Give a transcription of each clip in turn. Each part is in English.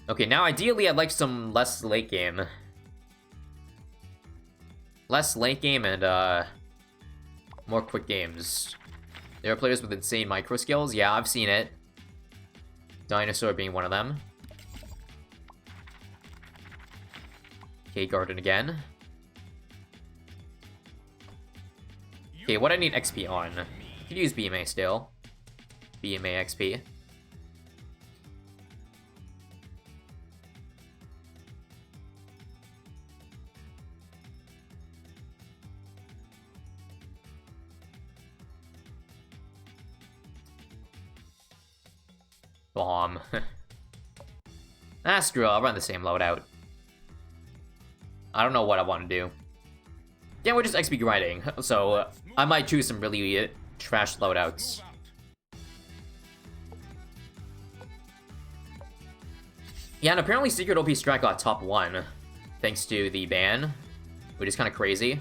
Okay, now ideally I'd like some less late game. Less late game and, more quick games. There are players with insane micro skills. Yeah, I've seen it. Dinosaur being one of them. Okay, Garden again. Okay, what I need XP on? Could use BMA still. BMA XP. Bomb. Screw it, I'll run the same loadout. I don't know what I want to do. Yeah, we're just XP grinding, so I might choose some really trash loadouts. Yeah, and apparently Secret OP Strat got top 1, thanks to the ban, which is kind of crazy.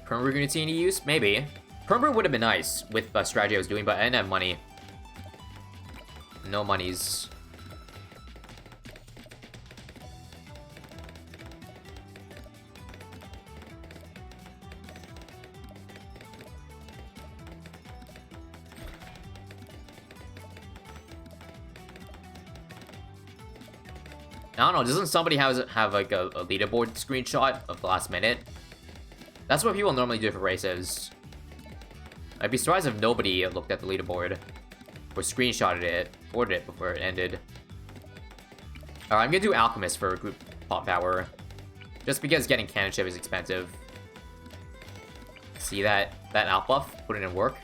Permbrew gonna see any use? Maybe. Permbrew would have been nice with the strategy I was doing, but I didn't have money. No monies. I don't know, doesn't somebody have like a leaderboard screenshot of the last minute? That's what people normally do for races. I'd be surprised if nobody looked at the leaderboard or screenshotted it, ordered it before it ended. Alright, I'm gonna do Alchemist for group pop power. Just because getting cannon ship is expensive. See that out buff? Put it in work.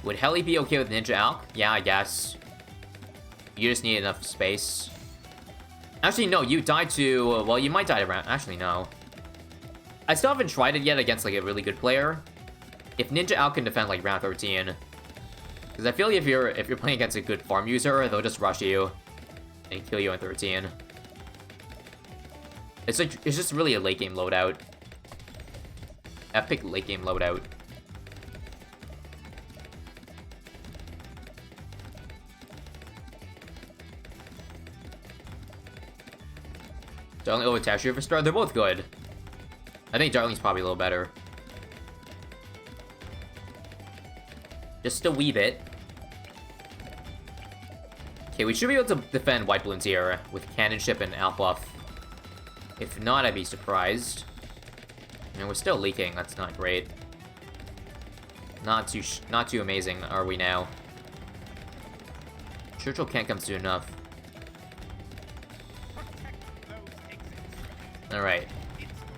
Would Heli be okay with Ninja Alk? Yeah, I guess. You just need enough space. Actually, no, you died to... Well, you might die to Ramp. Actually, no. I still haven't tried it yet against, like, a really good player. If Ninja Alk can defend, like, round 13. Because I feel like if you're playing against a good farm user, they'll just rush you and kill you in 13. It's just really a late game loadout. Epic late game loadout. Darling over Tash River Star, they're both good. I think Darling's probably a little better. Just a wee bit. Okay, we should be able to defend White Balloons here with Cannon Ship and Alp buff. If not, I'd be surprised. I mean, we're still leaking, that's not great. Not too amazing, are we now? Churchill can't come soon enough. Alright,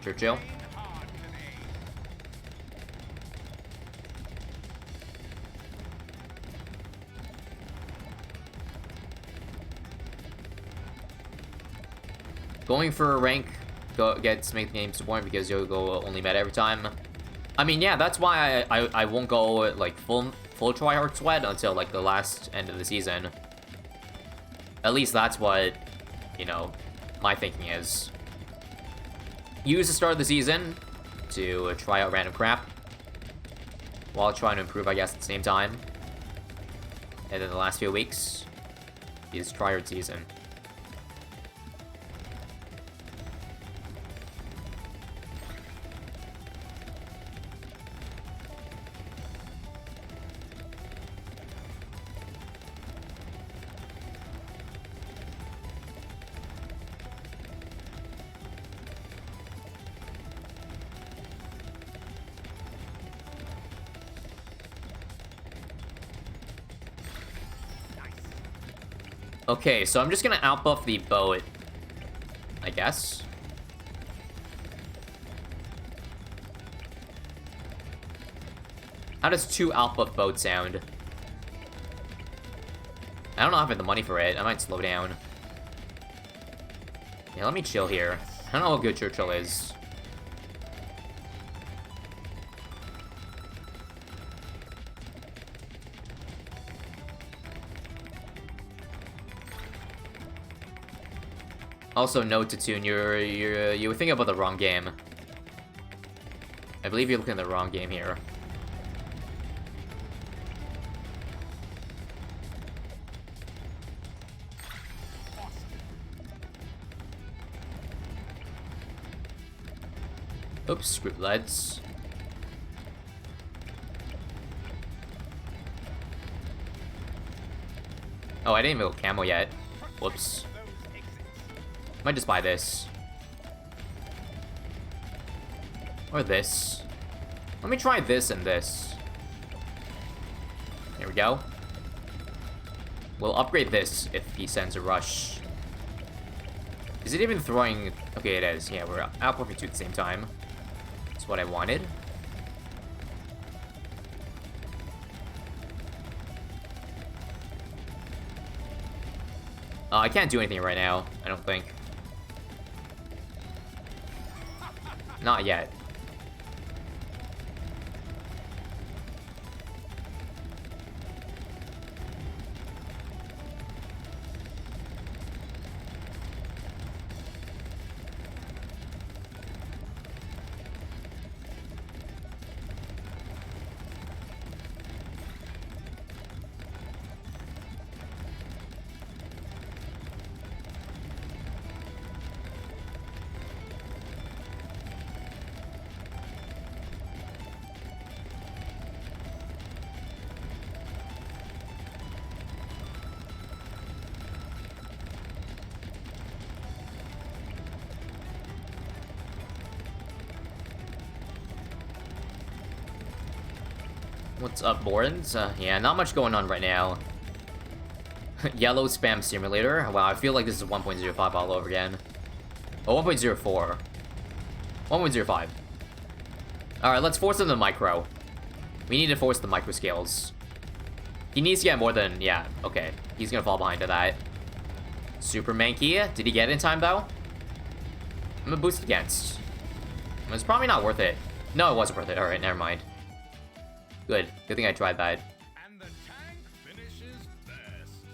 Churchill. Going for a rank gets make the game boring because you'll go only meta every time. I mean, yeah, that's why I won't go like full tryhard sweat until like the last end of the season. At least that's what, you know, my thinking is. Use the start of the season to try out random crap while trying to improve, I guess, at the same time. And then the last few weeks is tryhard season. Okay, so I'm just gonna outbuff the boat, I guess. How does 2 outbuff boat sound? I don't know if I have the money for it. I might slow down. Yeah, let me chill here. I don't know how good Churchill is. Also, note to tune, you were thinking about the wrong game. I believe you're looking at the wrong game here. Oops, scriptlets. Oh, I didn't even go camo yet. Whoops. Might just buy this. Or this. Let me try this and this. There we go. We'll upgrade this if he sends a rush. Is it even throwing... Okay, it is. Yeah, we're outperforming two at the same time. That's what I wanted. I can't do anything right now, I don't think. Not yet. What's up, Borns? Yeah, not much going on right now. Yellow spam simulator. Wow, I feel like this is 1.05 all over again. Oh, 1.04. 1.05. Alright, let's force him to micro. We need to force the micro scales. He needs to get more than... Yeah, okay. He's gonna fall behind to that. Super Mankey. Did he get it in time, though? I'm gonna boost against. It's probably not worth it. No, it wasn't worth it. Alright, never mind. Good. Good thing I tried that. And the tank finishes best.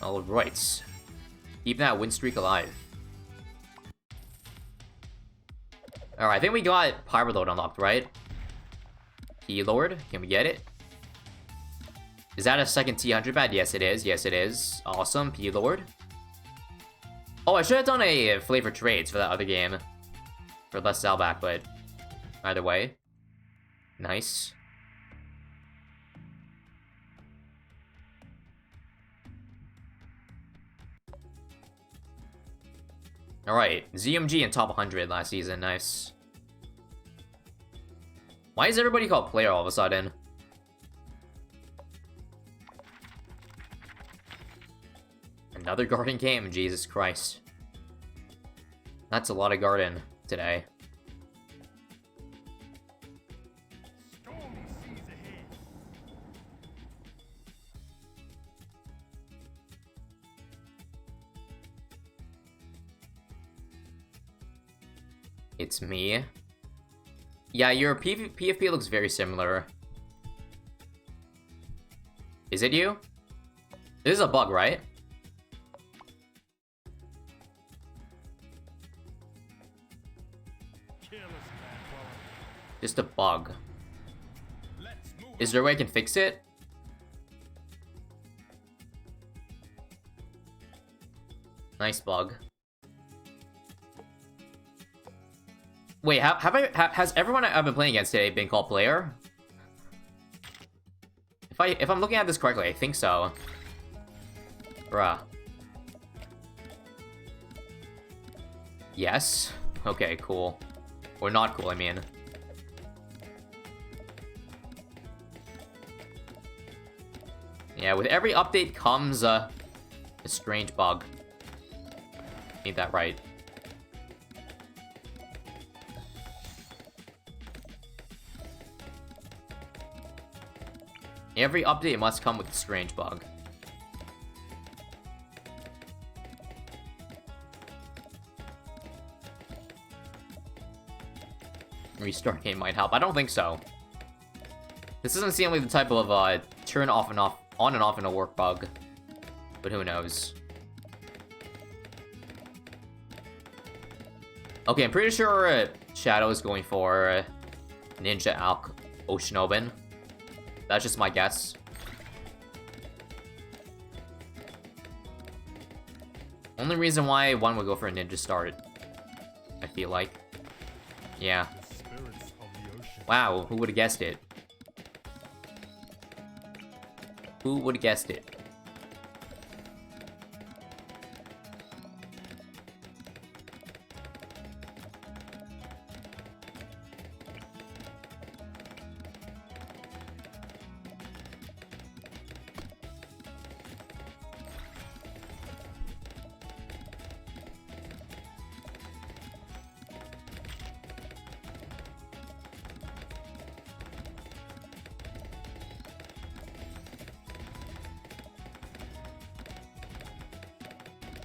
Alright. Keep that win streak alive. Alright, I think we got Pyro Load unlocked, right? Key Lord. Can we get it? Is that a second T100 bad? Yes, it is. Yes, it is. Awesome. P Lord. Oh, I should have done a flavor trades for that other game. For less Salback, but... Either way. Nice. Alright, ZMG in top 100 last season, nice. Why is everybody called player all of a sudden? Another garden game, Jesus Christ. That's a lot of garden today. It's me. Yeah, your PFP looks very similar. Is it you? This is a bug, right? Just a bug. Is there a way I can fix it? Nice bug. Wait, has everyone I've been playing against today been called player? If I'm looking at this correctly, I think so. Bruh. Yes. Okay, cool. Or not cool, I mean. Yeah, with every update comes a strange bug. Ain't that right? Every update must come with a strange bug. Restart game might help. I don't think so. This doesn't seem like the type of turn on and off in a work bug. But who knows? Okay, I'm pretty sure Shadow is going for Ninja Alk Oceanobin. That's just my guess. Only reason why one would go for a Ninja Start, I feel like. Yeah. Wow, who would have guessed it? Who would have guessed it?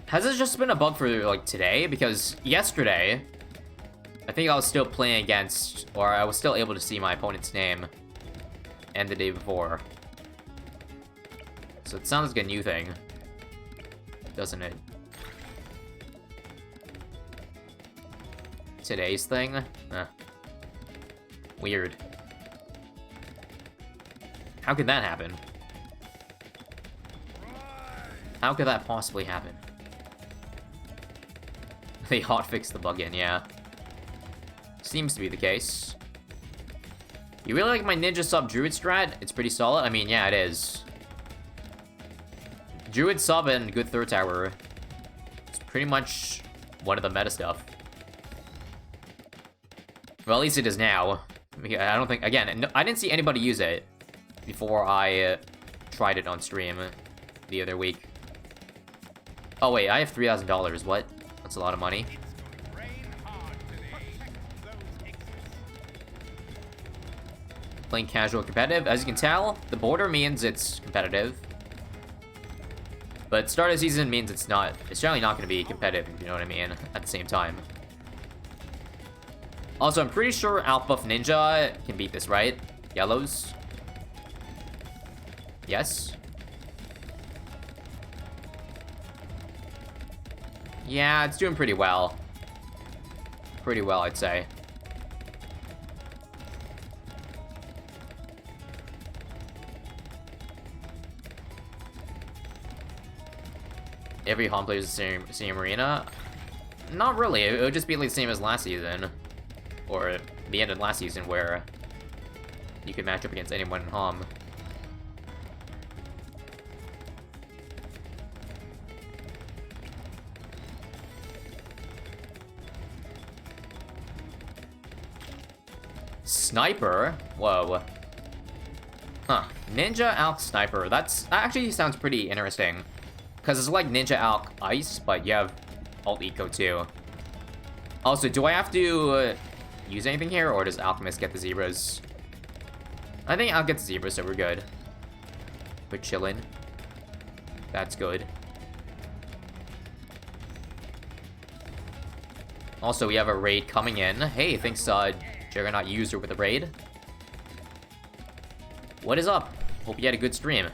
Has this just been a bug for, like, today? Because yesterday, I think I was still playing against, or I was still able to see my opponent's name, and the day before. So it sounds like a new thing, doesn't it? Today's thing? Weird. How could that happen? How could that possibly happen? They hotfixed the bug in, yeah. Seems to be the case. You really like my Ninja Sub Druid strat? It's pretty solid. I mean, yeah, it is. Druid Sub and good third tower. It's pretty much one of the meta stuff. Well, at least it is now. I don't think... Again, I didn't see anybody use it before I tried it on stream the other week. Oh, wait, I have $3,000. What? That's a lot of money. Playing casual competitive. As you can tell, the border means it's competitive. But start of season means it's not. It's generally not going to be competitive, if you know what I mean, at the same time. Also, I'm pretty sure Alp Buff Ninja can beat this, right? Yellows? Yes? Yeah, it's doing pretty well. Pretty well, I'd say. Every home plays the same arena? Not really. It would just be like the same as last season. Or the end of last season where you could match up against anyone in home. Sniper? Whoa. Huh. Ninja Alk Sniper. That actually sounds pretty interesting. Because it's like Ninja Alk Ice, but you have Alt Eco too. Also, do I have to use anything here, or does Alchemist get the zebras? I think I'll get the zebras, so we're good. We're chilling. That's good. Also, we have a raid coming in. Hey, thanks, Juggernaut user with a raid. What is up? Hope you had a good stream.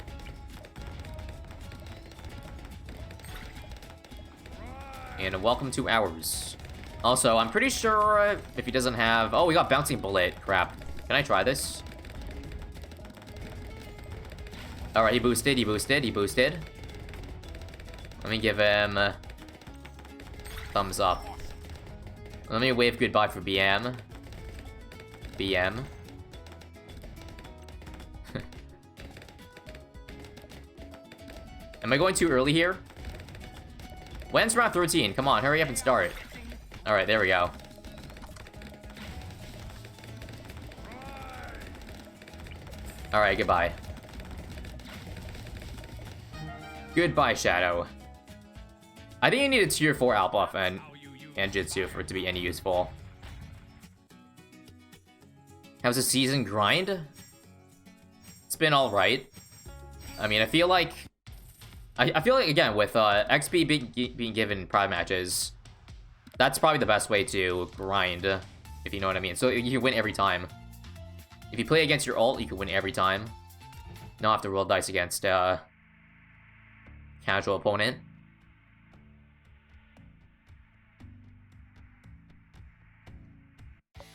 And welcome to ours. Also, I'm pretty sure if he doesn't have... Oh, we got Bouncing Bullet. Crap. Can I try this? Alright, he boosted, he boosted, he boosted. Let me give him... thumbs up. Let me wave goodbye for BM. BM. Am I going too early here? When's round 13? Come on, hurry up and start. Alright, there we go. Alright, goodbye. Goodbye, Shadow. I think you need a tier 4 Alp Buff and Jitsu for it to be any useful. How's the season grind? It's been alright. I mean, I feel like, again, with XP being given prime matches, that's probably the best way to grind, if you know what I mean. So you can win every time. If you play against your ult, you can win every time. Not have to roll dice against casual opponent.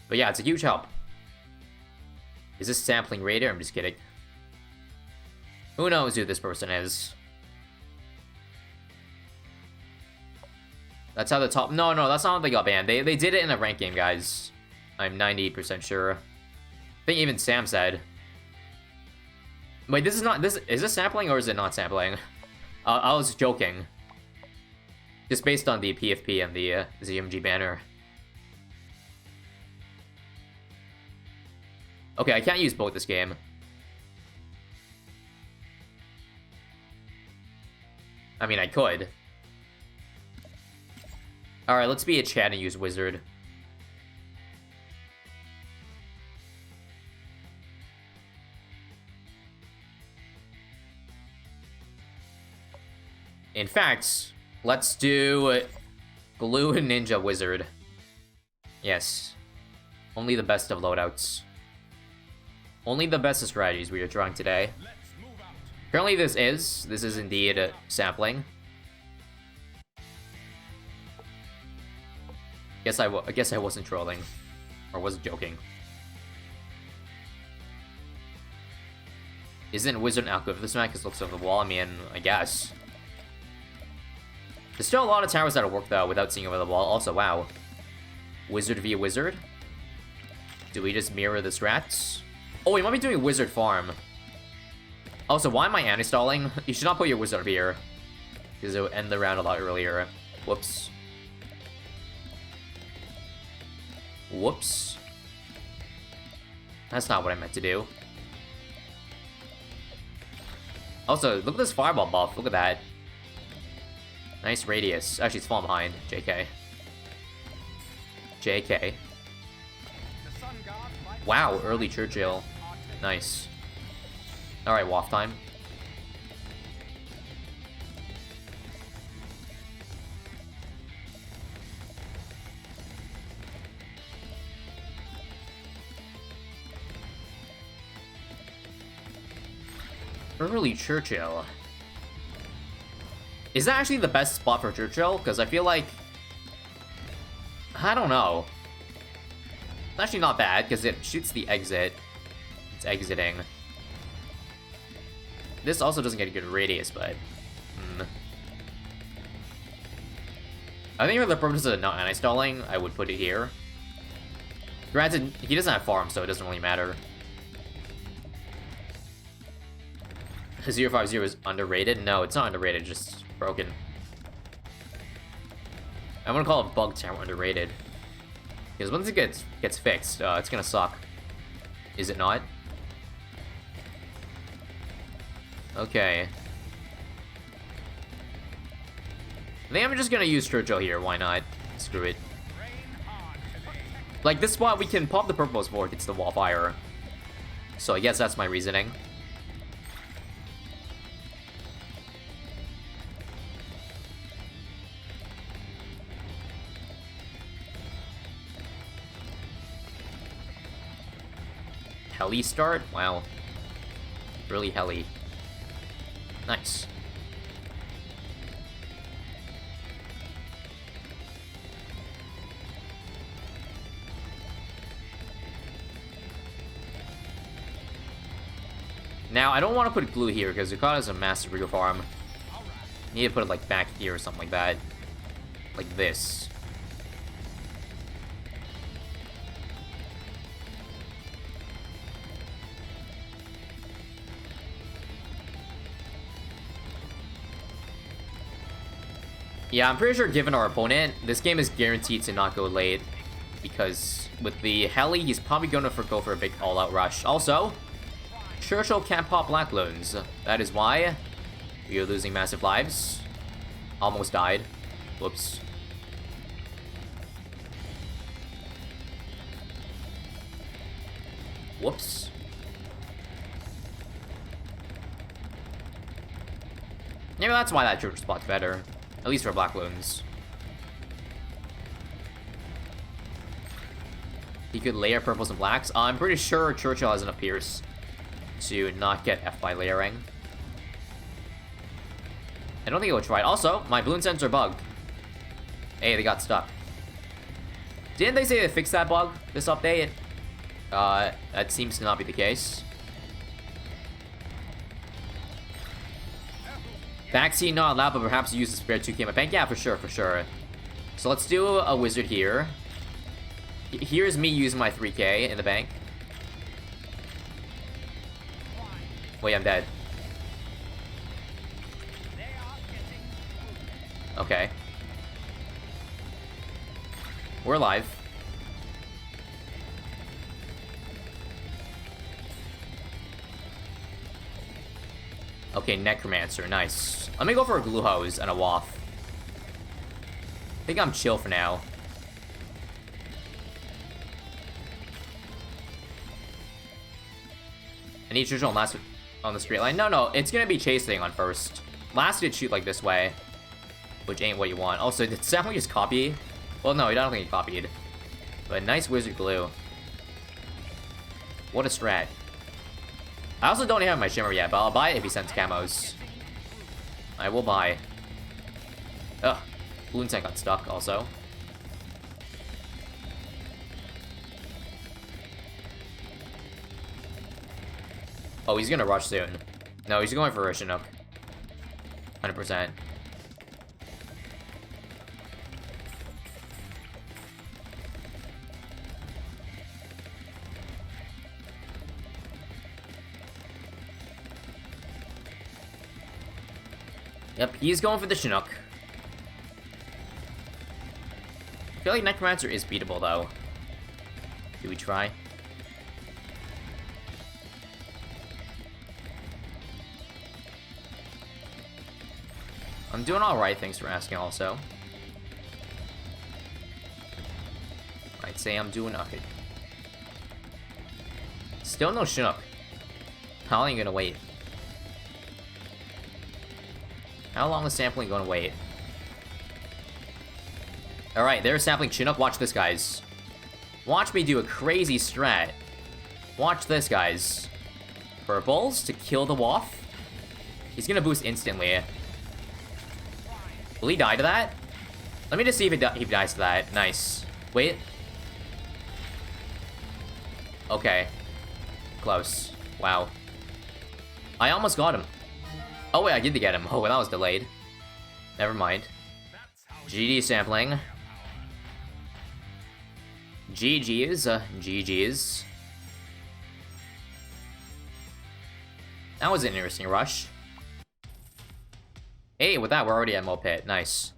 But yeah, it's a huge help. Is this sampling rated? I'm just kidding. Who knows who this person is? That's how the top... No, that's not how they got banned. They did it in a ranked game, guys. I'm 98% sure. I think even Sam said. Wait, this is not... Is this sampling or is it not sampling? I was joking. Just based on the PFP and the ZMG banner. Okay, I can't use both this game. I mean, I could. Alright, let's be a chat and use Wizard. In fact, let's do Glue Ninja Wizard. Yes. Only the best of loadouts. Only the best of strategies we are trying today. Currently this is indeed sampling. I guess I wasn't trolling. Or was joking. Isn't Wizard out good for this map because it looks over the wall? I mean, I guess. There's still a lot of towers that'll work though without seeing over the wall. Also, wow. Wizard via Wizard? Do we just mirror the strats? Oh, we might be doing Wizard farm. Also, why am I anti-stalling? You should not put your Wizard here. Because it would end the round a lot earlier. Whoops. Whoops. That's not what I meant to do. Also, look at this fireball buff. Look at that. Nice radius. Actually, it's falling behind. JK. JK. Wow, early Churchill. Nice. Alright, waft time. Early Churchill. Is that actually the best spot for Churchill? Because I feel like... I don't know. It's actually not bad, because it shoots the exit. It's exiting. This also doesn't get a good radius, but... I think for the purpose of not anti-stalling, I would put it here. Granted, he doesn't have farm, so it doesn't really matter. 050 is underrated? No, it's not underrated, just broken. I'm gonna call it bug tower underrated. Because once it gets fixed, it's gonna suck. Is it not? Okay. I think I'm just gonna use Churchill here, why not? Screw it. Like, this spot, we can pop the purples before it gets the wall fire. So I guess that's my reasoning. Heli start? Wow. Really heli. Nice. Now, I don't want to put glue here because Yukata is a massive real farm. Need to put it like back here or something like that. Like this. Yeah, I'm pretty sure given our opponent, this game is guaranteed to not go late. Because with the heli, he's probably going to go for a big all-out rush. Also, Churchill can't pop black loons. That is why we are losing massive lives. Almost died. Whoops. Whoops. Maybe that's why that Churchill spot's better. At least for black loons. He could layer purples and blacks. I'm pretty sure Churchill has enough pierce to not get F by layering. I don't think it will try it. Also, my balloon sensor bugged. Hey, they got stuck. Didn't they say they fixed that bug this update? That seems to not be the case. Backseat not allowed, but perhaps use the spare 2K in my bank. Yeah, for sure, for sure. So let's do a wizard here. Here's me using my 3K in the bank. Wait, I'm dead. Okay. We're alive. Okay, Necromancer, nice. Let me go for a glue hose and a waft. I think I'm chill for now. I need traditional last on the straight line. No, it's gonna be chasing on first. Last did shoot like this way, which ain't what you want. Also, did Samuel just copy? Well, no, I don't think he copied. But nice wizard glue. What a strat. I also don't have my shimmer yet, but I'll buy it if he sends camos. I will buy. Ugh. Balloon tank got stuck also. Oh, he's gonna rush soon. No, he's going for a Chinook. 100%. Yep, he's going for the Chinook. I feel like Necromancer is beatable, though. Do we try? I'm doing alright, thanks for asking also. I'd say I'm doing okay. Still no Chinook. How long are you gonna wait? How long is sampling gonna wait? Alright, they're sampling Chinook. Watch this, guys. Watch me do a crazy strat. Watch this, guys. Purples to kill the waft. He's gonna boost instantly. Will he die to that? Let me just see if he dies to that. Nice. Wait. Okay. Close. Wow. I almost got him. Oh wait, I did get him. Oh, well, that was delayed. Never mind. GG sampling. GG's. GG's. That was an interesting rush. Hey, with that, we're already at Moped. Nice.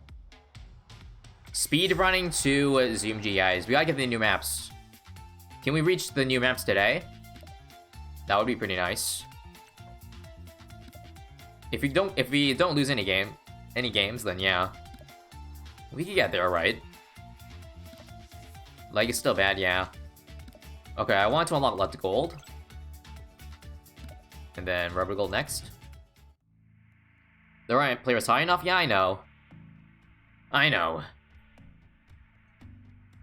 Speed running to Zoom G, guys. We gotta get the new maps. Can we reach the new maps today? That would be pretty nice. If we don't lose any games, then yeah. We can get there, right? Like, it's still bad, yeah. Okay, I want to unlock Let Gold. And then Rubber Gold next. The right player is high enough? Yeah, I know. I know.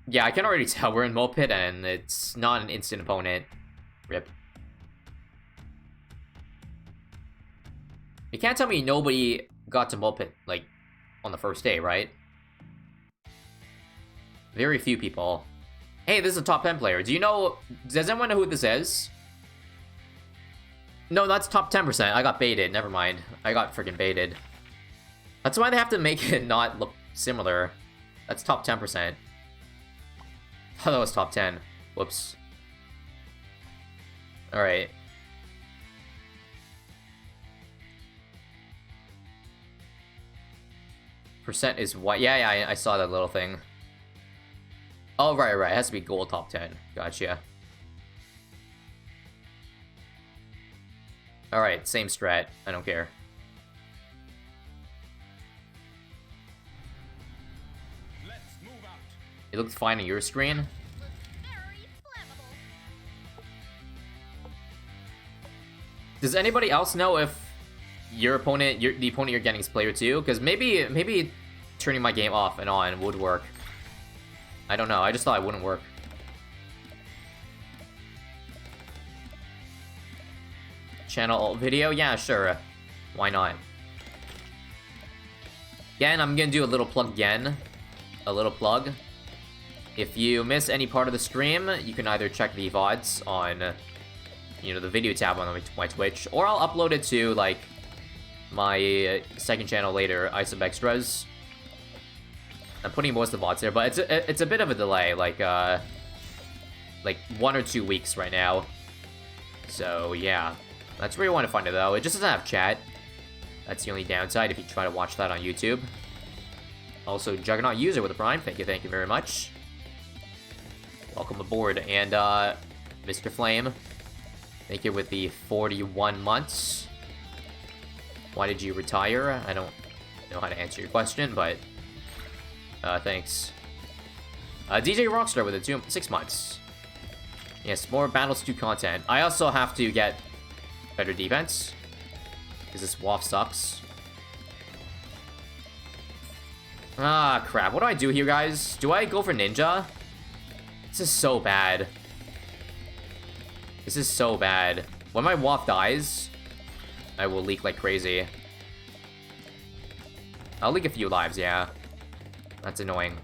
Yeah, I can already tell we're in Moped, and it's not an instant opponent. RIP. You can't tell me nobody got to Moped, like, on the first day, right? Very few people. Hey, this is a top 10 player. Do you know... Does anyone know who this is? No, that's top 10%. I got baited. Never mind. I got freaking baited. That's why they have to make it not look similar. That's top 10%. I thought that was top 10. Whoops. Alright. Percent is what? Yeah, I saw that little thing. Oh, right. It has to be gold top 10. Gotcha. Alright, same strat. I don't care. Let's move out. It looks fine on your screen. Does anybody else know if your opponent, the opponent you're getting is player 2? Because maybe turning my game off and on would work. I don't know. I just thought it wouldn't work. Channel alt video? Yeah, sure. Why not? Again, I'm gonna do a little plug again. A little plug. If you miss any part of the stream, you can either check the VODs on, you know, the video tab on my Twitch, or I'll upload it to, like, my second channel later, ISAB Extras. I'm putting most of the VODs there, but it's a bit of a delay, like 1 or 2 weeks right now. So, yeah. That's where you want to find it, though. It just doesn't have chat. That's the only downside if you try to watch that on YouTube. Also, Juggernaut User with a Prime. Thank you very much. Welcome aboard. And, Mr. Flame, thank you with the 41 months. Why did you retire? I don't know how to answer your question, but, thanks. DJ Rockstar with the 6 months. Yes, more Battles 2 content. I also have to get better defense, because this WAF sucks. Ah, crap. What do I do here, guys? Do I go for Ninja? This is so bad. This is so bad. When my WAF dies, I will leak like crazy. I'll leak a few lives, yeah. That's annoying.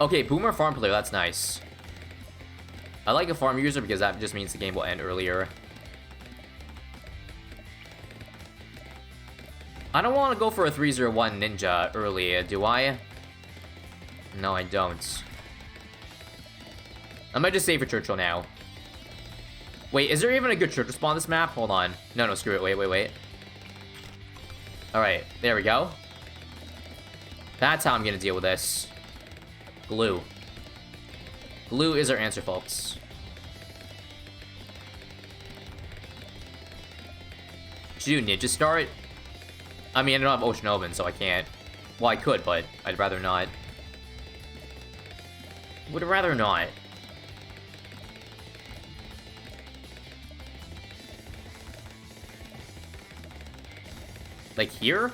Okay, Boomer farm player, that's nice. I like a farm user because that just means the game will end earlier. I don't want to go for a 301 ninja early, do I? No, I don't. I might just save for Churchill now. Wait, is there even a good Churchill spawn on this map? Hold on. No, screw it. Wait. Alright, there we go. That's how I'm gonna deal with this. Glue. Glue is our answer, folks. Should do Ninja Start? I mean, I don't have Ocean Open, so I can't. Well, I could, but I'd rather not. Would rather not. Like here?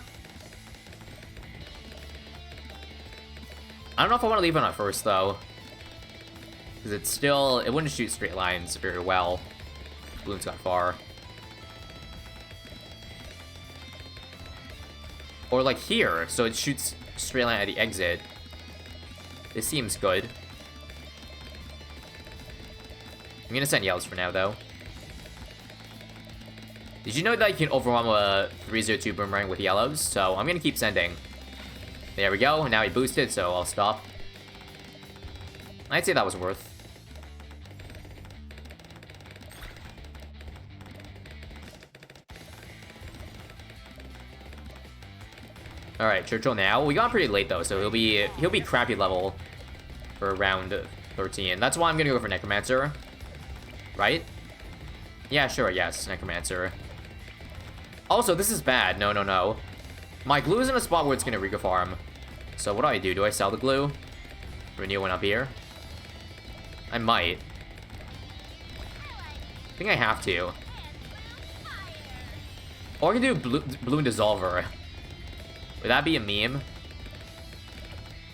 I don't know if I want to leave it on first, though. Because it's still... It wouldn't shoot straight lines very well. Balloon's got far. Or like here, so it shoots straight line at the exit. This seems good. I'm gonna send yells for now, though. Did you know that you can overwhelm a 302 boomerang with yellows? So I'm gonna keep sending. There we go, now he boosted, so I'll stop. I'd say that was worth. Alright, Churchill now. We got pretty late though, so he'll be crappy level for round 13. That's why I'm gonna go for Necromancer. Right? Yeah, sure, yes, Necromancer. Also, this is bad. No. My glue is in a spot where it's gonna Riga farm. So what do? Do I sell the glue? Renew one up here? I might. I think I have to. Or I can do Balloon Dissolver. Would that be a meme?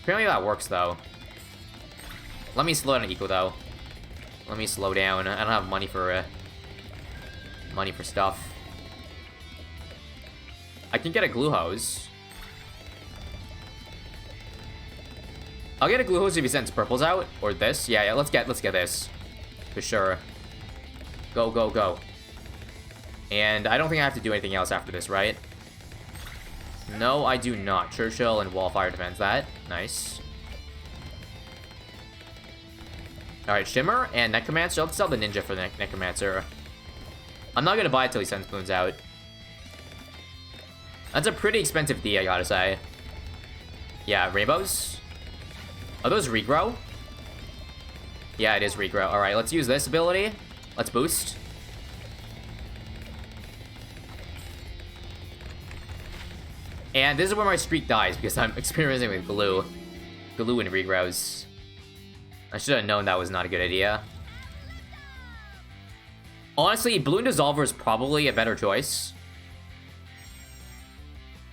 Apparently that works, though. Let me slow down Eco, though. Let me slow down. I don't have money for stuff. I can get a glue hose. I'll get a glue hose if he sends purples out. Or this. Yeah, let's get this. For sure. Go. And I don't think I have to do anything else after this, right? No, I do not. Churchill and Wallfire defends that. Nice. Alright, Shimmer and Necromancer. Let's sell the Ninja for the Necromancer. I'm not gonna buy it till he sends Balloons out. That's a pretty expensive D, I gotta say. Yeah, Rainbows. Are those regrow? Yeah, it is regrow. Alright, let's use this ability. Let's boost. And this is where my streak dies, because I'm experimenting with glue. Glue and regrows. I should have known that was not a good idea. Honestly, Balloon Dissolver is probably a better choice.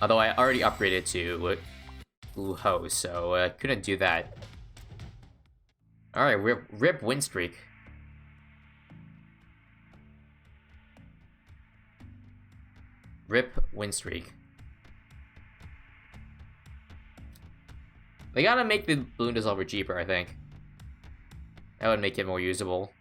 Although I already upgraded to Glue Hose, so I couldn't do that. Alright, rip win streak. Rip win streak. They gotta make the balloon dissolver cheaper, I think. That would make it more usable.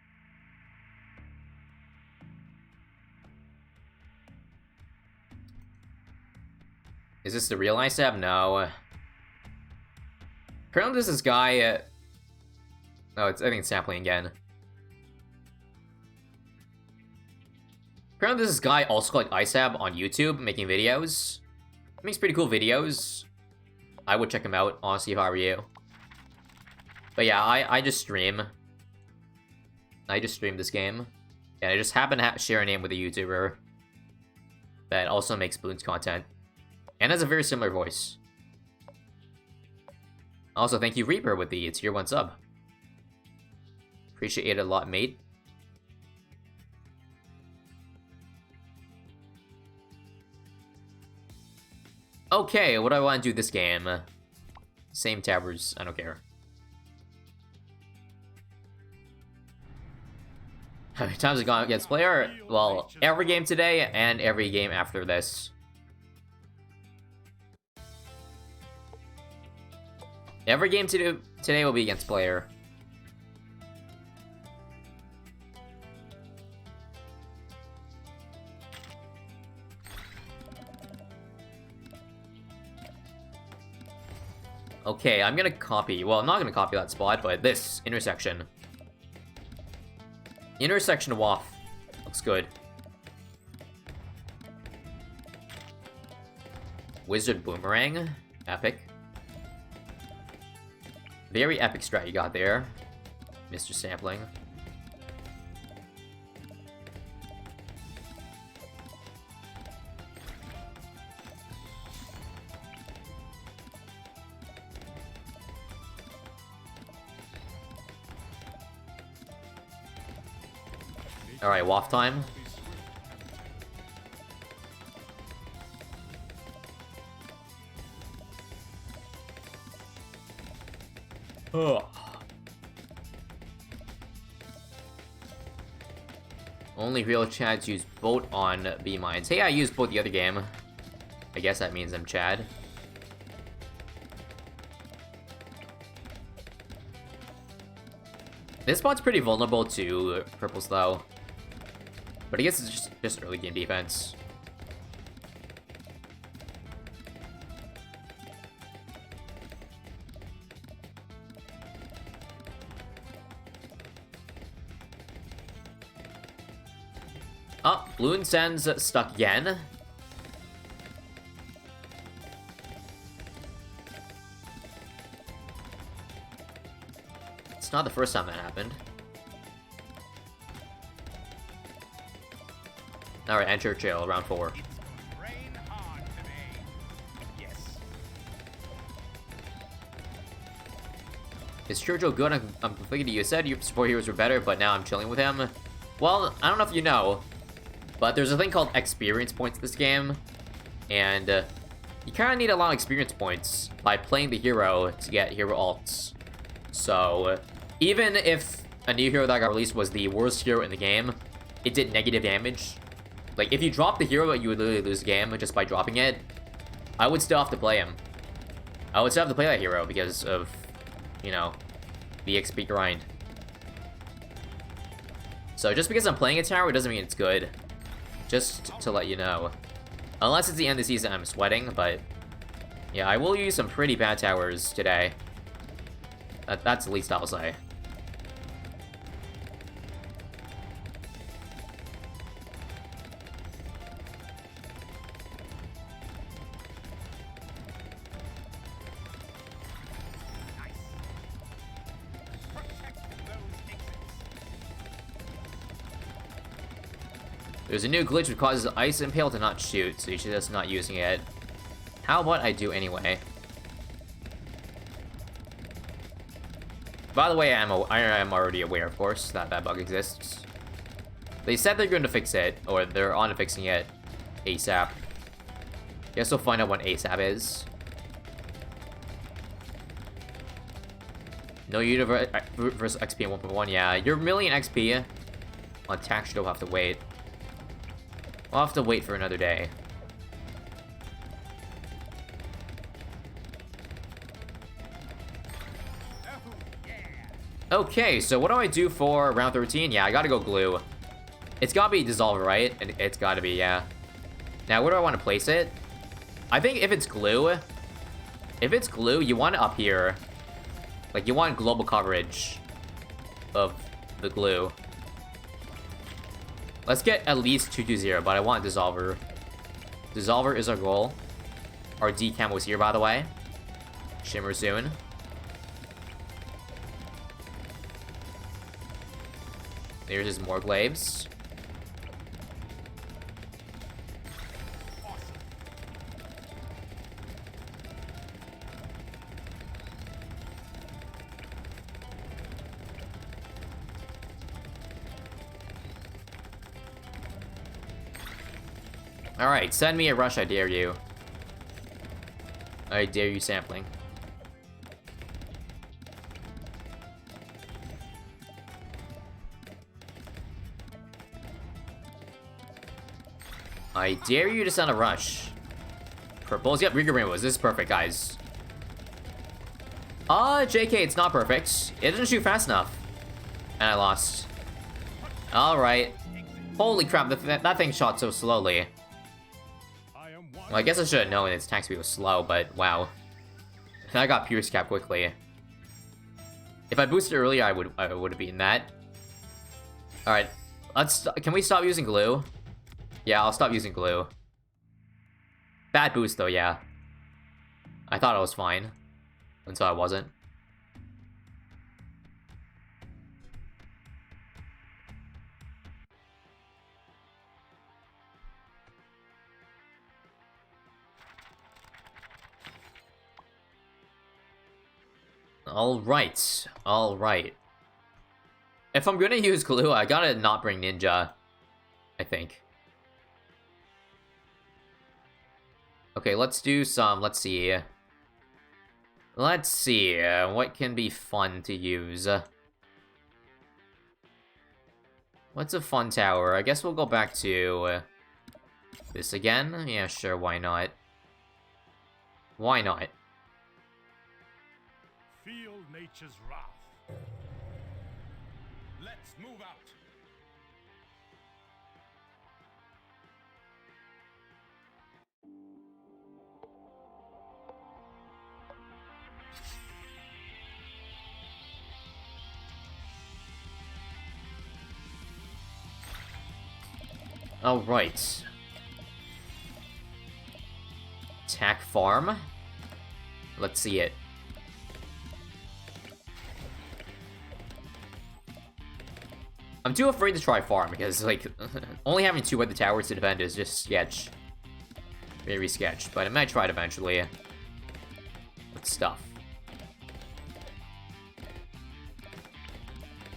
Is this the real ISAB? No. Apparently this is this guy... Oh, I think it's sampling again. Apparently this guy also called ISAB on YouTube, making videos. He makes pretty cool videos. I would check him out, honestly, if I were you. But yeah, I just stream. I just stream this game. And I just happen to share a name with a YouTuber that also makes Bloons content. And has a very similar voice. Also, thank you, Reaper, with the tier 1 sub. Appreciate it a lot, mate. Okay, what do I want to do this game? Same towers, I don't care. How many times have gone against player? Well, every game today and every game after this. Every game today will be against player. Okay, I'm gonna copy. Well, I'm not gonna copy that spot, but this intersection. Intersection waff. Looks good. Wizard boomerang. Epic. Very epic strat you got there, Mr. Sampling. Alright, waft time. Ugh. Only real Chads use boat on B mines. Hey, I used boat the other game. I guess that means I'm Chad. This spot's pretty vulnerable to purples though. But I guess it's just early game defense. Oh, Bloon sends stuck again. It's not the first time that happened. Alright, and Churchill, round 4. Rain hard today. Yes. Is Churchill good? I'm conflicted. You said your support heroes were better, but now I'm chilling with him. Well, I don't know if you know, but there's a thing called experience points in this game, and you kind of need a lot of experience points by playing the hero to get hero alts. So, even if a new hero that got released was the worst hero in the game, it did negative damage. Like, if you drop the hero, you would literally lose the game just by dropping it. I would still have to play him. I would still have to play that hero because of, you know, the XP grind. So just because I'm playing a tower, it doesn't mean it's good. Just to let you know. Unless it's the end of the season, I'm sweating, but yeah, I will use some pretty bad towers today. That's the least I'll say. There's a new glitch which causes Ice Impale to not shoot, so you should just not using it. How about I do anyway? By the way, I am already aware, of course, that that bug exists. They said they're going to fix it, or they're on to fixing it ASAP. Guess we'll find out what ASAP is. No universe XP 1.1. Yeah, your million XP on tax you'll have to wait. We'll have to wait for another day. Okay, so what do I do for round 13? Yeah, I gotta go glue. It's gotta be dissolve, right? It's gotta be, yeah. Now, where do I want to place it? I think if it's glue, you want it up here. Like, you want global coverage of the glue. Let's get at least 220, but I want Dissolver. Dissolver is our goal. Our decam was here, by the way. Shimmer soon. There's his more glaives. Alright, send me a rush, I dare you. I dare you sampling. I dare you to send a rush. Purples, yep, Reaker Rainbows. This is perfect, guys. JK, it's not perfect. It doesn't shoot fast enough. And I lost. Alright. Holy crap, that thing shot so slowly. Well, I guess I should have known its attack speed was slow, but wow. I got Pierce Cap quickly. If I boosted earlier, I would have beaten that. Alright. Can we stop using glue? Yeah, I'll stop using glue. Bad boost though, yeah. I thought I was fine. Until I wasn't. Alright. Alright. If I'm gonna use glue, I gotta not bring ninja. I think. Okay, let's do some, let's see. Let's see, what can be fun to use? What's a fun tower? I guess we'll go back to this again. Yeah, sure, why not? Why not? Feel nature's wrath. Let's move out. Alright. Attack farm. Let's see it. I'm too afraid to try farm because, like, only having 2 at the towers to defend is just sketch. Very sketch, but I might try it eventually. With stuff.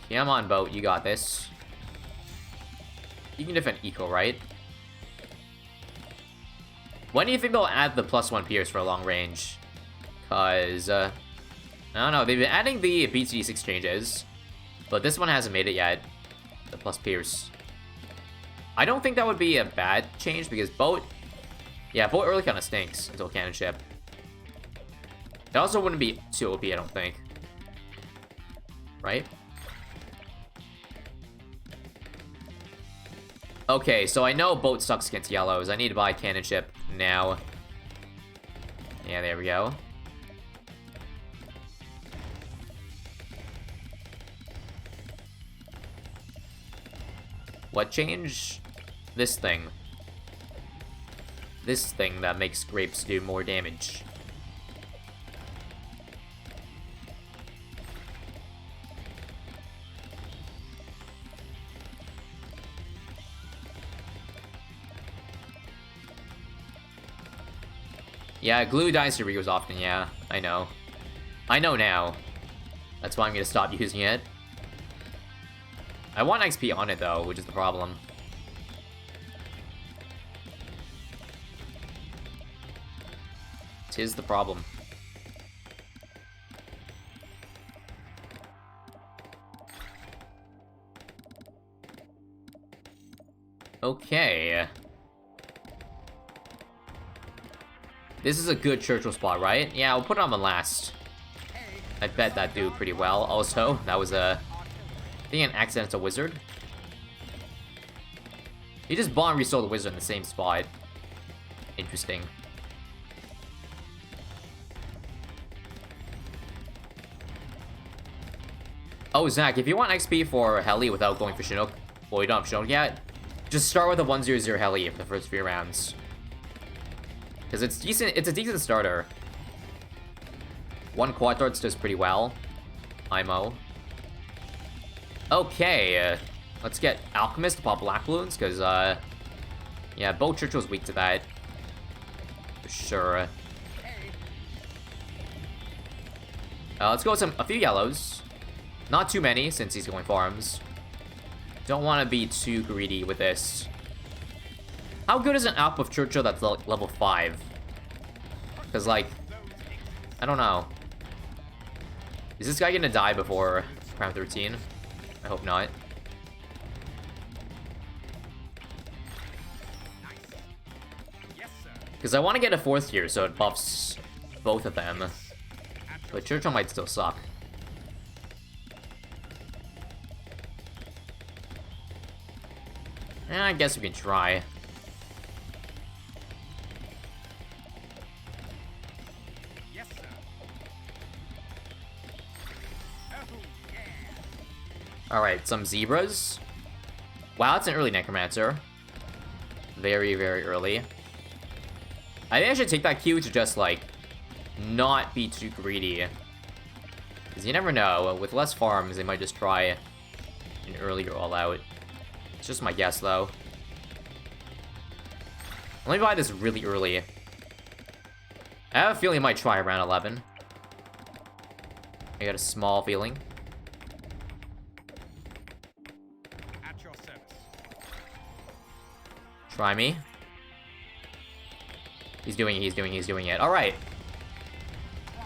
Come on, boat, you got this. You can defend Eco, right? When do you think they'll add the +1 Pierce for long range? Cause, I don't know, they've been adding the BT6 changes, but this one hasn't made it yet. The plus Pierce. I don't think that would be a bad change because boat... Yeah, boat early kind of stinks until cannon ship. It also wouldn't be too OP, I don't think. Right? Okay, so I know boat sucks against yellows. I need to buy cannon ship now. Yeah, there we go. What change? This thing. This thing that makes grapes do more damage. Yeah, glue dies to Rios often, yeah. I know. I know now. That's why I'm gonna stop using it. I want XP on it, though, which is the problem. Tis the problem. Okay. This is a good Churchill spot, right? Yeah, we'll put it on the last. I bet that do pretty well. Also, that was I think an accidental wizard. He just bought and resold the wizard in the same spot. Interesting. Oh, Zach, if you want XP for Heli without going for Chinook, well, you don't have Chinook yet, just start with a 100 Heli for the first few rounds. Because it's decent, it's a decent starter. One quad darts does pretty well. IMO. Okay, let's get Alchemist to pop black balloons, because, yeah, Bo Churchill's weak to that. For sure. Let's go with a few yellows. Not too many, since he's going farms. Don't want to be too greedy with this. How good is an Alp of Churchill that's level 5? Because, like, I don't know. Is this guy gonna die before round 13? I hope not. Because I want to get a 4th tier, so it buffs both of them. But Churchill might still suck. I guess we can try. Yes, sir. Alright, some zebras. Wow, that's an early Necromancer. Very, very early. I think I should take that cue to just, like, not be too greedy. Because you never know. With less farms, they might just try an earlier all-out. It's just my guess, though. Let me buy this really early. I have a feeling he might try around 11. I got a small feeling. At your service. Try me. He's doing it. Alright.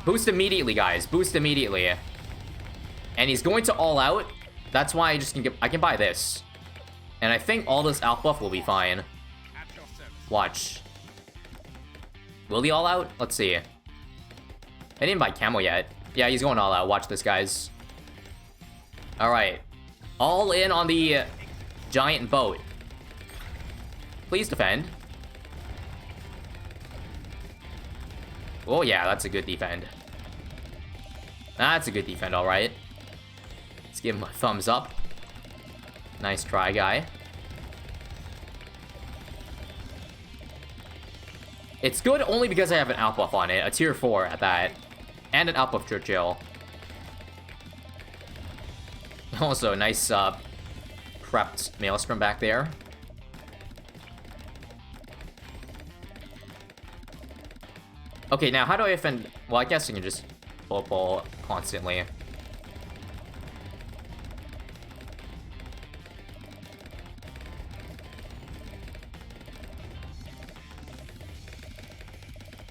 Boost immediately, guys. Boost immediately. And he's going to all out. That's why I can buy this. And I think all this alpha buff will be fine. Watch. Will he all out? Let's see. I didn't buy camo yet. Yeah, he's going all out. Watch this, guys. Alright. All in on the giant boat. Please defend. Oh yeah, that's a good defend. That's a good defend, alright. Let's give him a thumbs up. Nice try, guy. It's good only because I have an out buff on it, a tier 4 at that, and an out buff Churchill. Also, nice prepped Maelstrom back there. Okay, now how do I defend? Well, I guess I can just pull constantly.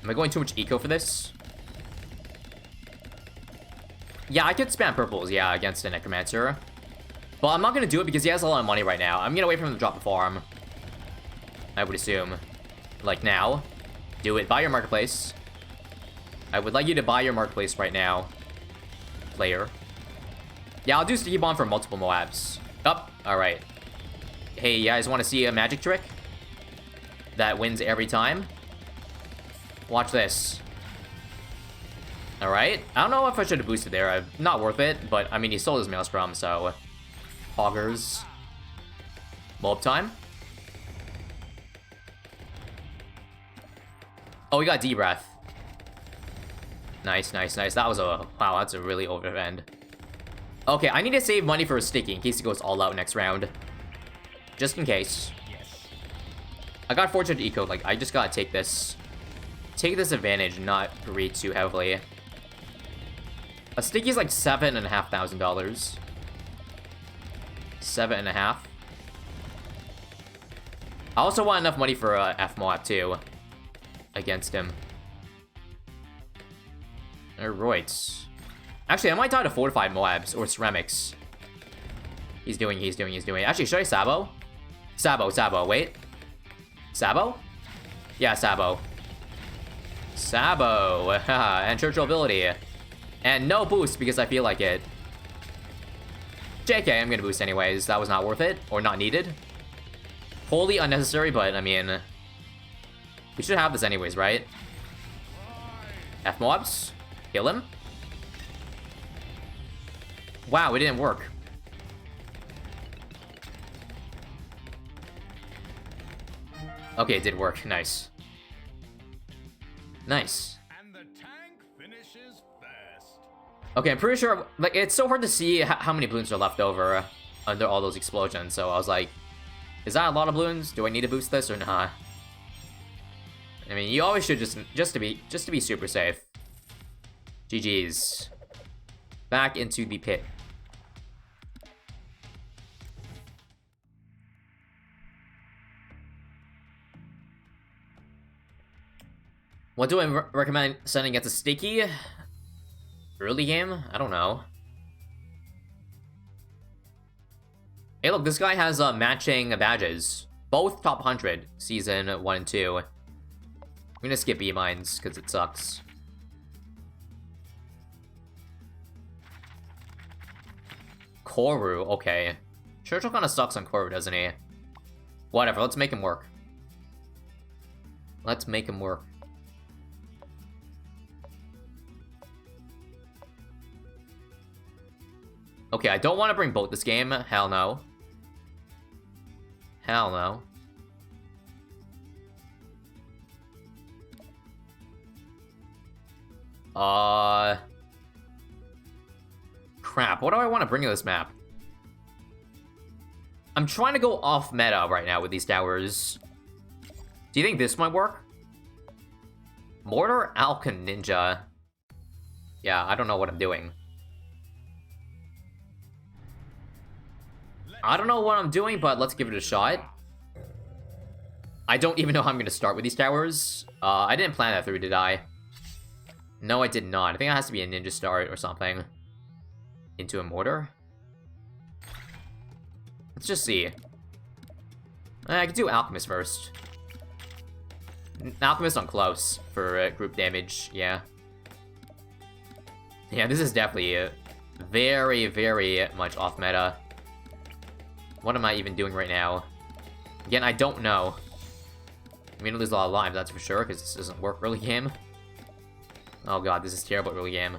Am I going too much eco for this? Yeah, I could spam purples, yeah, against a Necromancer. But I'm not gonna do it because he has a lot of money right now. I'm gonna wait for him to drop the farm. I would assume. Like now. Do it. Buy your marketplace. I would like you to buy your marketplace right now. Player. Yeah, I'll do Sticky Bomb for multiple Moabs. Up. Alright. Hey, you guys want to see a magic trick? That wins every time? Watch this. Alright. I don't know if I should have boosted there. Not worth it, but I mean, he stole his Maelstrom, so... Hoggers. Mob time. Oh, we got D-Breath. Nice, nice, nice. That was a... Wow, that's a really overend. Okay, I need to save money for a Sticky in case he goes all out next round. Just in case. Yes. I got Fortune Eco. Like, I just gotta take this... Take this advantage, not greed too heavily. A Sticky's like $7,500. 7.5. I also want enough money for F Moab too. Against him. Alright. Actually, I might die to fortified Moabs or ceramics. He's doing. Actually, should I Sabo? Sabo, Sabo, wait. Sabo? Yeah, Sabo. Sabo. And Churchill ability. And no boost because I feel like it. JK, I'm gonna boost anyways. That was not worth it. Or not needed. Wholly unnecessary, but I mean... we should have this anyways, right? F-mobs. Kill him. Wow, it didn't work. Okay, it did work. Nice. Nice. And the tank finishes first. Okay, I'm pretty sure... like, it's so hard to see how many balloons are left over under all those explosions, so I was like... is that a lot of balloons? Do I need to boost this or not? I mean, you always should just to be super safe. GG's. Back into the pit. What do I recommend sending against a sticky? Early game? I don't know. Hey, look, this guy has matching badges. Both top 100, season 1 and 2. I'm gonna skip E-mines, because it sucks. Koru, okay. Churchill kind of sucks on Koru, doesn't he? Whatever, let's make him work. Let's make him work. Okay, I don't want to bring boat this game. Hell no. Hell no. Crap, what do I want to bring to this map? I'm trying to go off meta right now with these towers. Do you think this might work? Mortar Alcon Ninja. Yeah, I don't know what I'm doing. I don't know what I'm doing, but let's give it a shot. I don't even know how I'm going to start with these towers. I didn't plan that through, did I? No, I did not. I think it has to be a ninja start or something. Into a mortar? Let's just see. I could do Alchemist first. Alchemist on close for group damage, yeah. Yeah, this is definitely very, very much off meta. What am I even doing right now? Again, I don't know. I'm gonna lose a lot of lives, that's for sure, because this doesn't work early game. Oh god, this is terrible early game.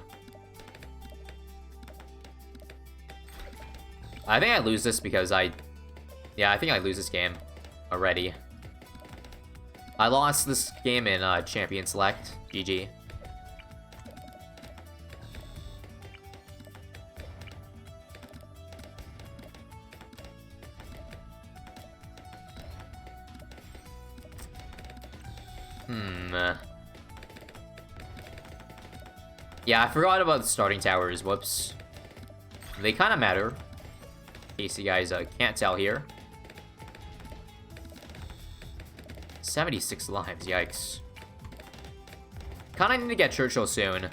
I think I lose this because yeah, I think I lose this game already. I lost this game in Champion Select. GG. Yeah, I forgot about the starting towers. Whoops. They kind of matter. In case you guys can't tell here. 76 lives, yikes. Kinda need to get Churchill soon.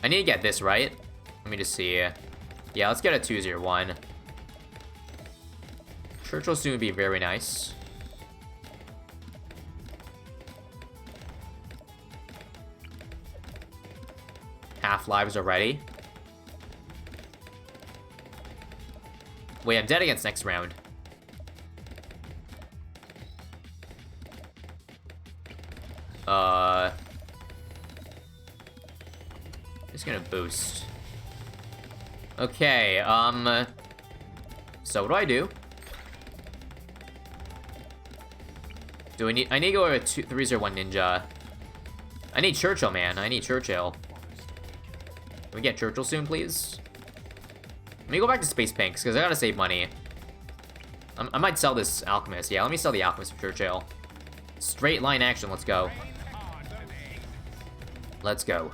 I need to get this, right? Let me just see. Yeah, let's get a 201. Churchill soon would be very nice. Half lives already. Wait, I'm dead against next round. Just gonna boost. Okay, so what do I do? I need to go with a 301 ninja. I need Churchill, man. I need Churchill. Can we get Churchill soon, please? Let me go back to Space Pinks, because I gotta save money. I might sell this Alchemist. Yeah, let me sell the Alchemist for Churchill. Straight line action, let's go. Let's go.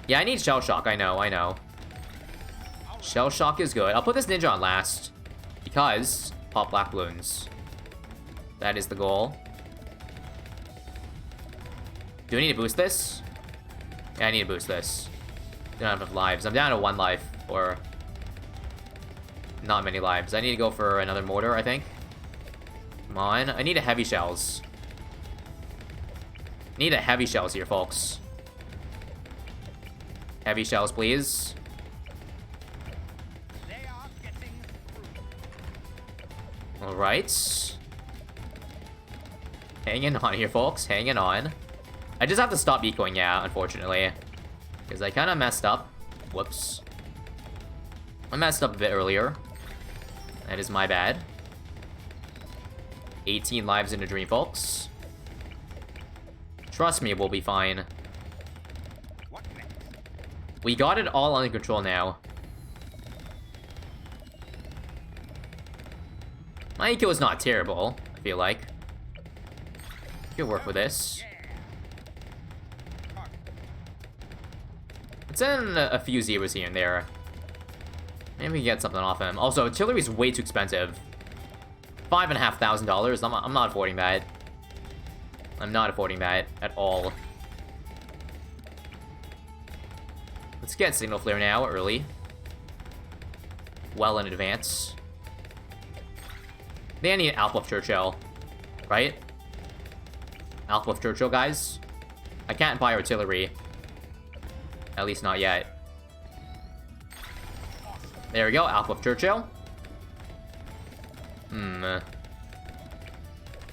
Yeah, I need Shell Shock, I know. Shell Shock is good. I'll put this ninja on last. Because, pop black balloons. That is the goal. Do I need to boost this? Yeah, I need to boost this. Don't have enough lives. I'm down to 1 life, or... Not many lives. I need to go for another mortar, I think. Come on. I need a heavy shells. Need a heavy shells here, folks. Heavy shells, please. Alright. Hanging on here, folks. Hanging on. I just have to stop ecoing, yeah, unfortunately. Because I kind of messed up. Whoops. I messed up a bit earlier. That is my bad. 18 lives in a dream, folks. Trust me, we'll be fine. We got it all under control now. My eco is not terrible, I feel like. Good work with this. It's in a few zeros here and there. Maybe we can get something off him. Also, artillery is way too expensive. $5,500. I'm not affording that. I'm not affording that at all. Let's get signal flare now, early. Well in advance. They need Alpha of Churchill, right? Alpha of Churchill, guys. I can't buy artillery. At least not yet. There we go, Alpha of Churchill.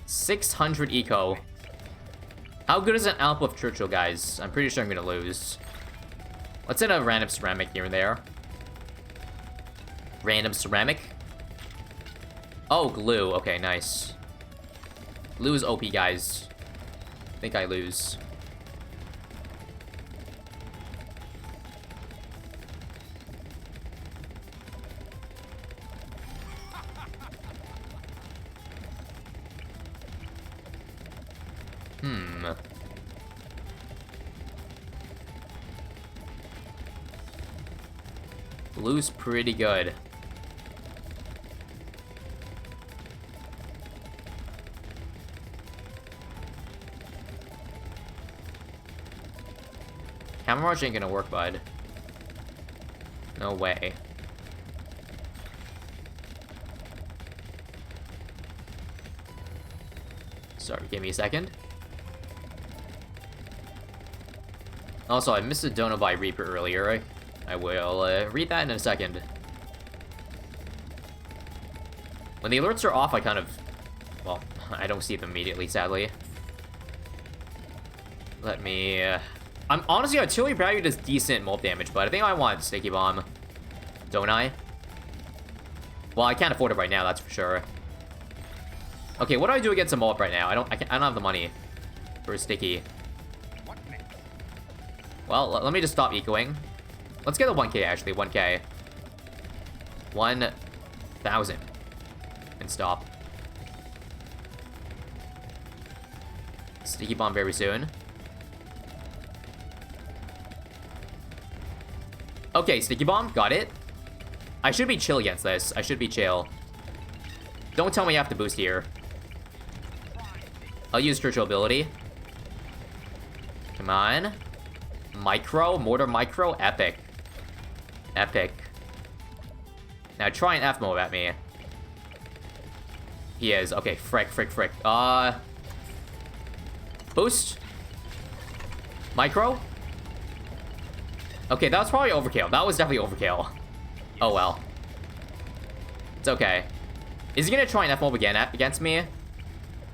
600 eco. How good is an Alpha of Churchill, guys? I'm pretty sure I'm gonna lose. Let's hit a random ceramic here and there. Random ceramic. Oh, glue. Okay, nice. Glue is OP, guys. I think I lose. Blue's pretty good. Camera rush ain't gonna work, bud. No way. Sorry, give me a second. Also, I missed a Dono by Reaper earlier. I will read that in a second. When the alerts are off, I kind of... Well, I don't see them immediately, sadly. Let me... I'm honestly, artillery battery does decent mold damage, but I think I want Sticky Bomb. Don't I? Well, I can't afford it right now, that's for sure. Okay, what do I do against a mold right now? I don't have the money for a Sticky. Well, let me just stop ecoing. Let's get a 1k, actually. 1k. 1,000. And stop. Sticky Bomb very soon. Okay, Sticky Bomb. Got it. I should be chill against this. I should be chill. Don't tell me I have to boost here. I'll use Churchill ability. Come on. Micro. Mortar Micro. Epic. Epic. Now try an F-mode at me. He is. Okay, frick. Boost. Micro. Okay, that was probably overkill. That was definitely overkill. Oh well. It's okay. Is he gonna try an F-mode again against me?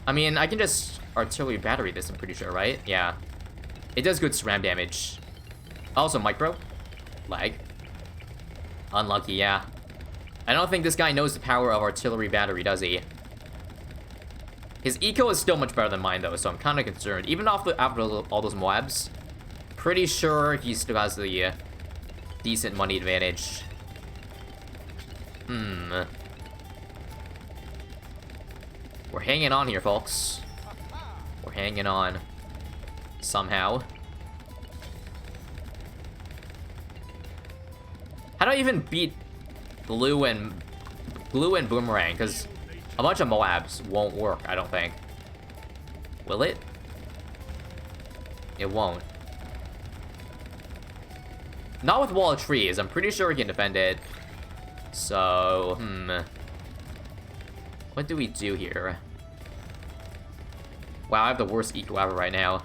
I mean, I can just artillery battery this, I'm pretty sure, right? Yeah. It does good SRAM damage. Also, micro. Lag. Unlucky, yeah. I don't think this guy knows the power of artillery battery, does he? His eco is still much better than mine, though, so I'm kind of concerned. Even after all those Moabs, pretty sure he still has the decent money advantage. We're hanging on here, folks. We're hanging on. Somehow. How do I even beat Blue and Boomerang? Because a bunch of Moabs won't work, I don't think. Will it? It won't. Not with Wall of Trees. I'm pretty sure we can defend it. So, what do we do here? Wow, I have the worst eco ever right now.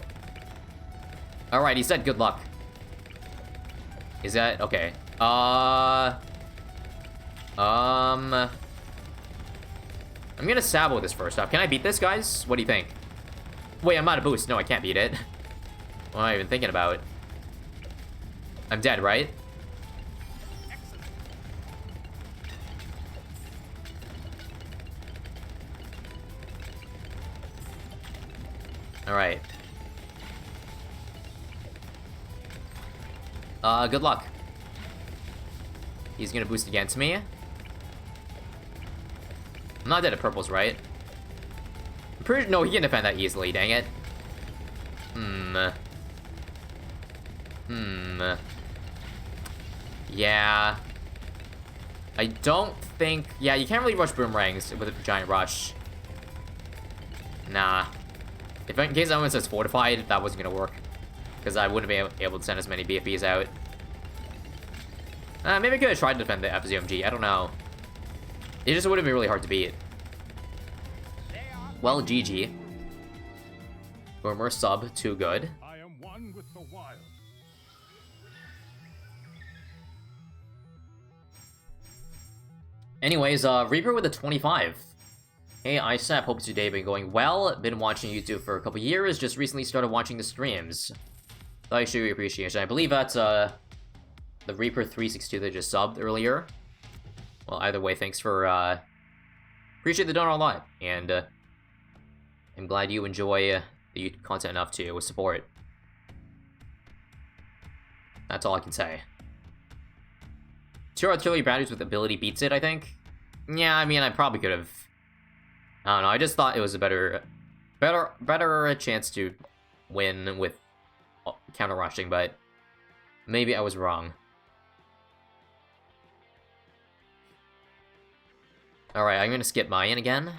Alright, he said good luck. Is that... okay. I'm gonna Sabo this first up. Can I beat this, guys? What do you think? Wait, I'm out of boost. No, I can't beat it. What am I even thinking about? I'm dead, right? Alright. Good luck. He's gonna boost against me. I'm not dead at purples, right? I'm pretty... no, he can defend that easily, dang it. Yeah. I don't think... yeah, you can't really rush boomerangs with a giant rush. Nah. If in case someone says fortified, that wasn't gonna work. Because I wouldn't be able to send as many BFBs out. Maybe I could have tried to defend the FZMG, I don't know. It just would have been really hard to beat. Well, GG. Boomer sub, too good. I am one with the wild. Anyways, Reaper with a 25. Hey, ISAB, hope today been going well. Been watching YouTube for a couple years, just recently started watching the streams. Thought I show you appreciation. I believe that's, the Reaper 362 that just subbed earlier. Well, either way, thanks for, appreciate the donor a lot, and, I'm glad you enjoy the content enough to support. That's all I can say. 2 artillery batteries with ability beats it, I think. Yeah, I mean, I probably could have. I don't know. I just thought it was a better chance to win with counter rushing, but maybe I was wrong. All right, I'm gonna skip Mayan again.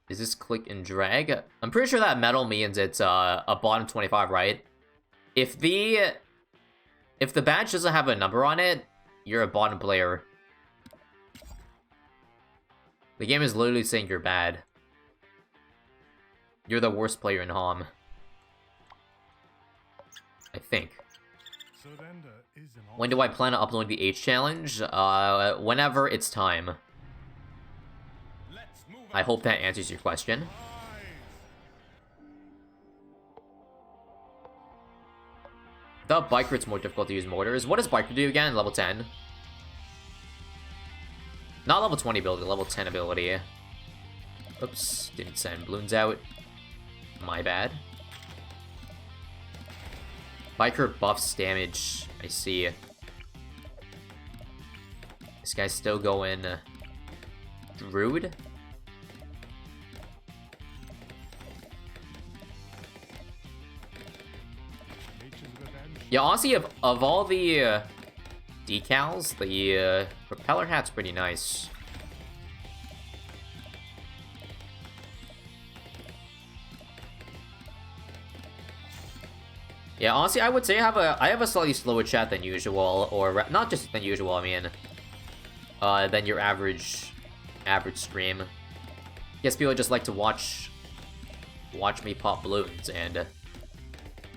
Is this click and drag? I'm pretty sure that metal means it's a bottom 25, right? If the badge doesn't have a number on it, you're a bottom player. The game is literally saying you're bad. You're the worst player in HOM. I think. When do I plan on uploading the H challenge? Whenever it's time. I hope that answers your question. The Biker, it's more difficult to use mortars. What does Biker do again? Level 10? Not level 20 ability, level 10 ability. Oops, didn't send balloons out. My bad. Biker buffs damage. I see. This guy's still going... Druid? Yeah, honestly, of all the decals, the propeller hat's pretty nice. Yeah, honestly, I would say I have a slightly slower chat than usual, or not just than usual. I mean, than your average stream. I guess people just like to watch me pop balloons and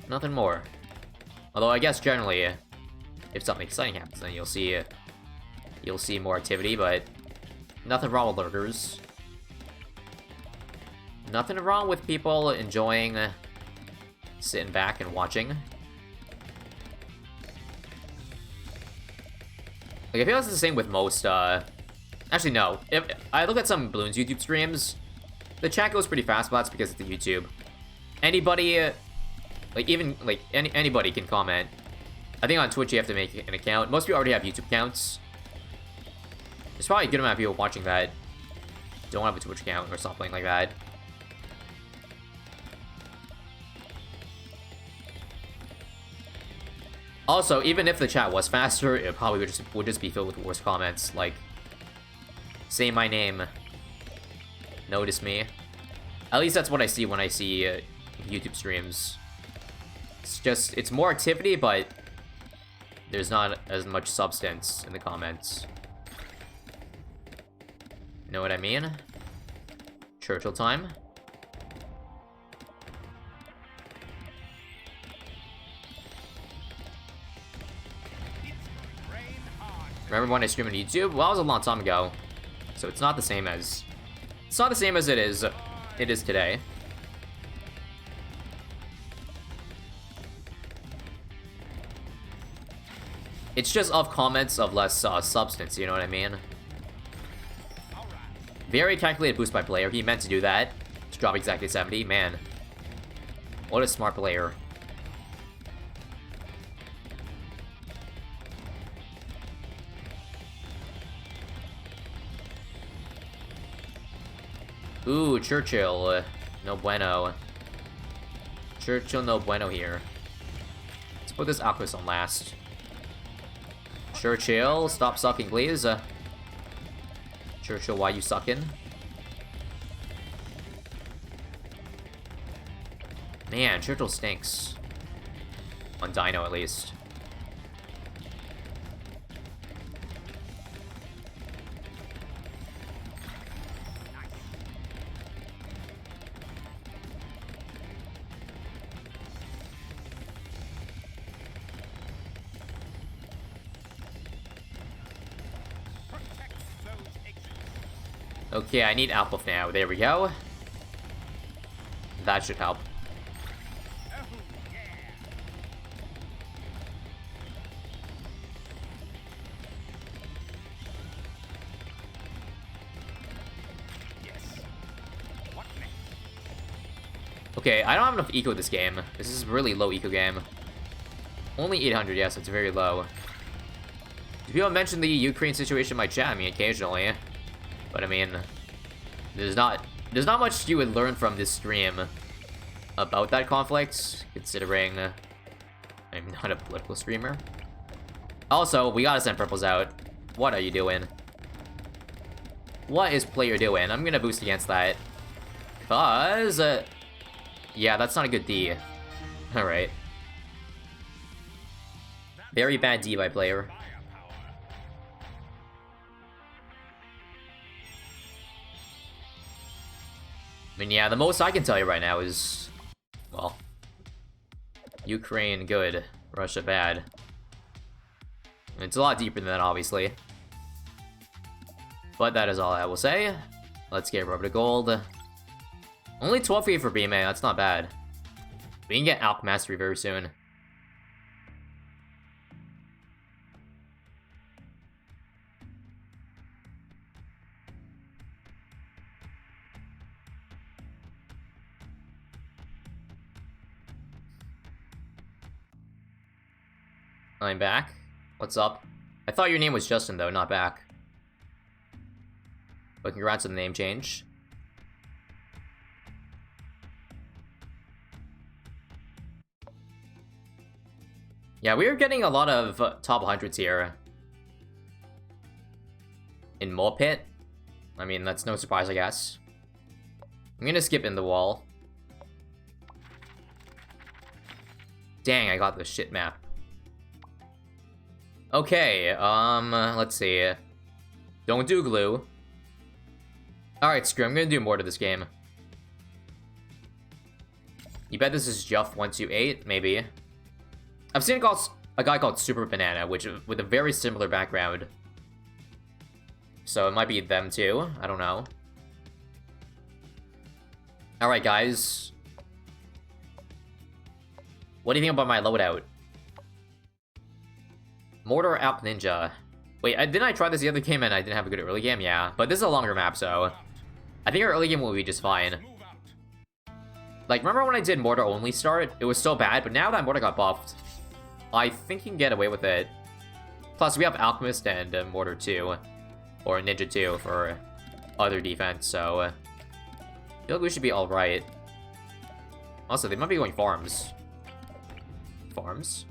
nothing more. Although I guess generally, if something exciting happens, then you'll see more activity. But nothing wrong with lurkers. Nothing wrong with people enjoying sitting back and watching. Like, I feel it's the same with most. Actually, no. If I look at some Balloons YouTube streams, the chat goes pretty fast, but that's because it's the YouTube. Anybody. Like, even, like, anybody can comment. I think on Twitch you have to make an account. Most people already have YouTube accounts. There's probably a good amount of people watching that don't have a Twitch account or something like that. Also, even if the chat was faster, it probably would just be filled with worse comments, like, say my name, notice me. At least that's what I see when I see YouTube streams. It's more activity, but there's not as much substance in the comments. Know what I mean? Churchill time. Remember when I streamed on YouTube? Well, that was a long time ago. So it's not the same as... It's not the same as it is today. It's just of comments of less substance, you know what I mean? Very calculated boost by player. He meant to do that. To drop exactly 70. Man. What a smart player. Ooh, Churchill. No bueno. Churchill no bueno here. Let's put this Aquas on last. Churchill, stop sucking, please. Churchill, why you sucking? Man, Churchill stinks. On Dino, at least. Okay, I need Alpha now. There we go. That should help. Okay, I don't have enough eco this game. This is a really low eco game. Only 800, yes, it's very low. Do people mention the Ukraine situation in my chat? I mean, occasionally. But I mean, there's not much you would learn from this stream about that conflict, considering I'm not a political streamer. Also, we gotta send purples out. What are you doing? What is player doing? I'm gonna boost against that. Cause, yeah, that's not a good D. Alright. Very bad D by player. I mean, yeah, the most I can tell you right now is, well, Ukraine good, Russia bad. And it's a lot deeper than that, obviously. But that is all I will say. Let's get over to gold. Only 12 feet for B-Man, that's not bad. We can get Alp Mastery very soon. I'm back. What's up? I thought your name was Justin, though, not back. But congrats on the name change. Yeah, we are getting a lot of top 100s here. In Mole Pit. I mean, that's no surprise, I guess. I'm gonna skip in the wall. Dang, I got the shit map. Okay, let's see. Don't do glue. Alright, screw, I'm gonna do more to this game. You bet this is Juff128? Maybe. I've seen a guy called Super Banana, with a very similar background. So it might be them too, I don't know. Alright, guys. What do you think about my loadout? Mortar Alp Ninja. Wait, didn't I try this the other game and I didn't have a good early game? Yeah, but this is a longer map, so I think our early game will be just fine. Like, remember when I did Mortar only start? It was so bad, but now that Mortar got buffed, I think you can get away with it. Plus, we have Alchemist and Mortar 2, or Ninja 2 for other defense, so I feel like we should be alright. Also, they might be going farms. Farms?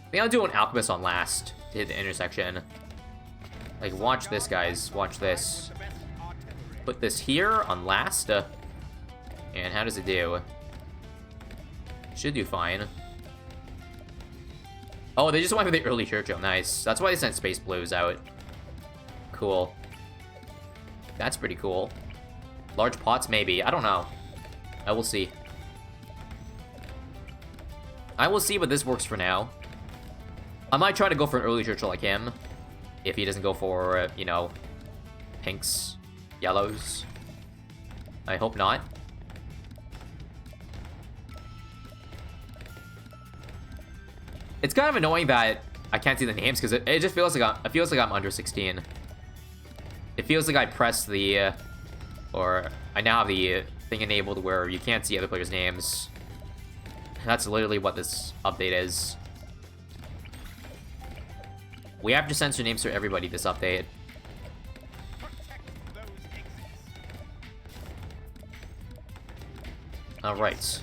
I think I'll do an Alchemist on last to hit the intersection. Like, watch this, guys. Watch this. Put this here on last. And how does it do? Should do fine. Oh, they just went for the early Churchill. Nice. That's why they sent Space Blues out. Cool. That's pretty cool. Large pots, maybe. I don't know. I will see. I will see, but this works for now. I might try to go for an early Churchill like him. If he doesn't go for, you know, pinks, yellows. I hope not. It's kind of annoying that I can't see the names because it just feels like I'm under 16. It feels like I pressed the, or I now have the thing enabled where you can't see other players' names. That's literally what this update is. We have to censor names for everybody this update. Alright.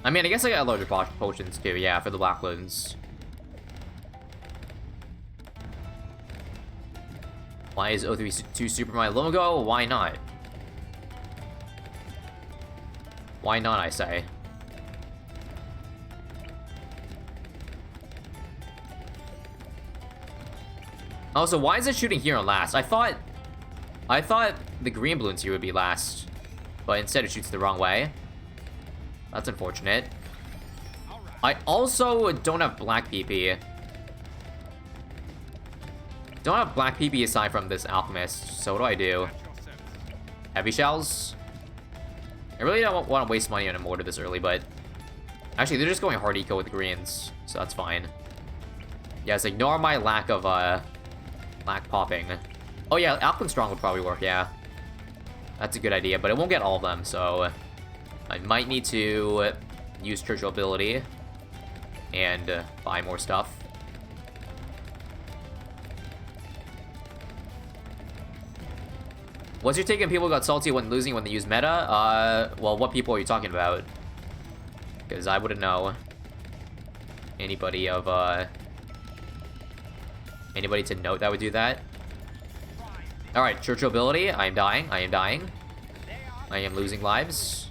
I mean, I guess I got larger potions too, yeah, for the Black Loons. Why is 032 Super my logo? Why not? Why not, I say? Also, why is it shooting here on last? I thought the green balloons here would be last, but instead it shoots the wrong way. That's unfortunate. I also don't have black PP. Don't have black PP aside from this Alchemist, so what do I do? Heavy shells? I really don't want to waste money on a mortar this early, but... Actually, they're just going hard eco with the greens, so that's fine. Yes, ignore my lack of, lack popping. Oh yeah, Alchemist Strong would probably work, yeah. That's a good idea, but it won't get all of them, so... I might need to use Churchill ability and buy more stuff. What's your take on people who got salty when losing when they use meta? Well, what people are you talking about? Because I wouldn't know anybody of, anybody to note that would do that. Alright, Churchill ability. I am dying. I am dying. I am losing lives.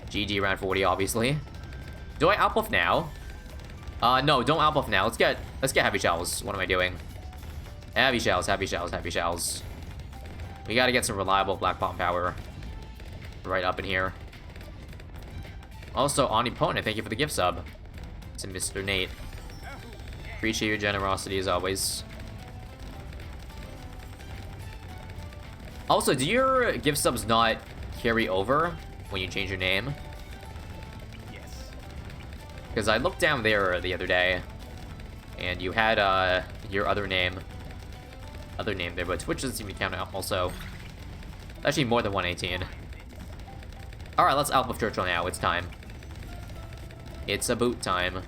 GG round 40, obviously. Do I outbuff now? No, don't outbuff now. Let's get heavy shells. What am I doing? Heavy shells, heavy shells, heavy shells. We gotta get some reliable black bomb power right up in here. Also, Omnipotent, thank you for the gift sub. To Mr. Nate. Appreciate your generosity as always. Also, do your gift subs not carry over when you change your name? Yes. Because I looked down there the other day, and you had your other name there, but Twitch doesn't seem to count out also. Actually, more than 118. Alright, let's outbuff Churchill now. It's time. It's a boot time.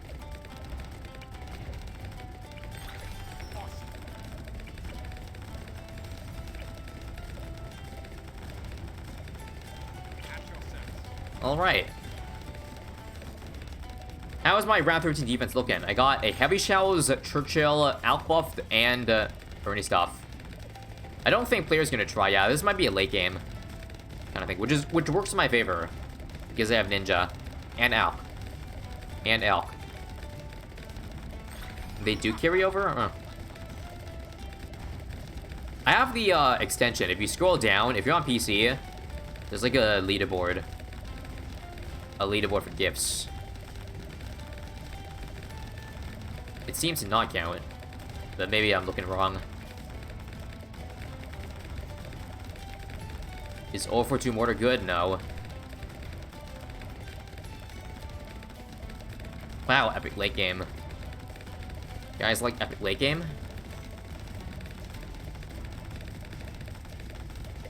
Alright. How is my round 13 defense looking? I got a Heavy Shells, Churchill, outbuffed, and Bernie stuff. I don't think players gonna try. Yeah, this might be a late game kind of thing, which works in my favor because I have Ninja and Elk and Elk. They do carry over. I have the extension. If you scroll down, if you're on PC, there's like a leaderboard. A leaderboard for gifts. It seems to not count, but maybe I'm looking wrong. Is 042 mortar good? No. Wow, epic late game. You guys like epic late game?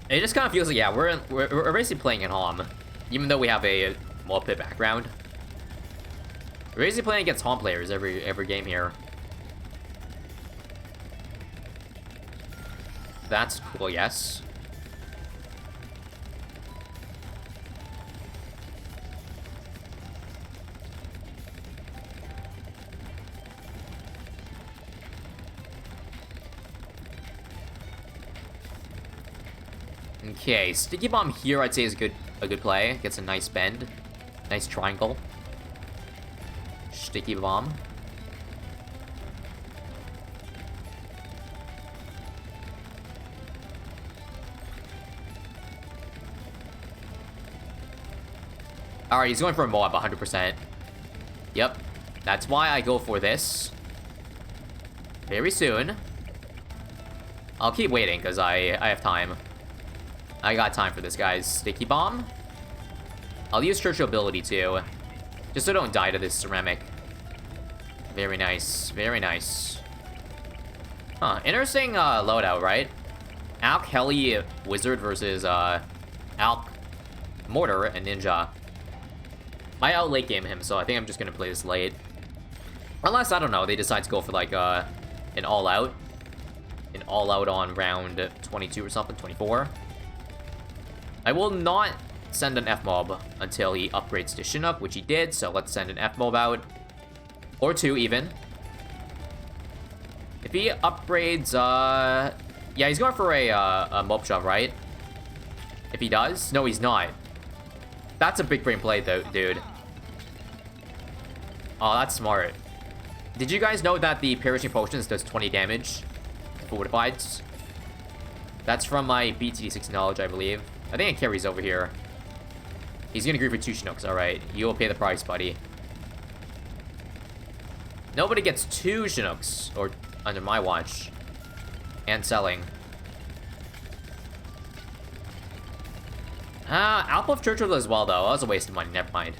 It just kind of feels like, yeah, we're basically playing at home, even though we have a Mole Pit background. We're basically playing against home players every game here. That's cool, yes. Okay, Sticky Bomb here I'd say is a good play. Gets a nice bend. Nice triangle. Sticky Bomb. Alright, he's going for a Moab 100%. Yep. That's why I go for this. Very soon. I'll keep waiting, because I have time. I got time for this, guys. Sticky Bomb. I'll use Churchill ability, too. Just so I don't die to this ceramic. Very nice. Very nice. Huh. Interesting loadout, right? Alk Heli Wizard versus Alk Mortar and Ninja. I out late game him, so I think I'm just gonna play this late. Unless, I don't know, they decide to go for like an all-out. An all-out on round 22 or something, 24. I will not send an F-Mob until he upgrades to Chinook, which he did, so let's send an F-Mob out. Or two, even. If he upgrades, yeah, he's going for a Mob Shove, right? If he does? No, he's not. That's a big brain play, though, dude. Oh, that's smart. Did you guys know that the Perishing Potions does 20 damage to Fortifieds? That's from my BT6 knowledge, I believe. I think it carries over here. He's gonna agree for 2 Chinooks, alright. You'll pay the price, buddy. Nobody gets 2 Chinooks, or under my watch. And selling. Alpha of Churchill as well, though. That was a waste of money, never mind.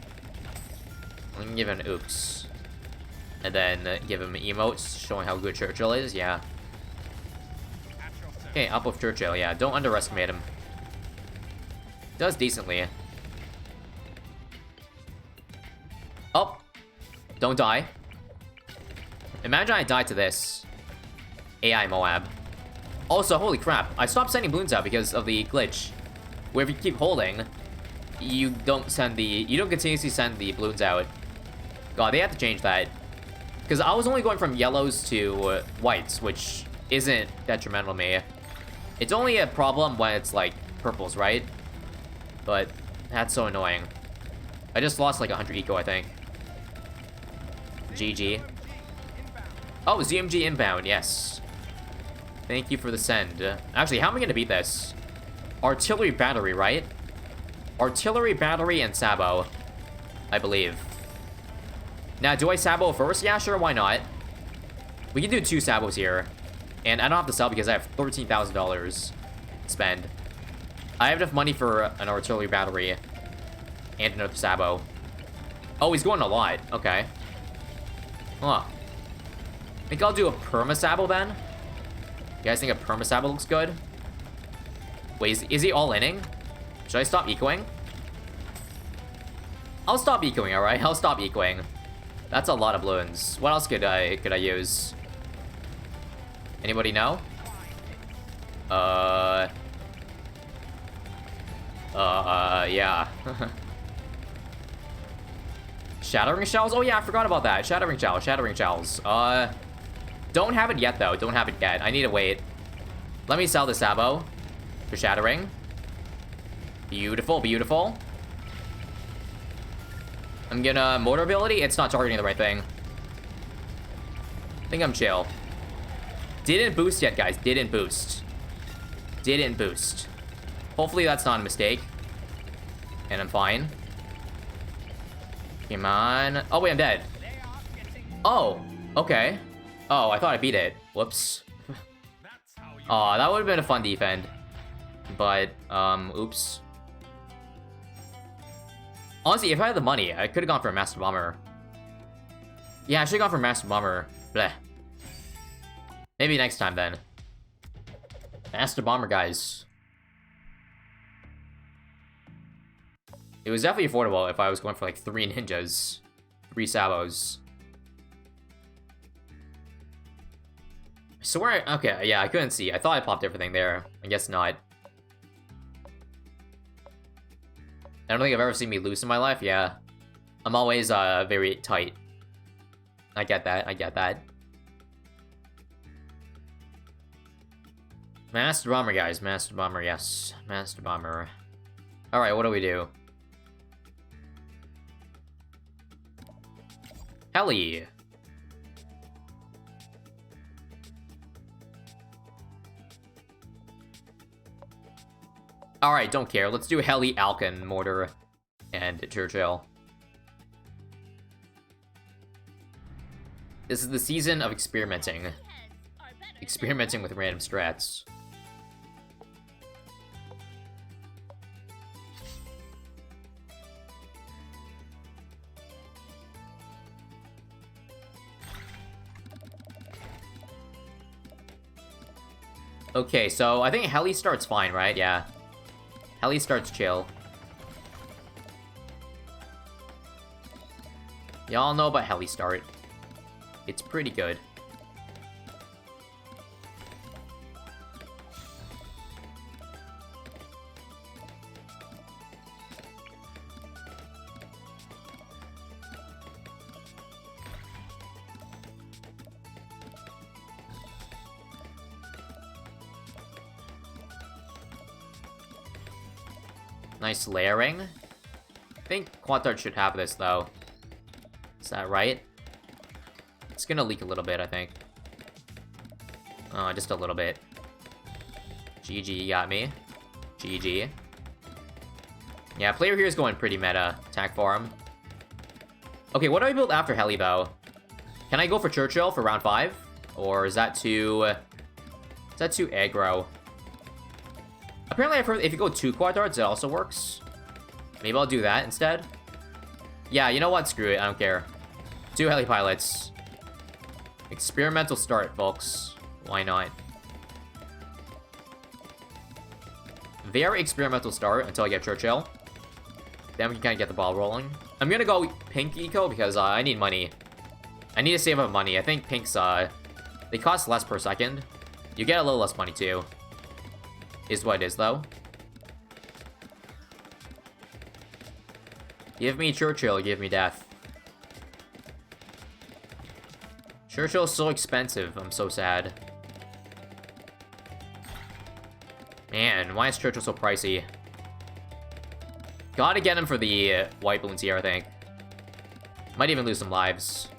I'm gonna give him an oops. And then give him emotes showing how good Churchill is, yeah. Okay, Alpha of Churchill, yeah. Don't underestimate him. Does decently. Oh! Don't die. Imagine I died to this. AI Moab. Also, holy crap, I stopped sending balloons out because of the glitch. Where if you keep holding, you don't continuously send the balloons out. God, they have to change that. Because I was only going from yellows to whites, which isn't detrimental to me. It's only a problem when it's like purples, right? But that's so annoying. I just lost like 100 eco, I think. GG. Oh, ZMG inbound, yes. Thank you for the send. Actually, how am I going to beat this? Artillery battery, right? Artillery battery and Sabo, I believe. Now, do I Sabo first? Yeah, sure, why not? We can do 2 Sabos here. And I don't have to sell because I have $13,000 to spend. I have enough money for an artillery battery and another Sabo. Oh, he's going a lot. Okay. Huh. I think I'll do a perma Sabo then. You guys think a perma Sabo looks good? Wait, is he all-inning? Should I stop ecoing? I'll stop ecoing, alright? I'll stop ecoing. That's a lot of balloons. What else could I use? Anybody know? Yeah. Shattering Shells? Oh yeah, I forgot about that. Shattering Shells. Don't have it yet, though. Don't have it yet. I need to wait. Let me sell the Sabo for Shattering. Beautiful, beautiful. I'm gonna Mortar ability. It's not targeting the right thing. I think I'm chill. Didn't boost yet, guys. Didn't boost. Didn't boost. Hopefully that's not a mistake. And I'm fine. Come on. Oh, wait, I'm dead. Oh, okay. Oh, I thought I beat it. Whoops. Oh, that would have been a fun defend. But, oops. Honestly, if I had the money, I could have gone for a Master Bomber. Yeah, I should have gone for a Master Bomber. Bleh. Maybe next time, then. Master Bomber, guys. It was definitely affordable if I was going for, like, 3 ninjas 3 Sabos. I swear, okay, yeah, I couldn't see. I thought I popped everything there. I guess not. I don't think I've ever seen me loose in my life, yeah. I'm always, very tight. I get that, I get that. Master Bomber, guys. Master Bomber, yes. Master Bomber. Alright, what do we do? Heli! Alright, don't care. Let's do Heli, Alkin, Mortar, and Churchill. This is the season of experimenting. Experimenting with random strats. Okay, so I think Heli starts fine, right? Yeah. Heli starts chill. Y'all know about Heli start. It's pretty good. Nice layering. I think Quad should have this, though. Is that right? It's gonna leak a little bit, I think. Oh, just a little bit. GG, you got me. GG. Yeah, player here is going pretty meta. Attack farm. Okay, what do I build after Heli, though? Can I go for Churchill for round 5? Or is that too... Is that too aggro? Apparently, I've heard if you go 2 quad darts, it also works. Maybe I'll do that instead. Yeah, you know what? Screw it. I don't care. 2 heli pilots. Experimental start, folks. Why not? Very experimental start until I get Churchill. Then we can kind of get the ball rolling. I'm gonna go pink eco because I need money. I need to save up money. I think pinks, they cost less per second. You get a little less money too. Is what it is, though. Give me Churchill, give me death. Churchill's so expensive, I'm so sad. Man, why is Churchill so pricey? Gotta get him for the white balloons here, I think. Might even lose some lives.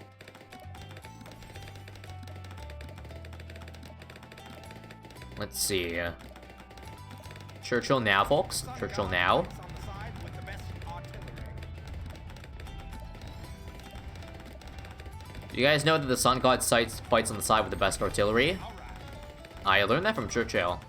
Let's see. Churchill now, folks. Churchill now. Do you guys know that the Sun God fights on the side with the best artillery? I learned that from Churchill.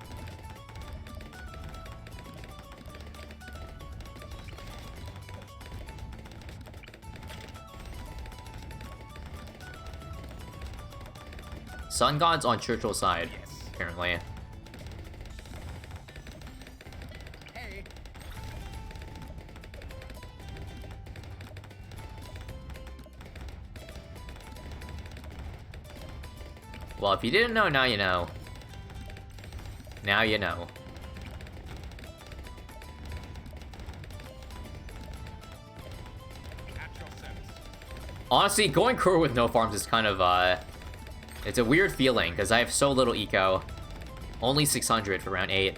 Sun God's on Churchill's side, apparently. Well, if you didn't know, now you know. Now you know. Honestly, going crew with no farms is kind of, it's a weird feeling, because I have so little eco. Only 600 for round 8.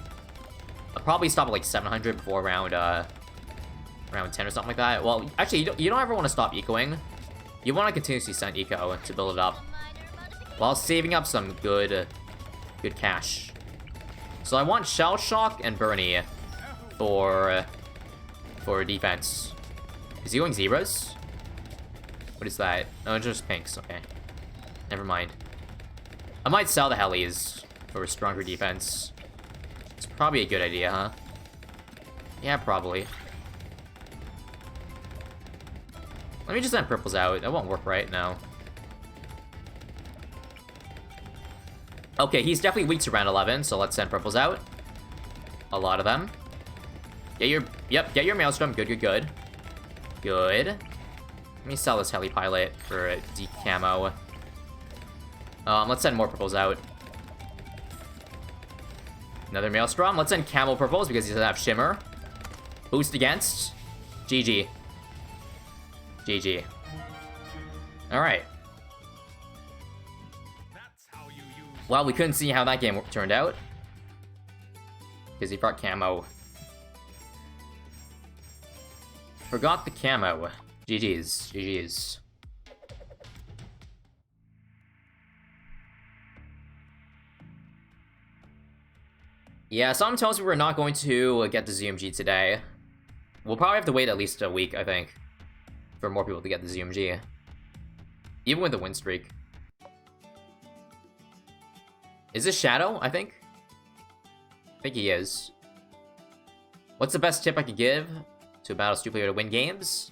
I'll probably stop at like 700 before round 10 or something like that. Well, actually, you don't ever want to stop ecoing. You want to continuously send eco to build it up, while saving up some good cash. So I want Shell Shock and Bernie for defense. Is he going zebras? What is that? Oh, it's just pinks. Okay. Never mind. I might sell the helis for stronger defense. It's probably a good idea, huh? Yeah, probably. Let me just send purples out. That won't work right now. Okay, he's definitely weak to round 11, so let's send purples out. A lot of them. Get your Maelstrom. Good, good, good. Good. Let me sell this heli pilot for deep camo. Let's send more purples out. Another Maelstrom. Let's send camo purples because he doesn't have shimmer. Boost against. GG. GG. Alright. Well, we couldn't see how that game turned out. Because he brought camo. Forgot the camo. GG's. GG's. Yeah, someone tells me we're not going to get the ZMG today. We'll probably have to wait at least a week, I think, for more people to get the ZMG. Even with the win streak. Is this Shadow, I think? I think he is. What's the best tip I could give to a Battle Stu player to win games?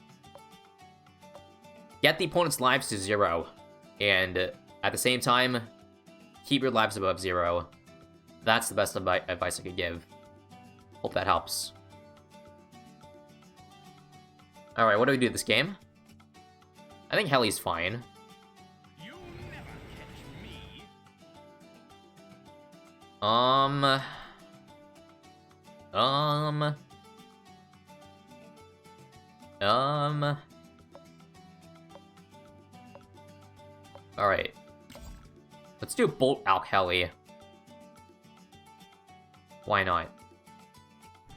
Get the opponent's lives to 0. And at the same time, keep your lives above 0. That's the best advice I could give. Hope that helps. Alright, what do we do this game? I think Heli's fine. You'll never catch me. Alright. Let's do Bolt Alk Heli. Why not?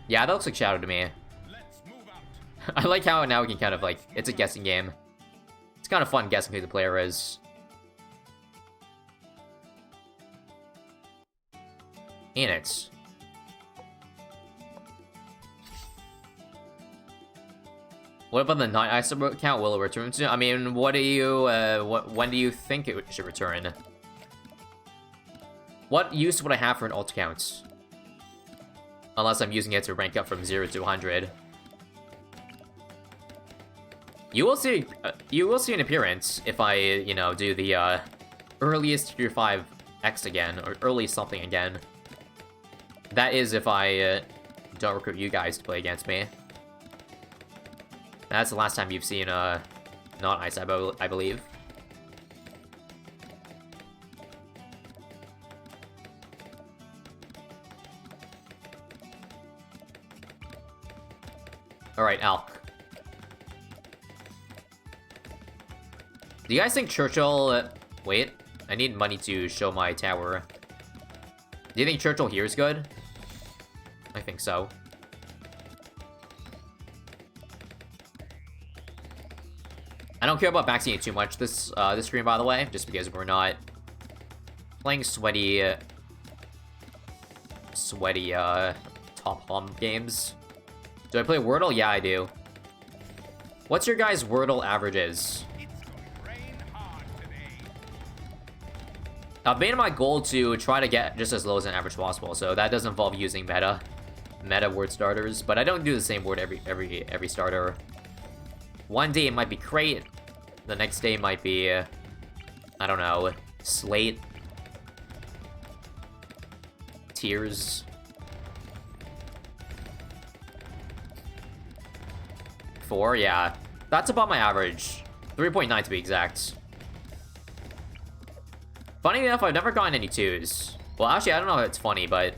Yeah, that looks like Shadow to me. Let's move out. I like how now we can kind of, like, it's a guessing game. It's kind of fun guessing who the player is. Ain't it? What about the not ISAB account? Will it return soon? I mean, what do you, when do you think it should return? What use would I have for an alt account? Unless I'm using it to rank up from 0 to 100. You will see an appearance if I, you know, do the, earliest tier 5 X again, or early something again. That is if I, don't recruit you guys to play against me. That's the last time you've seen, not ISAB, I believe. Alright, Alk. Do you guys think Churchill... wait, I need money to show my tower. Do you think Churchill here is good? I think so. I don't care about maxing it too much this stream, by the way, just because we're not playing sweaty top hum games. Do I play Wordle? Yeah, I do. What's your guys' Wordle averages? It's going to rain hard today. I've made it my goal to try to get just as low as an average possible, so that does involve using meta word starters, but I don't do the same word every starter. One day it might be crate, the next day might be, I don't know, slate, tears. 4, yeah. That's about my average. 3.9 to be exact. Funny enough, I've never gotten any 2s. Well, actually, I don't know if it's funny, but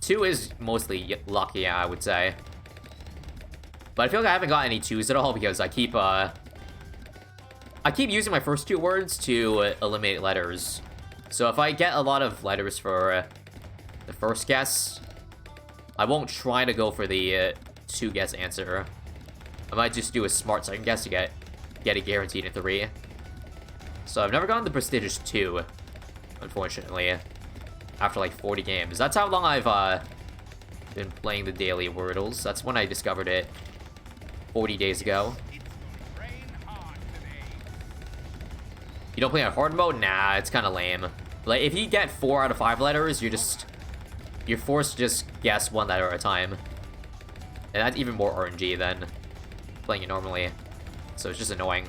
2 is mostly lucky, yeah, I would say. But I feel like I haven't gotten any 2s at all because I keep using my first 2 words to eliminate letters. So if I get a lot of letters for the first guess, I won't try to go for the 2-guess answer. I might just do a smart second guess to get it guaranteed in 3. So I've never gotten the prestigious 2, unfortunately, after like 40 games. That's how long I've been playing the daily Wordles. That's when I discovered it 40 days ago. It's going to rain hard today. You don't play on hard mode? Nah, it's kind of lame. Like, if you get 4 out of 5 letters, you're forced to just guess 1 letter at a time. And that's even more RNG than playing it normally. So it's just annoying.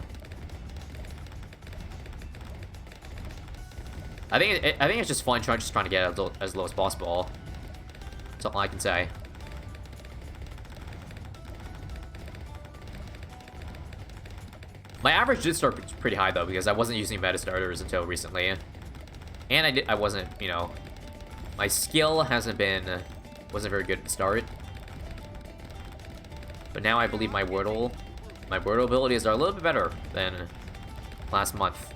I think it's just fun trying to get it as low as possible. That's all I can say. My average did start pretty high though, because I wasn't using meta starters until recently. And I wasn't, you know, my skill wasn't very good at the start. But now I believe my Wordle abilities are a little bit better than last month.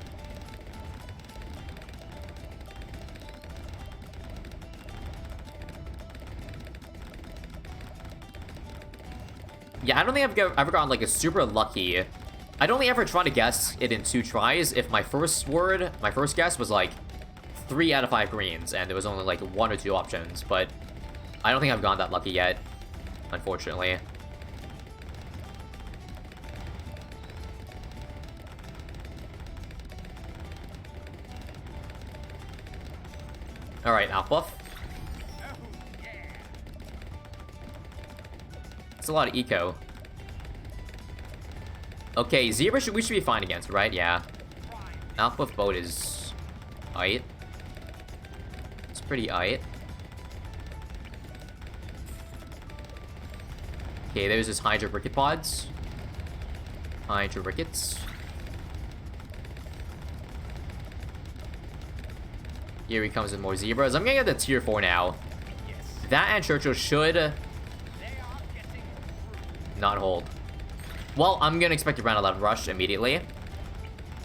Yeah, I don't think I've ever gotten like a super lucky. I'd only ever try to guess it in 2 tries if my first guess was like 3 out of 5 greens and there was only like 1 or 2 options, but I don't think I've gotten that lucky yet, unfortunately. Alright, Alp buff. It's a lot of eco. Okay, Zebra we should be fine against, right? Yeah. Alp buff boat is aight. It's pretty aight. Okay, there's this Hydra Ricket pods. Hydra Rickets. Here he comes with more zebras. I'm gonna get the tier 4 now. That and Churchill should not hold. Well, I'm gonna expect to round 11 rush immediately.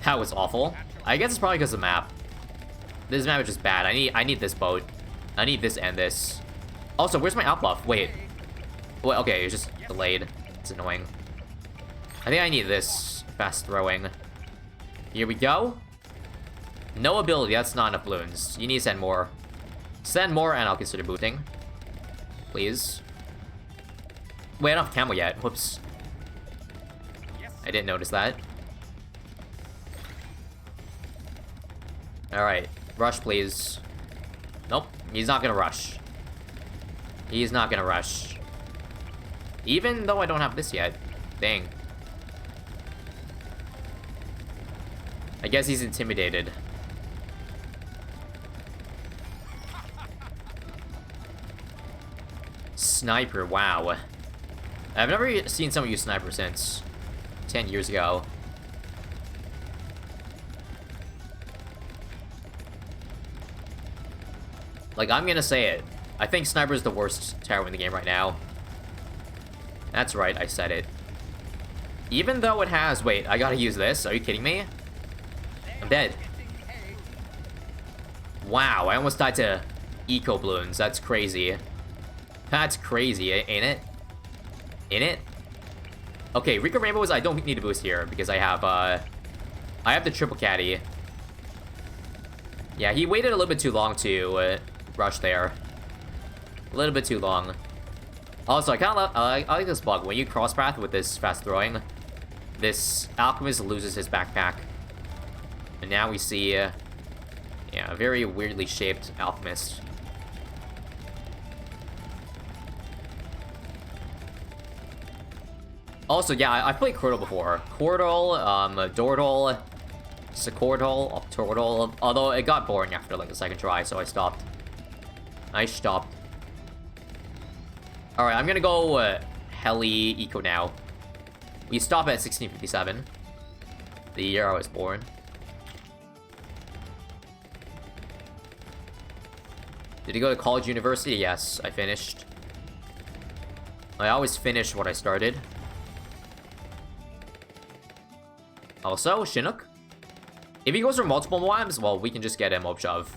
That was awful. I guess it's probably because of the map. This map is just bad. I need this boat. I need this and this. Also, where's my out buff? Wait. Well, okay, it's just delayed. It's annoying. I think I need this fast throwing. Here we go. No ability, that's not enough balloons. You need to send more. Send more and I'll consider boosting. Please. Wait, I don't have camo yet. Whoops. I didn't notice that. Alright. Rush, please. Nope. He's not gonna rush. He's not gonna rush. Even though I don't have this yet. Dang. I guess he's intimidated. Sniper, wow. I've never seen someone use sniper since 10 years ago. Like, I'm gonna say it. I think sniper is the worst tower in the game right now. That's right, I said it. Even though it has... Wait, I gotta use this? Are you kidding me? I'm dead. Wow, I almost died to eco balloons. That's crazy. That's crazy, ain't it? Ain't it? Okay, Rico Rainbows, I don't need to boost here because I have the triple caddy. Yeah, he waited a little bit too long to rush there. A little bit too long. Also, I kind of I like this bug. When you cross path with this fast throwing, this alchemist loses his backpack. And now we see, yeah, a very weirdly shaped alchemist. Also, yeah, I played Quirtle before. Quirtle, Dordle, Sequordle, Octordle. Although it got boring after like the second try, so I stopped. Alright, I'm gonna go Heli Eco now. We stop at 1657. The year I was born. Did you go to college, university? Yes, I finished. I always finish what I started. Also, Chinook. If he goes for multiple Moabs, well, we can just get him Obshov.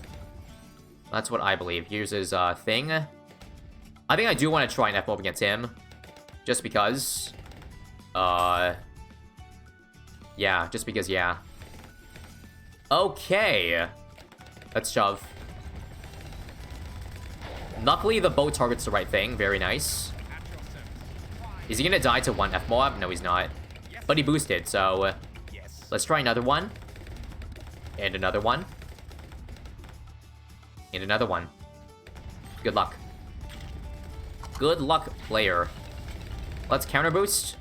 That's what I believe. Here's his thing. I think I do want to try an F-Mob against him. Just because. Yeah, just because, yeah. Okay. Let's shove. Luckily, the boat targets the right thing. Very nice. Is he gonna die to one F-Moab? No, he's not. But he boosted, so... let's try another one. And another one. And another one. Good luck. Good luck, player. Let's counter boost.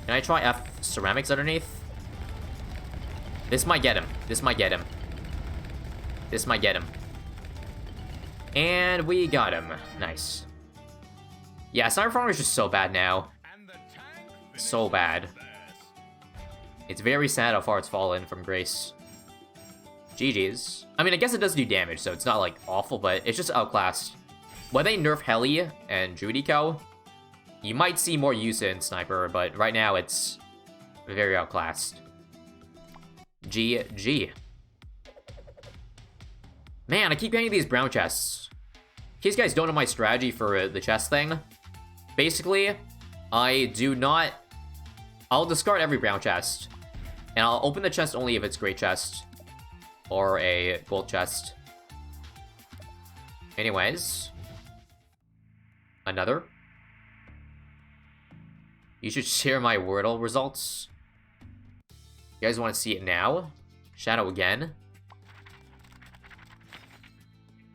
Can I try F ceramics underneath? This might get him. This might get him. This might get him. And we got him. Nice. Yeah, Sniper Farmer is just so bad now. So bad. It's very sad how far it's fallen from Grace. GG's. I mean, I guess it does do damage, so it's not, like, awful, but it's just outclassed. When they nerf Heli and Judico, you might see more use in Sniper, but right now it's very outclassed. GG. Man, I keep getting these brown chests. In case you guys don't know my strategy for the chest thing, basically, I'll discard every brown chest, and I'll open the chest only if it's great chest or a gold chest. Anyways, another. You should share my Wordle results. You guys want to see it now? Shadow again.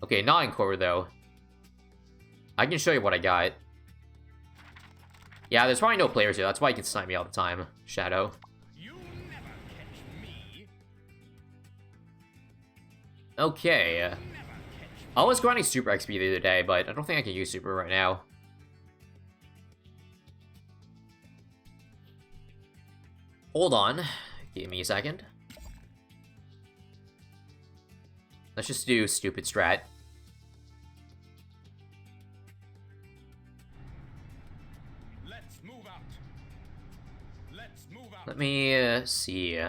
Okay, not in Core though. I can show you what I got. Yeah, there's probably no players here. That's why you can snipe me all the time, Shadow. You never catch me. Okay. Never catch I was grinding Super XP the other day, but I don't think I can use Super right now. Hold on. Give me a second. Let's just do stupid strat. Let's move out. Let's move out. Let me see.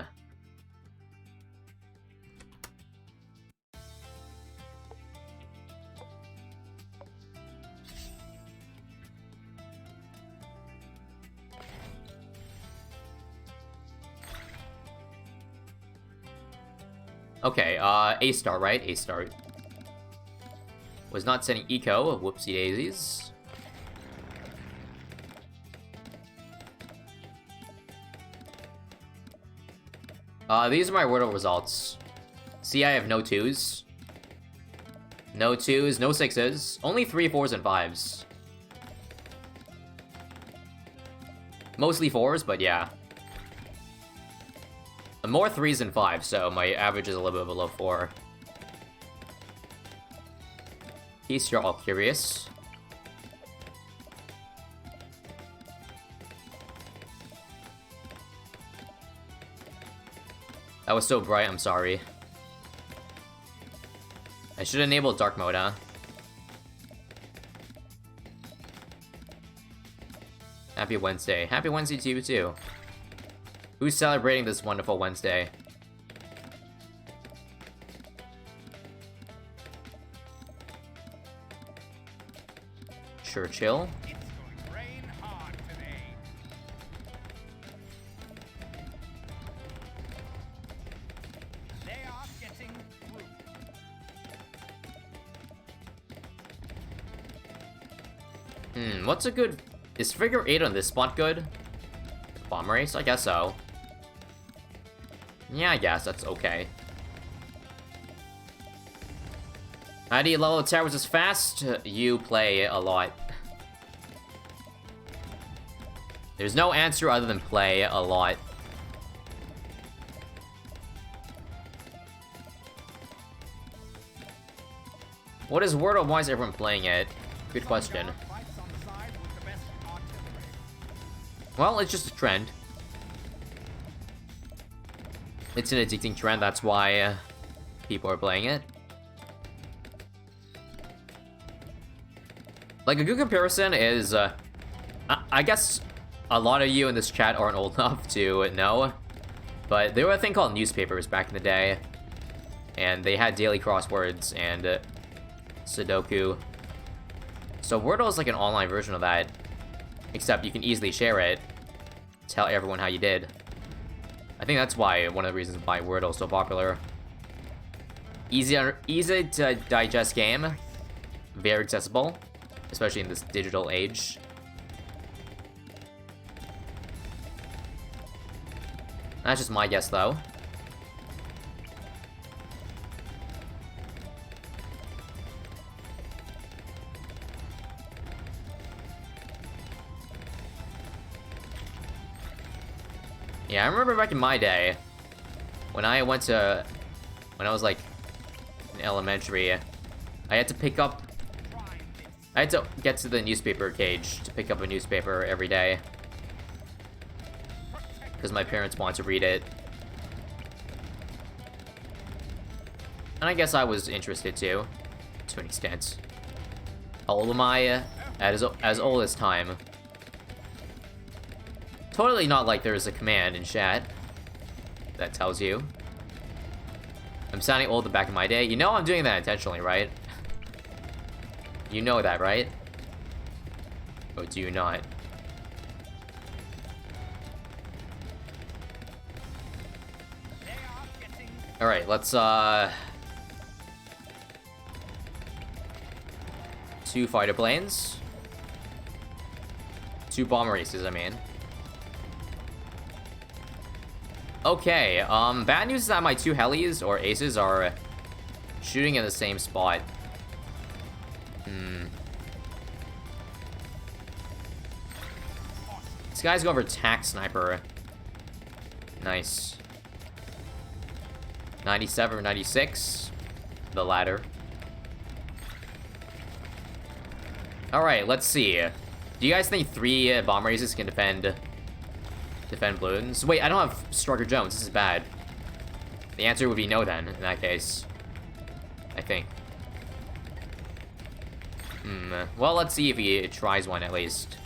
Okay, A-star, right? A-star. Was not sending eco, whoopsie daisies. These are my Wordle results. See, I have no 2s. No 2s, no 6s. Only 3, 4s, and 5s. Mostly 4s, but yeah. More 3s than 5s, so my average is a little bit below 4. In case you're all curious. That was so bright, I'm sorry. I should enable dark mode, huh? Happy Wednesday. Happy Wednesday to you, too. Who's celebrating this wonderful Wednesday? Churchill. It's going to rain hard today. They are getting through. What's a good... Is figure 8 on this spot good? Bomb race? I guess so. Yeah, I guess that's okay. How do you level the towers as fast? You play a lot. There's no answer other than play a lot. What is Wordle? Why is everyone playing it? Good question. Fights on the side with the best artillery. Well, it's just a trend. It's an addicting trend, that's why people are playing it. Like, a good comparison is, I guess a lot of you in this chat aren't old enough to know, but there were a thing called newspapers back in the day, and they had daily crosswords and Sudoku. So Wordle is like an online version of that, except you can easily share it, tell everyone how you did. I think that's why, one of the reasons why Wordle is so popular. Easy to digest game, very accessible, especially in this digital age. That's just my guess, though. Yeah, I remember back in my day, when I was like in elementary, I had to get to the newspaper cage to pick up a newspaper every day. Protect because my parents want to read it. And I guess I was interested too, to an extent. How old am I? As old as time. Totally not like there's a command in chat that tells you. I'm sounding old the back of my day. You know I'm doing that intentionally, right? You know that, right? Or do you not? Alright, let's, 2 fighter planes. 2 bomber races, I mean. Okay, bad news is that my 2 helis, or aces, are shooting in the same spot. This guy's going for tac sniper. Nice. 97 or 96. The latter. Alright, let's see. Do you guys think 3 bomb races can defend balloons? Wait, I don't have Striker Jones. This is bad. The answer would be no then, in that case. I think. Well, let's see if he tries one at least.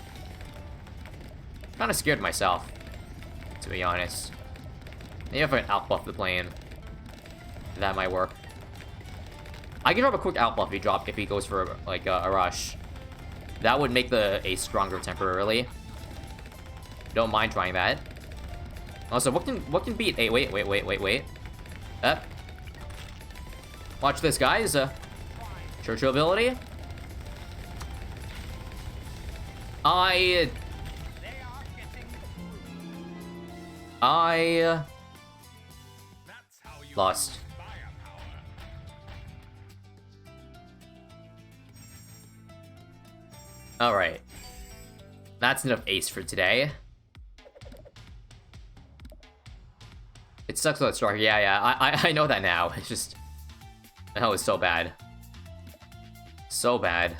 Kind of scared myself, to be honest. Maybe if I can outbuff the plane, that might work. I can drop a quick outbuff if he goes for like a rush. That would make the ace stronger temporarily. Don't mind trying that. Also, what can beat? Hey, wait. Up. Watch this, guys. Churchill ability. I lost. Alright. That's enough ace for today. It sucks with that striker. Yeah, I know that now. It's just... That was so bad. So bad.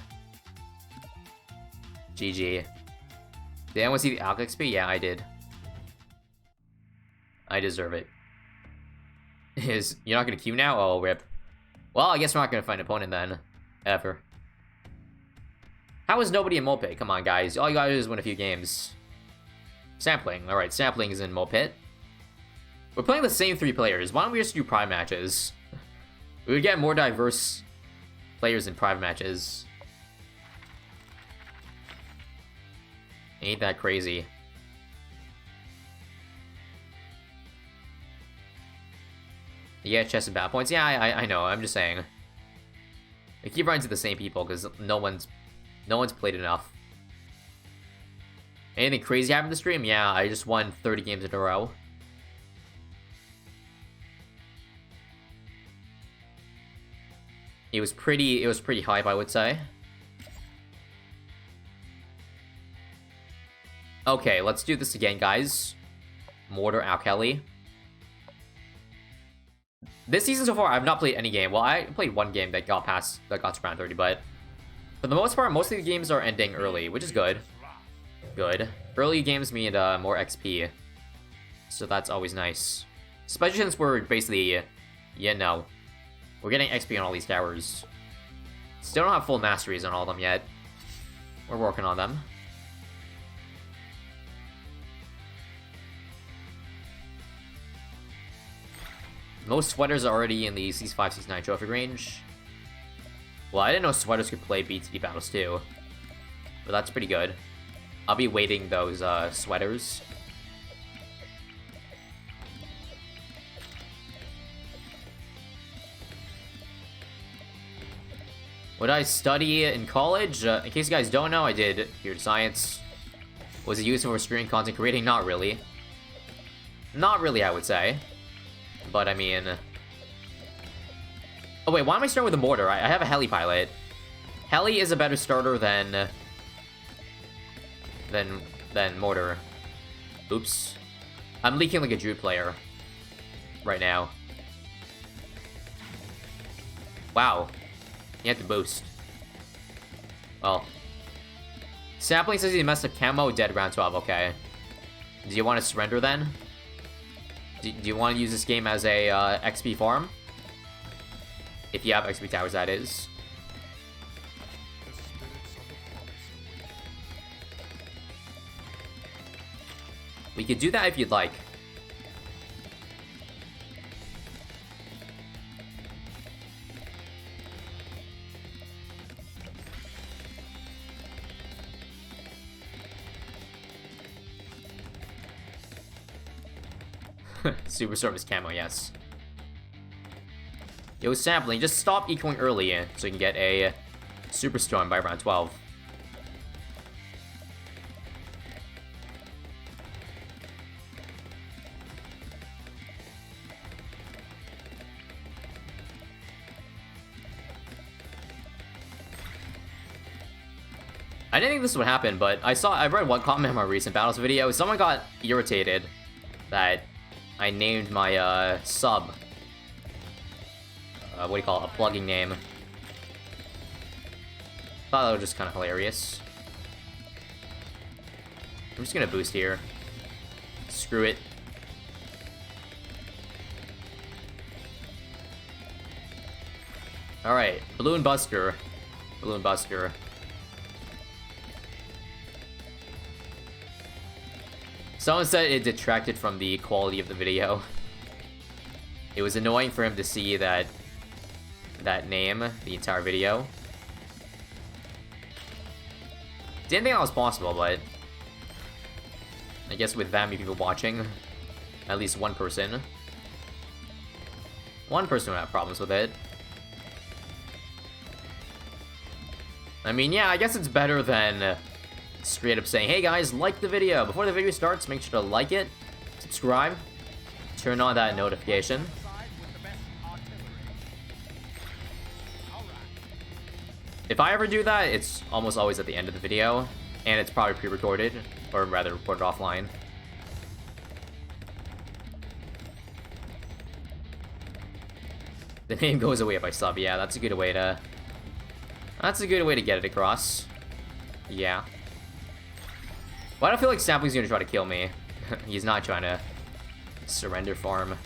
GG. Did anyone see the Alc XP? Yeah, I did. I deserve it. You're not gonna queue now? Oh, rip. Well, I guess we're not gonna find an opponent then. Ever. How is nobody in Mopit? Come on, guys. All you gotta do is win a few games. Sampling. Alright, Sampling is in Mopit. We're playing the same 3 players. Why don't we just do private matches? We would get more diverse players in private matches. Ain't that crazy. You get chest and battle points? Yeah, I know. I'm just saying. I keep running to the same people because no one's played enough. Anything crazy happened to stream? Yeah, I just won 30 games in a row. It was pretty hype, I would say. Okay, let's do this again, guys. Mortar Alkali. This season so far, I've not played any game. Well, I played one game that got to round 30, but for the most part, most of the games are ending early, which is good. Good. Early games mean more XP, so that's always nice. Especially since we're basically, you know, we're getting XP on all these towers. Still don't have full masteries on all of them yet. We're working on them. Most sweaters are already in the C5, C9 trophy range. Well, I didn't know sweaters could play BTD battles too. But that's pretty good. I'll be waiting those sweaters. What did I study in college? In case you guys don't know, I did computer science. Was it useful for streaming content creating? Not really. Not really, I would say. But I mean... Oh wait, why am I starting with a mortar? I have a heli pilot. Heli is a better starter than mortar. Oops. I'm leaking like a Druid player. Right now. Wow. You have to boost. Well. Sampling says he messed up camo, dead round 12, okay. Do you want to surrender then? Do you want to use this game as a XP farm? If you have XP towers, that is. The spirits of the forest await. We could do that if you'd like. Super Service Camo, yes. Yo, Sampling, just stop ecoing early so you can get a Superstorm by round 12. I didn't think this would happen, but I read one comment in my recent battles video. Someone got irritated that I named my sub what do you call it, a plugging name. Thought that was just kind of hilarious. I'm just gonna boost here. Screw it. Alright, Balloon Buster. Balloon Buster. Someone said it detracted from the quality of the video. It was annoying for him to see that name the entire video. Didn't think that was possible, but I guess with that many people watching, at least one person would have problems with it. I mean, yeah, I guess it's better than straight up saying, hey guys, like the video. Before the video starts, make sure to like it, subscribe, turn on that notification. Side with the best artillery. All right. If I ever do that, it's almost always at the end of the video, and it's probably pre-recorded, or rather recorded offline. The name goes away if I sub. Yeah, that's a good way to get it across. Yeah. Well, I don't feel like Sampling's gonna try to kill me. He's not trying to surrender farm.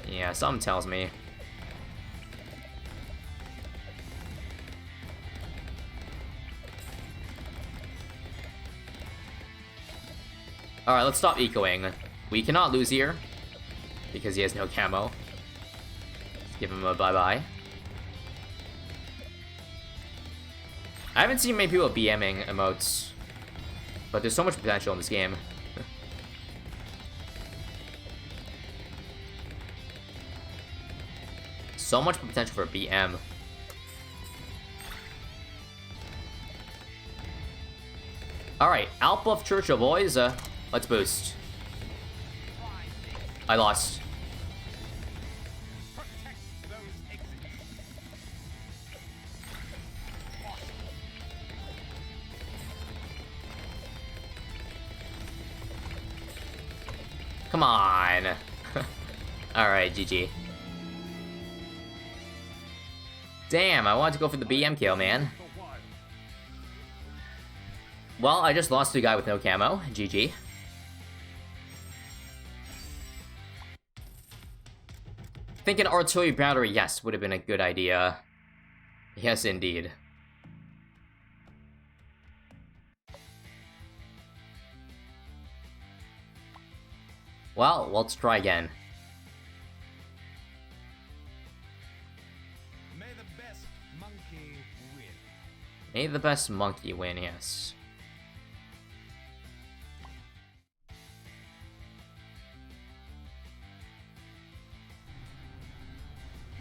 Yeah, something tells me. Alright, let's stop ecoing. We cannot lose here, because he has no camo. Let's give him a bye-bye. I haven't seen many people BMing emotes, but there's so much potential in this game. So much potential for BM. Alright, Outbuff Churchill, boys. Let's boost. I lost. Protect those exits. Awesome. Come on. Alright, GG. Damn, I wanted to go for the BM kill, man. For one. Well, I just lost to a guy with no camo. GG. Thinking artillery battery, yes, would have been a good idea. Yes, indeed. Well, let's try again. May the best monkey win. May the best monkey win, yes.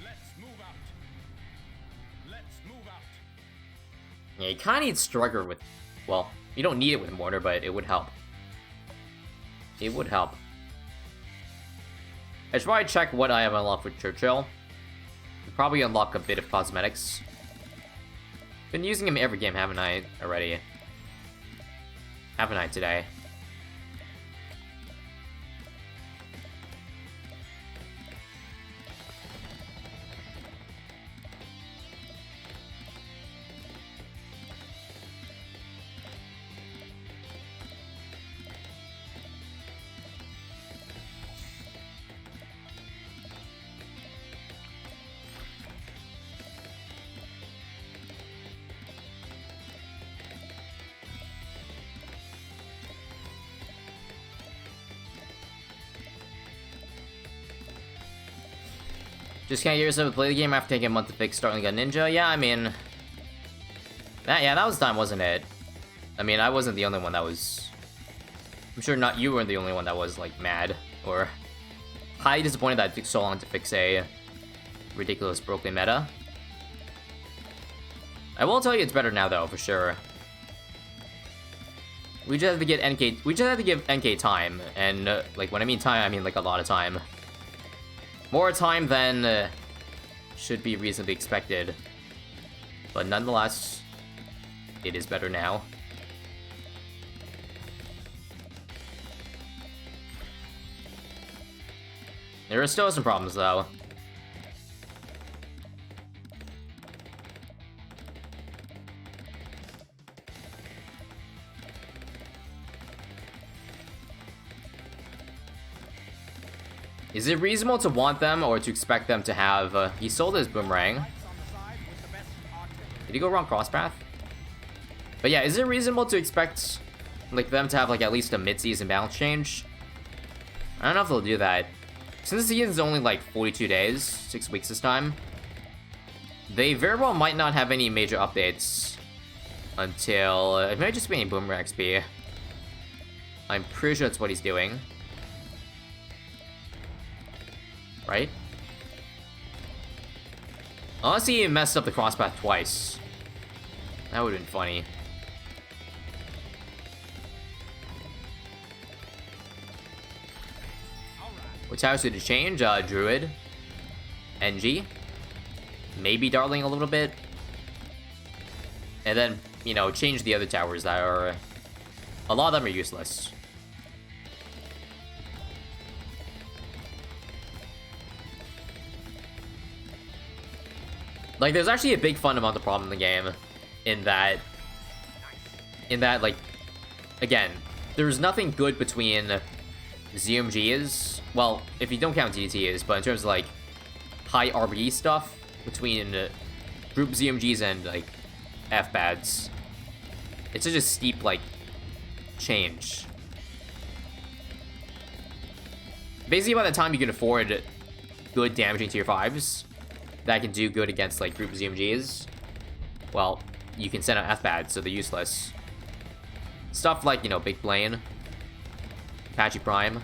Let's move out. Let's move out. Yeah, you kinda need Strugger with... Well, you don't need it with Mortar, but it would help. It would help. I should probably check what I have unlocked with Churchill. Probably unlock a bit of cosmetics. Been using him every game, haven't I, already? Haven't I today? Just can't get yourself to play the game after taking a month to fix Starling Gun Ninja. Yeah, I mean... that was the time, wasn't it? I mean, I wasn't the only one that was... I'm sure not you weren't the only one that was, like, mad. Or highly disappointed that it took so long to fix a ridiculous broken meta. I will tell you it's better now, though, for sure. We just have to get NK... We just have to give NK time. And, like, when I mean time, I mean, like, a lot of time. More time than should be reasonably expected. But nonetheless, it is better now. There are still some problems, though. Is it reasonable to want them or to expect them to have... he sold his boomerang. Did he go wrong crosspath? But yeah, is it reasonable to expect like them to have like at least a mid-season balance change? I don't know if they'll do that. Since the season's only like 42 days, 6 weeks this time, they very well might not have any major updates until... it might just be any boomerang XP. I'm pretty sure that's what he's doing. Right? Unless he messed up the crosspath twice. That would've been funny. Which house did it change? Druid. NG. Maybe Darling a little bit. And then, you know, change the other towers that are... a lot of them are useless. Like, there's actually a big fundamental problem in the game. In that, like, again, there's nothing good between ZMGs. Well, if you don't count DTs, but in terms of, like, high RBE stuff between group ZMGs and, like, FBADs. It's such a steep, like, change. Basically, by the time you can afford good damaging tier 5s that can do good against, like, group ZMGs, well, you can send out FBADs, so they're useless. Stuff like, you know, Big Blaine, Apache Prime.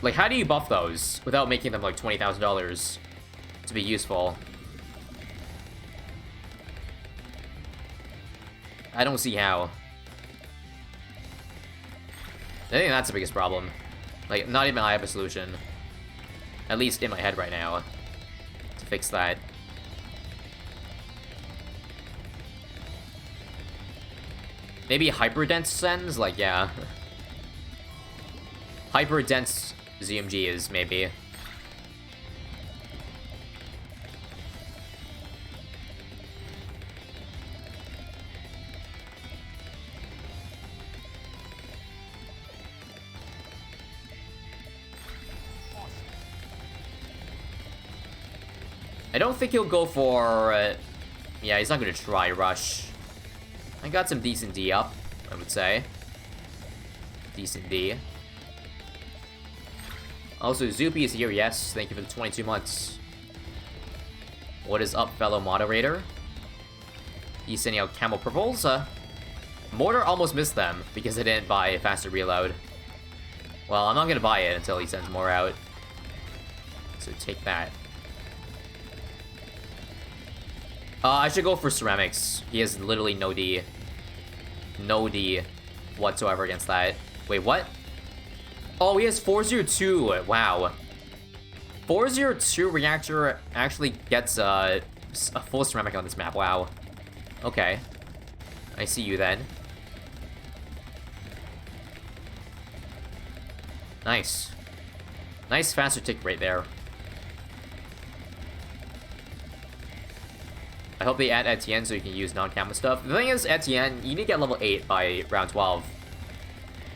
Like, how do you buff those without making them, like, $20,000 to be useful? I don't see how. I think that's the biggest problem. Like, not even I have a solution. At least in my head right now. To fix that. Maybe hyper-dense sends? Like, yeah. Hyper-dense ZMG is, maybe. I don't think he'll go for... yeah, he's not going to try rush. I got some decent D up, I would say. Decent D. Also, Zoopy is here, yes. Thank you for the 22 months. What is up, fellow moderator? He's sending out Camel Purples. Mortar almost missed them because I didn't buy a faster reload. Well, I'm not going to buy it until he sends more out. So take that. I should go for Ceramics. He has literally no D. No D whatsoever against that. Wait, what? Oh, he has 402. Wow. 402 Reactor actually gets a full Ceramic on this map. Wow. Okay. I see you then. Nice. Nice faster tick right there. I hope they add Etienne so you can use non-camera stuff. The thing is, Etienne, you need to get level 8 by round 12.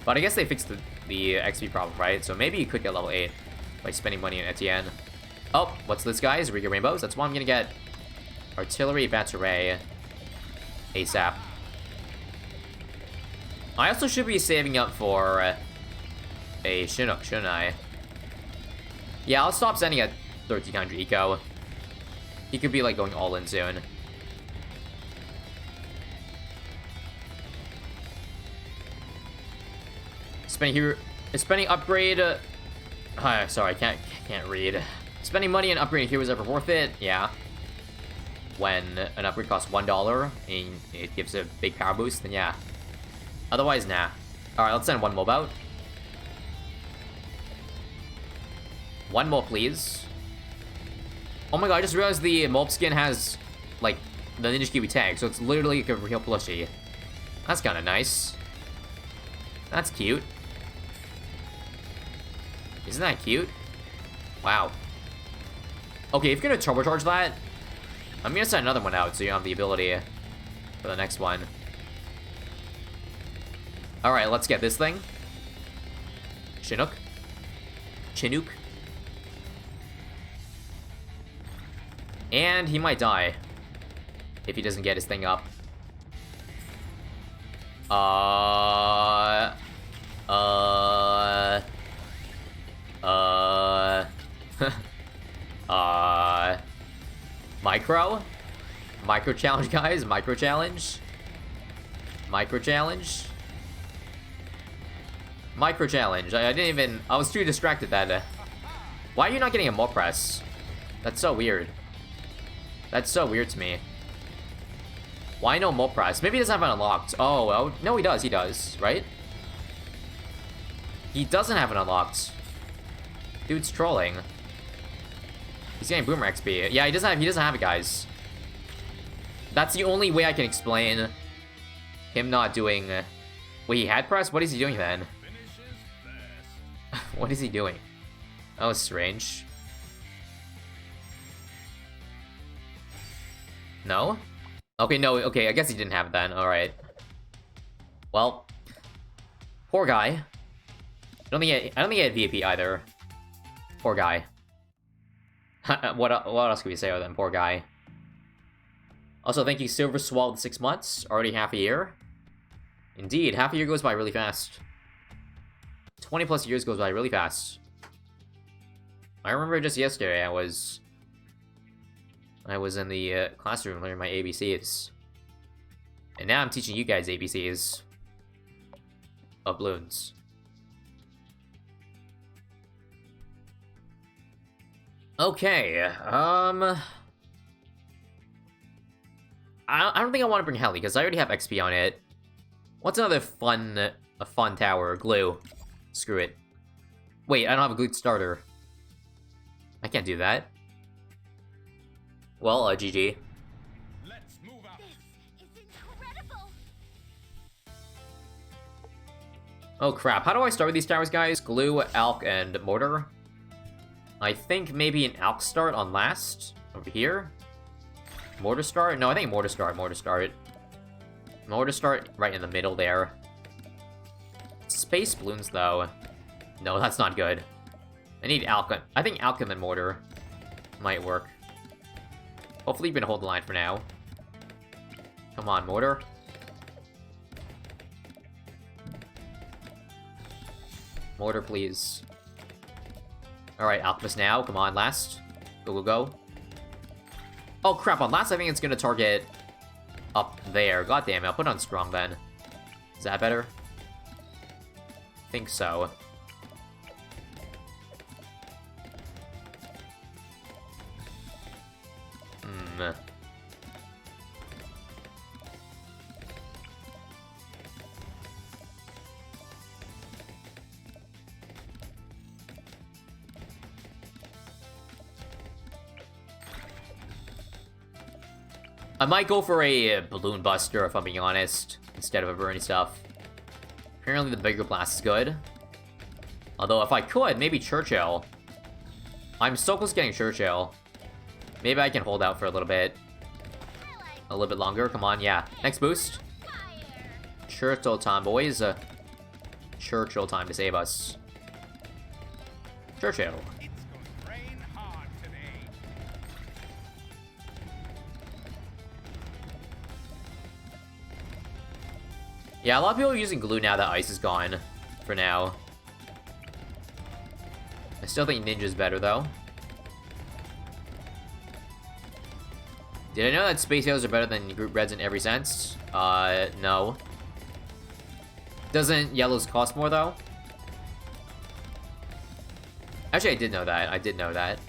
But I guess they fixed the XP problem, right? So maybe you could get level 8 by spending money on Etienne. Oh, what's this, guys? Riga Rainbows? That's what I'm gonna get. Artillery Battery. ASAP. I also should be saving up for a Chinook, shouldn't I? Yeah, I'll stop sending 1300 eco. He could be, like, going all in soon. Spending upgrade. Sorry, I can't read. Spending money on upgrading heroes ever worth it? Yeah. When an upgrade costs $1 and it gives a big power boost, then yeah. Otherwise, nah. All right, let's send one mob out. One more, please. Oh my god, I just realized the mob skin has, like, the Ninja Kiwi tag, so it's literally like a real plushie. That's kind of nice. That's cute. Isn't that cute? Wow. Okay, if you're gonna turbocharge that, I'm gonna send another one out so you have the ability for the next one. Alright, let's get this thing. Chinook. Chinook. And he might die if he doesn't get his thing up. Micro challenge, guys. Micro challenge. Micro challenge. Micro challenge. I didn't even. I was too distracted that. Why are you not getting a mob press? That's so weird. That's so weird to me. Why no mob press? Maybe he doesn't have it unlocked. Oh, well, no, he does. He does, right? He doesn't have it unlocked. Dude's trolling. He's getting boomer XP. Yeah, he doesn't have it, guys. That's the only way I can explain him not doing. Wait, he had press? What is he doing then? What is he doing? That was strange. No? Okay, no, okay, I guess he didn't have it then. Alright. Well. Poor guy. I don't think he had VP either. Poor guy. What else can we say other than poor guy? Also, thank you, Silver Swallowed 6 months. Already half a year. Indeed, half a year goes by really fast. 20 plus years goes by really fast. I remember just yesterday I was in the classroom learning my ABCs. And now I'm teaching you guys ABCs of balloons. Okay, I don't think I want to bring Heli, because I already have XP on it. What's another fun tower? Glue. Screw it. Wait, I don't have a glue starter. I can't do that. Well, GG. Let's move out. This is incredible. Oh crap, how do I start with these towers, guys? Glue, Alk, and Mortar? I think maybe an Alk start on last. Over here. Mortar start? No, I think Mortar start. Mortar start right in the middle there. Space balloons, though. No, that's not good. I need Alk. I think Alk and then Mortar might work. Hopefully you can hold the line for now. Come on, Mortar. Mortar, please. Alright, Alchemist now. Come on, last. Go, go, go. Oh, crap. On last, I think it's gonna target up there. God damn it. I'll put it on strong then. Is that better? I think so. I might go for a Balloon Buster, if I'm being honest, instead of a Burning Stuff. Apparently the bigger blast is good. Although if I could, maybe Churchill. I'm so close to getting Churchill. Maybe I can hold out for a little bit. A little bit longer, come on, yeah. Next boost. Churchill time, boys. Churchill time to save us. Churchill. It's going to rain hard today. Yeah, a lot of people are using glue now that ice is gone. For now. I still think Ninja's better, though. Did I know that space yellows are better than group reds in every sense? No. Doesn't yellows cost more, though? Actually, I did know that. I did know that.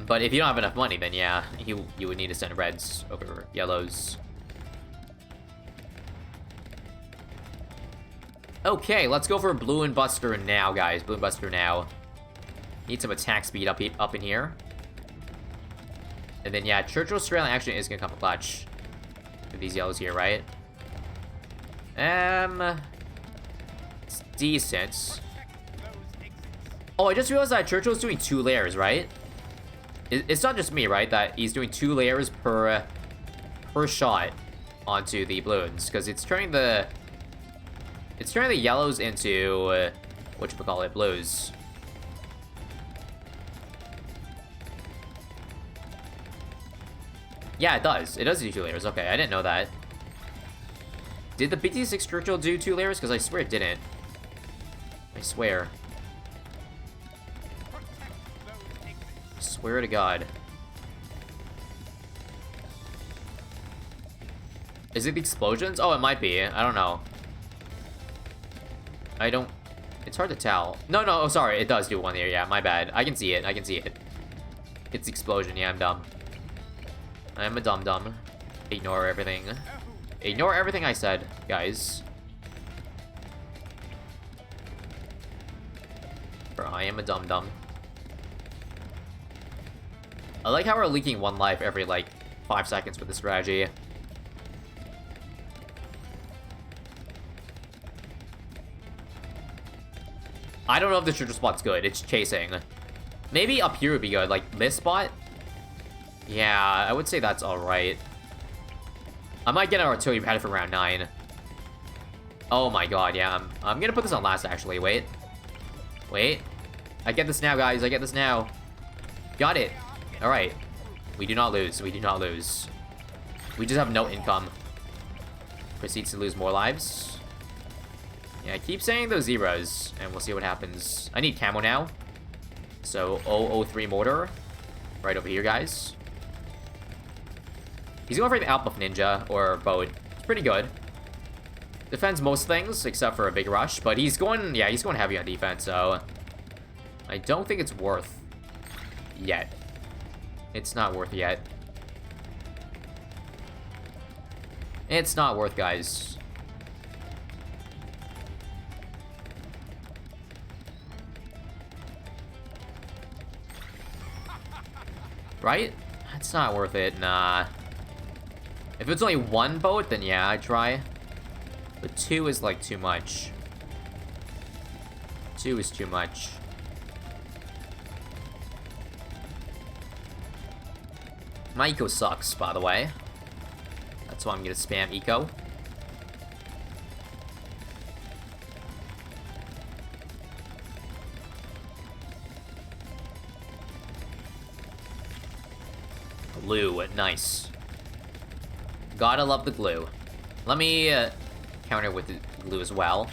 But if you don't have enough money, then yeah, you would need to send reds over yellows. Okay, let's go for Blue and Buster now, guys. Blue and Buster now. Need some attack speed up in here. And then, yeah, Churchill Australian actually is gonna come clutch with these yellows here, right? It's decent. Oh, I just realized that Churchill's doing 2 layers, right? It's not just me, right? That he's doing 2 layers per shot onto the balloons, because it's turning the yellows into whatchamacallit, blues. Yeah, it does. It does do 2 layers. Okay, I didn't know that. Did the BT6 Churchill do 2 layers? Because I swear it didn't. I swear. Swear to God. Is it the explosions? Oh, it might be. I don't know. I don't... It's hard to tell. No, oh, sorry. It does do 1 layer. Yeah, my bad. I can see it. I can see it. It's the explosion. Yeah, I'm dumb. I'm a dum-dum. Ignore everything. Ignore everything I said, guys. For I am a dum-dum. I like how we're leaking 1 life every, like, 5 seconds with this strategy. I don't know if the Churchill spot's good. It's chasing. Maybe up here would be good. Like, this spot? Yeah, I would say that's alright. I might get an artillery pad for round 9. Oh my god, yeah. I'm gonna put this on last, actually. Wait. I get this now, guys. I get this now. Got it. Alright. We do not lose. We do not lose. We just have no income. Proceeds to lose more lives. Yeah, keep saying those zeros, and we'll see what happens. I need camo now. So, 003 mortar. Right over here, guys. He's going for the Outbuff Ninja, or boat. It's pretty good. Defends most things, except for a big rush. But he's going, yeah, he's going heavy on defense, so... I don't think it's worth... yet. It's not worth yet. It's not worth, guys. Right? It's not worth it, nah. If it's only 1 boat, then yeah, I'd try. But 2 is, like, too much. 2 is too much. My eco sucks, by the way. That's why I'm gonna spam eco. Glue, nice. Gotta love the glue. Let me counter with the glue as well.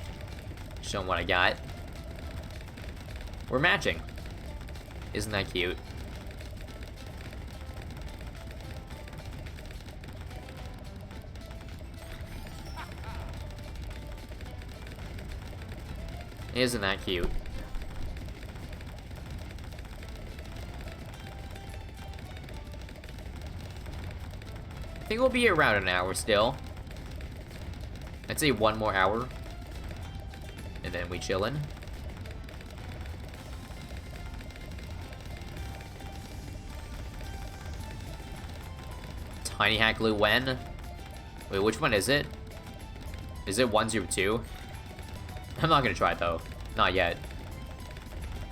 Show them what I got. We're matching. Isn't that cute? Isn't that cute? I think we'll be around an hour still. I'd say 1 more hour. And then we chillin'. Tiny Hat Glue when? Wait, which one is it? Is it 102? I'm not gonna try it though. Not yet.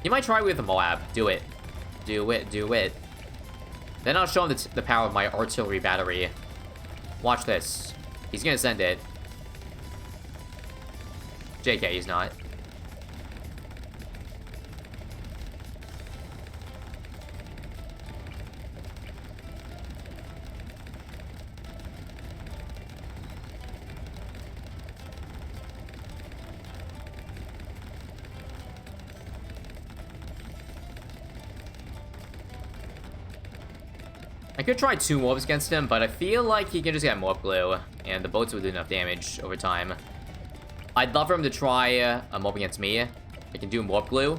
You might try with the Moab. Do it. Do it, do it. Then I'll show him the power of my artillery battery. Watch this. He's gonna send it. JK, he's not. I could try 2 mobs against him, but I feel like he can just get Morph Glue, and the boats would do enough damage over time. I'd love for him to try a mob against me. I can do Morph Glue,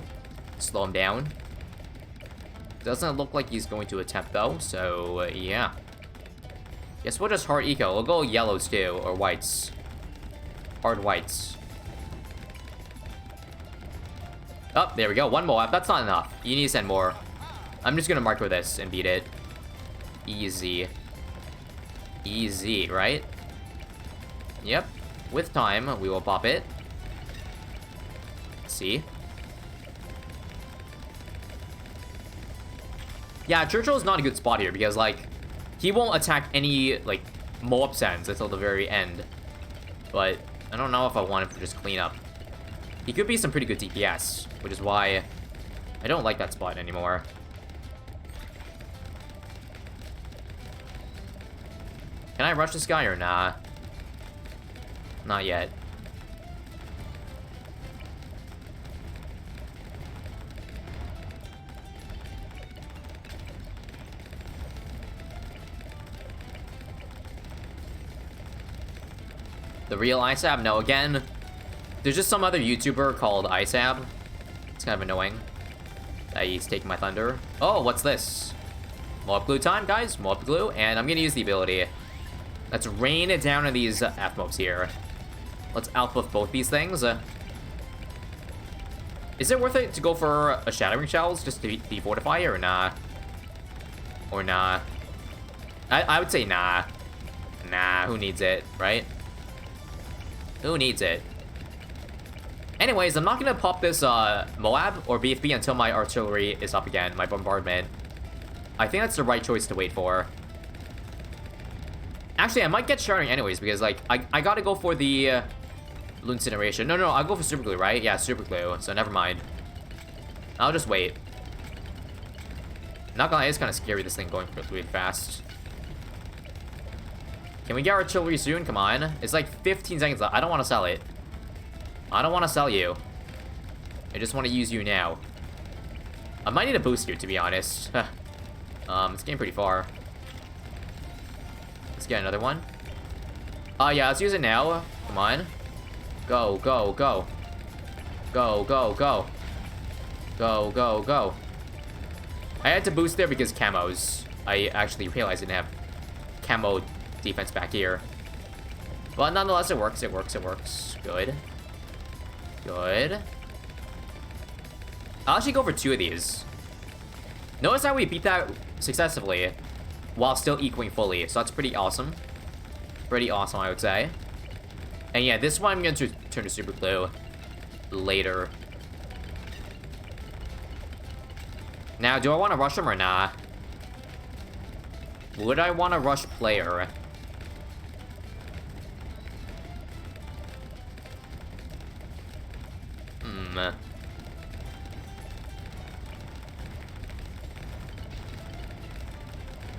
slow him down. Doesn't look like he's going to attempt though, so yeah. Guess we'll just hard eco. We'll go yellows too, or whites. Hard whites. Oh, there we go. 1 Moab. That's not enough. You need to send more. I'm just gonna micro this and beat it. Easy. Easy, right? Yep. With time, we will pop it. See? Yeah, Churchill's not a good spot here because, like, he won't attack any, like, Moab sends until the very end. But I don't know if I want him to just clean up. He could be some pretty good DPS, which is why I don't like that spot anymore. Can I rush this guy or nah? Not yet. The real ISAB? No, again, there's just some other YouTuber called ISAB. It's kind of annoying that he's taking my thunder. Oh, what's this? Mob glue time, guys. Mob glue, and I'm gonna use the ability. Let's rain it down on these F-mobs here. Let's outbuff both these things. Is it worth it to go for a Shattering Shells just to defortify or nah? Or nah? I would say nah. Nah, who needs it, right? Who needs it? Anyways, I'm not gonna pop this Moab or BFB until my artillery is up again, my bombardment. I think that's the right choice to wait for. Actually, I might get Shattering anyways, because, like, I gotta go for the Incineration. No, I'll go for Super Glue, right? Yeah, Super Glue, so never mind. I'll just wait. Not gonna lie, it's kind of scary, this thing going really fast. Can we get artillery soon? Come on. It's like 15 seconds left. I don't want to sell it. I don't want to sell you. I just want to use you now. I might need a boost here, to be honest. It's getting pretty far. Let's get another one. Yeah, let's use it now. Come on. Go, go, go. Go, go, go. Go, go, go. I had to boost there because camos. I actually realized I didn't have camo defense back here. But nonetheless, it works, it works, it works. Good. Good. I'll actually go for 2 of these. Notice how we beat that successfully while still equaling fully, so that's pretty awesome. Pretty awesome, I would say. And yeah, this one I'm going to turn to Super Glue later. Now, do I want to rush him or nah? Would I want to rush player?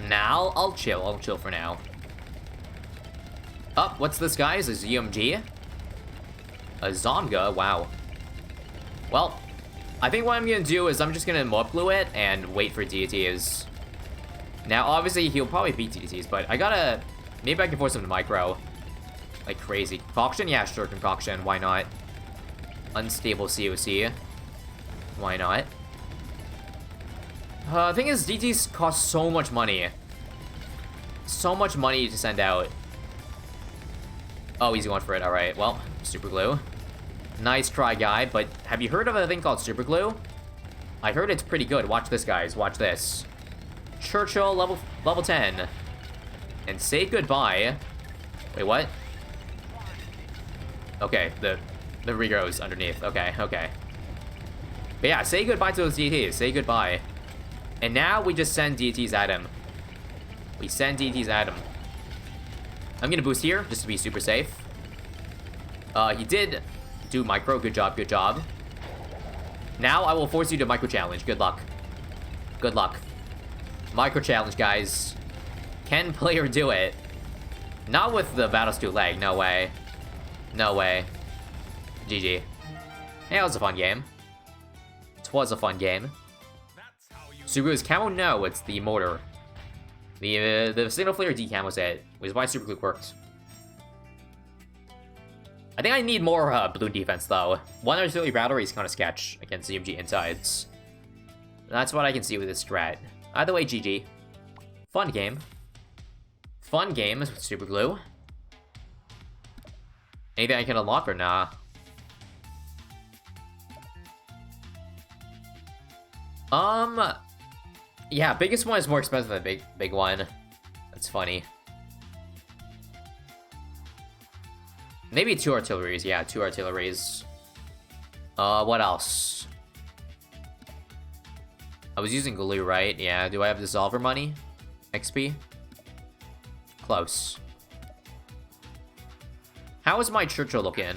Now, I'll chill for now. Oh, what's this, guys? A ZMG? A Zomga? Wow. Well, I think what I'm gonna do is I'm just gonna Mob Glue it and wait for DTs. Now, obviously, he'll probably beat DTs, but I gotta... Maybe I can force him to micro. Like crazy. Concoction? Yeah, sure, Concoction. Why not? Unstable COC. Why not? The thing is, DTs cost so much money. So much money to send out. Oh, he's going for it. Alright, well, Super Glue. Nice try, guy, but have you heard of a thing called Super Glue? I heard it's pretty good. Watch this, guys. Watch this. Churchill, level 10. And say goodbye. Wait, what? Okay, the regros underneath. Okay. But yeah, say goodbye to those DTs. Say goodbye. And now we just send DTs at him. We send DTs at him. I'm gonna boost here, just to be super safe. He did do micro. Good job, good job. Now I will force you to micro challenge. Good luck. Good luck. Micro challenge, guys. Can player do it? Not with the Battles 2 leg. No way. No way. GG. Hey, it was a fun game. It was a fun game. Subaru's camo? No, it's the mortar. The signal flare decam was it, which is why Super Glue worked. I think I need more balloon defense though. One artillery battery is kind of sketch against CMG insides. That's what I can see with this strat. Either way, GG. Fun game. Fun game with Super Glue. Anything I can unlock or nah? Yeah, biggest one is more expensive than big one. That's funny. Maybe 2 artilleries. Yeah, 2 artilleries. What else? I was using glue, right? Yeah, do I have dissolver money? XP? Close. How is my Churchill looking?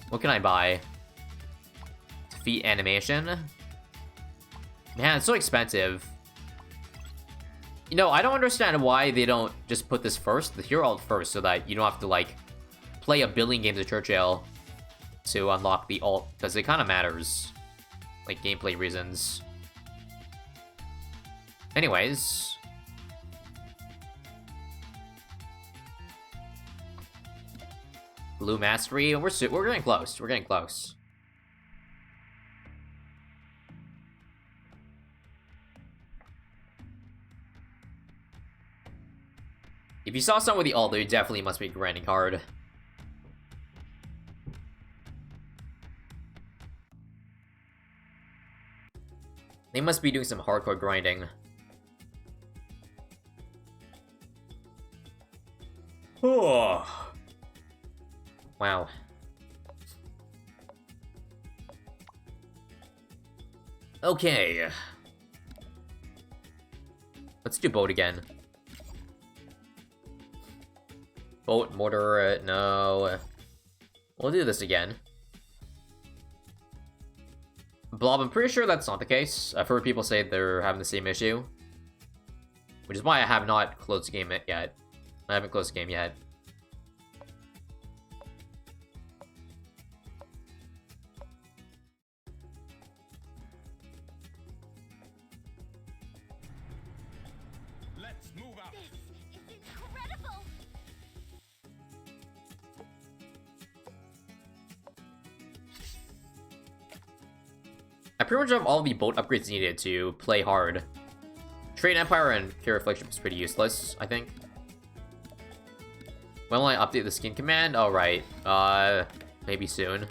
What can I buy? Defeat animation? Man, it's so expensive. You know, I don't understand why they don't just put this first, the hero ult first, so that you don't have to, like, play a billion games of Churchill to unlock the ult, because it kind of matters. Like, gameplay reasons. Anyways. Blue Mastery, we're getting close, we're getting close. If you saw someone with the ult, there definitely must be a grinding card. They must be doing some hardcore grinding. Oh. Wow. Okay. Let's do boat again. Boat, mortar, no. We'll do this again. Blob, I'm pretty sure that's not the case. I've heard people say they're having the same issue. Which is why I have not closed the game yet. I haven't closed the game yet. Let's move out. This is incredible. I pretty much have all the boat upgrades needed to play hard. Trade Empire and Carrier Flagship is pretty useless, I think. When will I update the skin command? Oh, right. Maybe soon.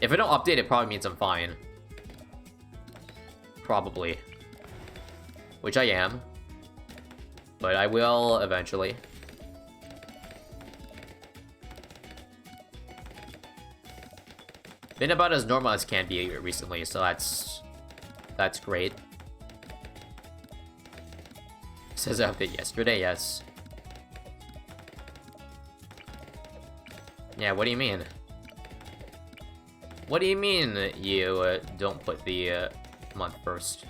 If I don't update, it probably means I'm fine. Probably. Which I am. But I will eventually. Been about as normal as can be recently, so that's great. Says I updated yesterday, yes. Yeah, what do you mean? What do you mean you don't put the month first?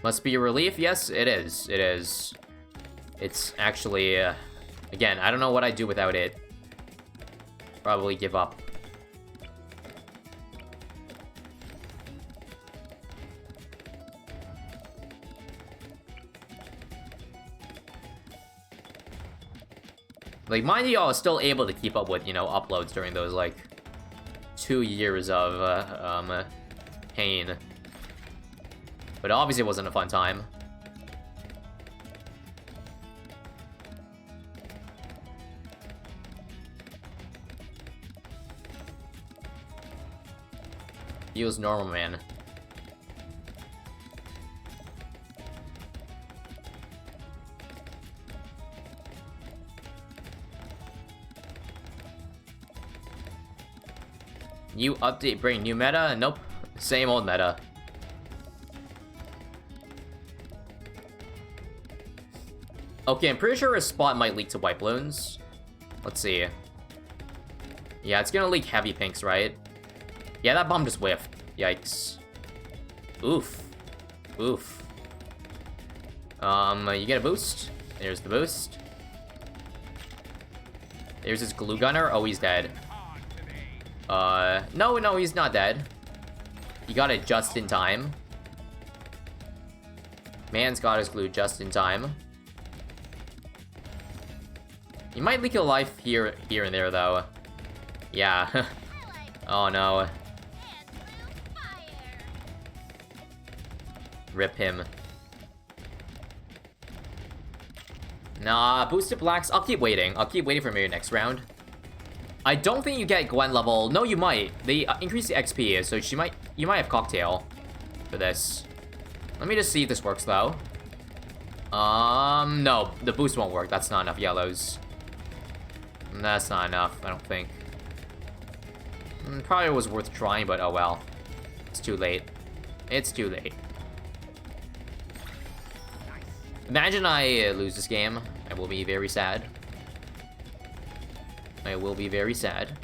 Must be a relief? Yes, it is. It is. It's actually, again, I don't know what I'd do without it. Probably give up. Like, mind you, I was still able to keep up with, you know, uploads during those, like, 2 years of, pain. But obviously it wasn't a fun time. He was normal, man. New update, bring new meta? Nope. Same old meta. Okay, I'm pretty sure a spot might leak to white balloons. Let's see. Yeah, it's gonna leak heavy pinks, right? Yeah, that bomb just whiffed. Yikes. Oof. Oof. You get a boost. There's the boost. There's his glue gunner. Oh, he's dead. No, he's not dead. He got it just in time. Man's got his glue just in time. He might leak a life here and there, though. Yeah. Oh, no. Rip him. Nah, boosted blacks. I'll keep waiting. I'll keep waiting for maybe next round. I don't think you get Gwen level. No, you might. They increase the XP, so you might have cocktail for this. Let me just see if this works, though. No, the boost won't work. That's not enough yellows. That's not enough, I don't think. Probably was worth trying, but oh well. It's too late. It's too late. Imagine I lose this game. I will be very sad. I will be very sad.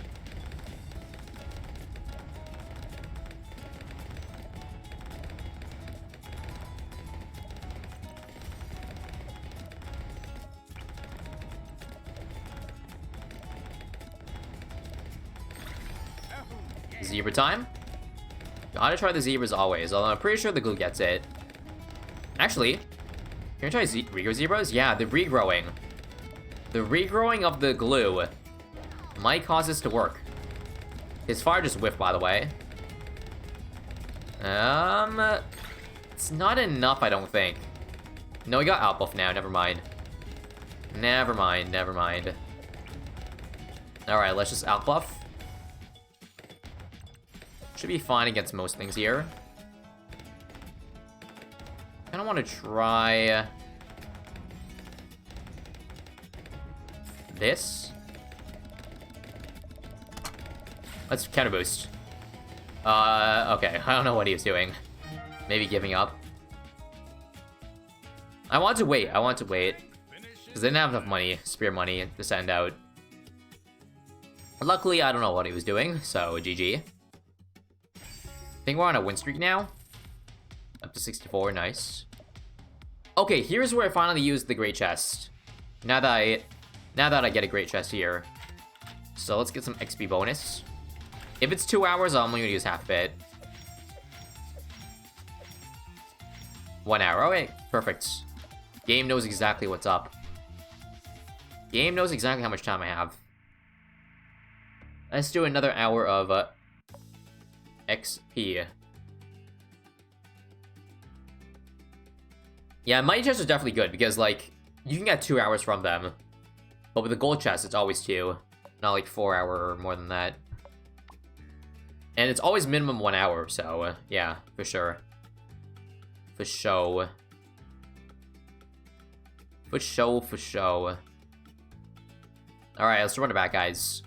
Zebra time? Gotta try the zebras always, although I'm pretty sure the glue gets it. Actually, can I try regrow zebras? Yeah, the regrowing. The regrowing of the glue might cause this to work. His fire just whiffed, by the way. It's not enough, I don't think. No, he got outbuff now, never mind. Never mind, never mind. Alright, let's just outbuff. Should be fine against most things here. I don't want to try this. Let's counter boost. Okay, I don't know what he was doing. Maybe giving up. I want to wait, because I didn't have enough money, spare money, to send out. Luckily, I don't know what he was doing, so GG. I think we're on a win streak now. Up to 64, nice. Okay, here's where I finally use the great chest. Now that I get a great chest here. So let's get some XP bonus. If it's 2 hours, I'm only gonna use half of it. 1 hour, okay, perfect. Game knows exactly what's up. Game knows exactly how much time I have. Let's do another hour of XP. Yeah, mighty chest is definitely good because, like, you can get 2 hours from them. But with the gold chest, it's always 2. Not like 4 hour or more than that. And it's always minimum 1 hour, so, yeah, for sure. For show. For show, for show. Alright, let's run it back, guys.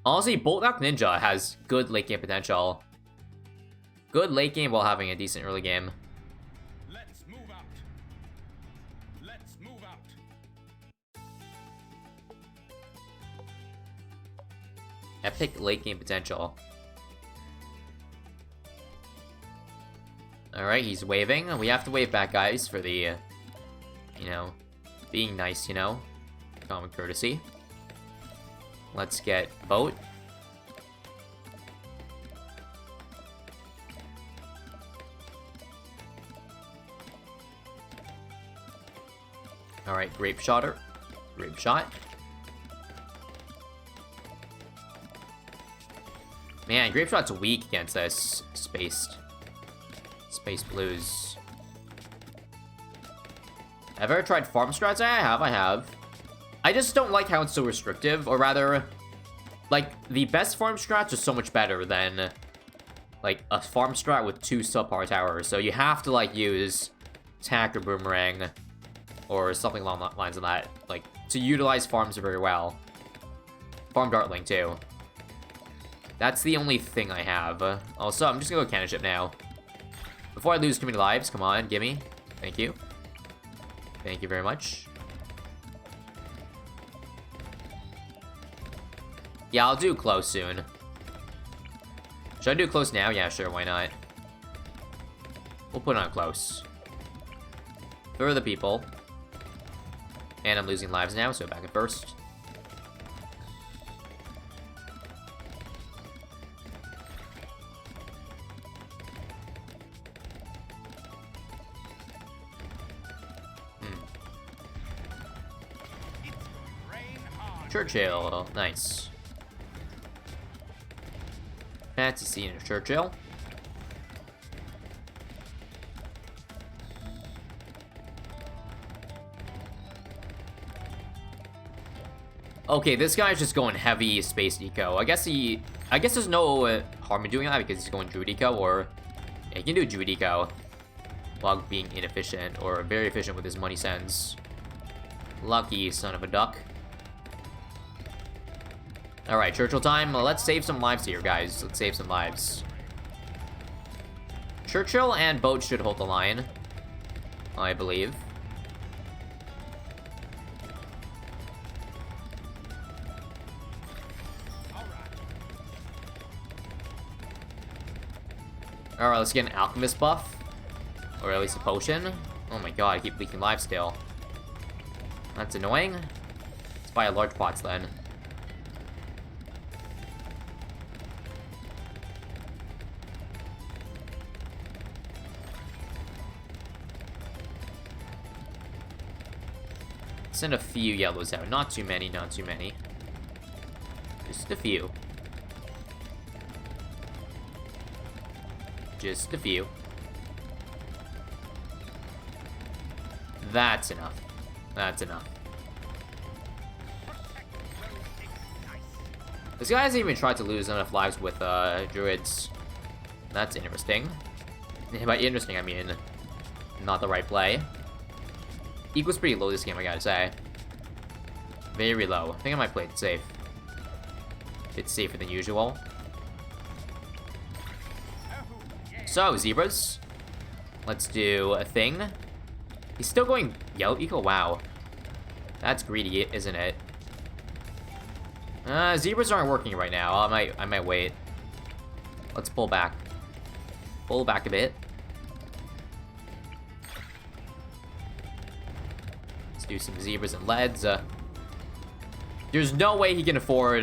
Honestly, Bolt Knock Ninja has good late game potential. Good late game while having a decent early game. Let's move out. Let's move out. Epic late game potential. Alright, he's waving. We have to wave back, guys, for the, you know, being nice, you know? Common courtesy. Let's get boat. Alright, grape shotter. Grape shot. Man, grape shot's weak against this spaced. Space blues. Have I ever tried farm strats? I have. I just don't like how it's so restrictive, or rather, like, the best farm strats are so much better than, like, a farm strat with 2 subpar towers. So you have to, like, use tack or boomerang, or something along the lines of that, like, to utilize farms very well. Farm dartling, too. That's the only thing I have. Also, I'm just gonna go cannon ship now. Before I lose too many lives, come on, gimme. Thank you. Thank you very much. Yeah, I'll do close soon. Should I do close now? Yeah, sure, why not? We'll put on close. For the people. And I'm losing lives now, so back at first. Churchill. Nice. Fancy seeing a Churchill. Okay, this guy's just going heavy space eco. I guess there's no harm in doing that because he's going druid eco, or yeah, he can do druid eco while being inefficient or very efficient with his money sends. Lucky son of a duck. Alright, Churchill time. Let's save some lives here, guys. Let's save some lives. Churchill and Boat should hold the line, I believe. Alright, let's get an alchemist buff. Or at least a potion. Oh my god, I keep leaking lives still. That's annoying. Let's buy a large pots then. Send a few yellows out. Not too many, not too many. Just a few. Just a few. That's enough. That's enough. This guy hasn't even tried to lose enough lives with druids. That's interesting. By interesting, I mean not the right play. Equals pretty low this game, I gotta say. Very low. I think I might play it safe. It's safer than usual. So, zebras. Let's do a thing. He's still going yellow eco? Wow. That's greedy, isn't it? Zebras aren't working right now. I might wait. Let's pull back. Pull back a bit. Let's do some zebras and leads. There's no way he can afford,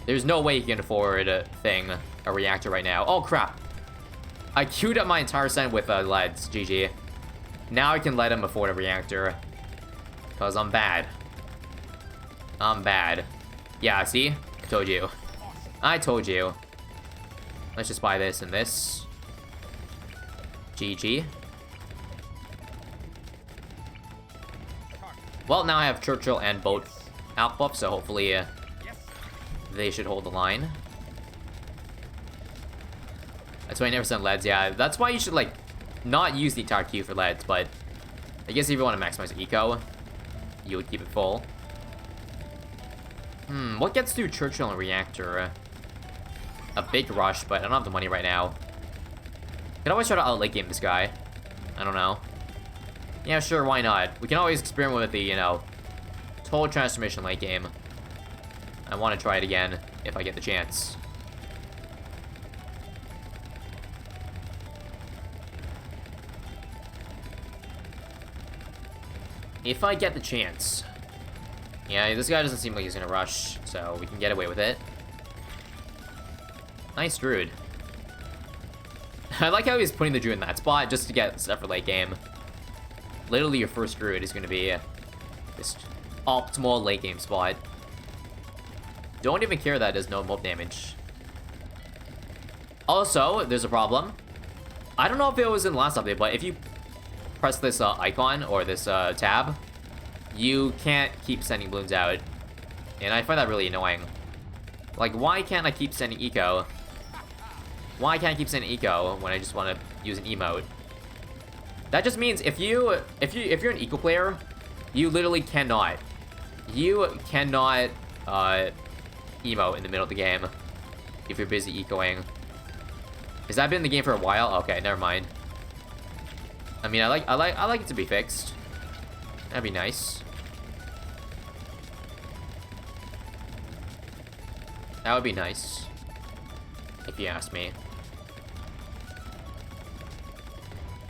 there's no way he can afford a reactor right now. Oh, crap. I queued up my entire set with leads. GG. Now I can let him afford a reactor. Because I'm bad. I'm bad. Yeah, see? I told you. I told you. Let's just buy this and this. GG. Well, now I have Churchill and Boat out buff, so hopefully they should hold the line. That's why I never send leads. Yeah, that's why you should, like, not use the entire queue for leads, but I guess if you want to maximize eco, you would keep it full. What gets through Churchill and Reactor? A big rush, but I don't have the money right now. Could always try to out late game this guy. I don't know. Yeah, sure, why not? We can always experiment with the, you know, total transformation late game. I want to try it again if I get the chance. If I get the chance. Yeah, this guy doesn't seem like he's gonna rush, so we can get away with it. Nice druid. I like how he's putting the druid in that spot just to get stuff for late game. Literally your first druid is gonna be this optimal late game spot. Don't even care that it does no mob damage. Also, there's a problem. I don't know if it was in the last update, but if you press this icon or this tab, you can't keep sending balloons out. And I find that really annoying. Like, why can't I keep sending eco? Why can't I keep sending eco when I just want to use an emote? That just means if you're an eco player, you literally cannot. You cannot emote in the middle of the game if you're busy ecoing. Has that been in the game for a while? Okay, never mind. I mean, I like it to be fixed. That'd be nice. That would be nice, if you ask me.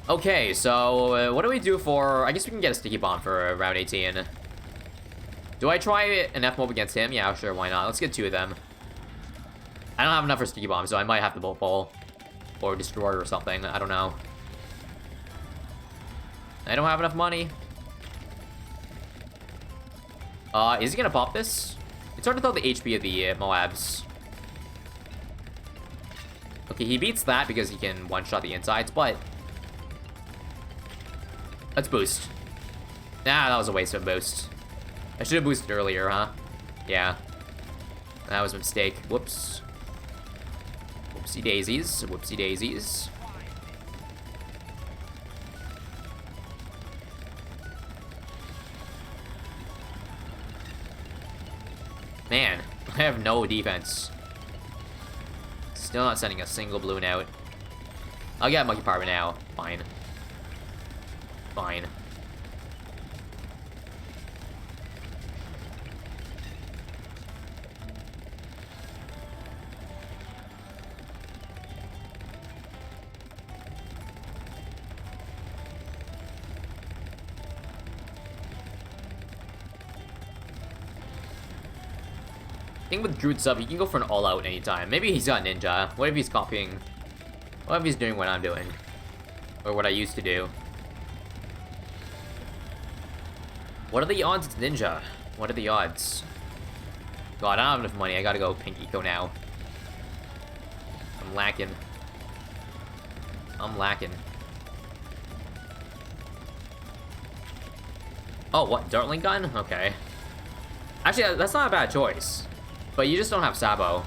Okay, so what do we do for? I guess we can get a sticky bomb for round 18. Do I try an F mob against him? Yeah, sure, why not? Let's get 2 of them. I don't have enough for sticky bomb, so I might have to bolt pull or destroyer or something. I don't know. I don't have enough money. Is he gonna pop this? It's hard to tell the HP of the Moabs. Okay, he beats that because he can one-shot the insides, but... Let's boost. Nah, that was a waste of a boost. I should have boosted earlier, huh? Yeah. That was a mistake. Whoops. Whoopsie daisies. Whoopsie daisies. Man, I have no defense. Still not sending a single balloon out. I'll get Monkey Power now. Fine. Fine. Thing with Druid sub, he can go for an all-out anytime. Maybe he's got ninja. What if he's copying? What if he's doing what I'm doing? Or what I used to do? What are the odds it's ninja? What are the odds? God, I don't have enough money. I gotta go pink eco now. I'm lacking. I'm lacking. Oh, what? Dartling gun? Okay. Actually, that's not a bad choice. But you just don't have Sabo.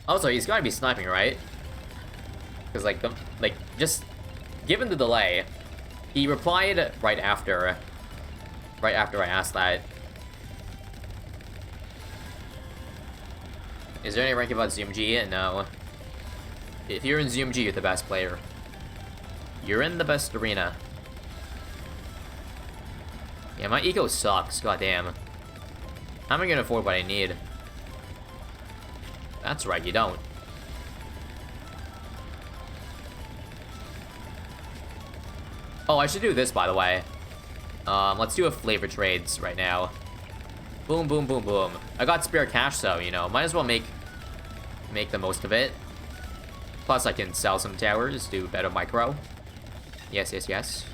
Also, he's gotta be sniping, right? Because, just given the delay, he replied right after I asked that. Is there any rank about ZMG? No. If you're in ZMG, you're the best player. You're in the best arena. Yeah, my eco sucks, goddamn. How am I gonna afford what I need? That's right, you don't. Oh, I should do this, by the way. Let's do a flavor trades right now. Boom, boom, boom, boom. I got spare cash, so, you know, might as well make the most of it. Plus, I can sell some towers, do better micro. Yes, yes, yes.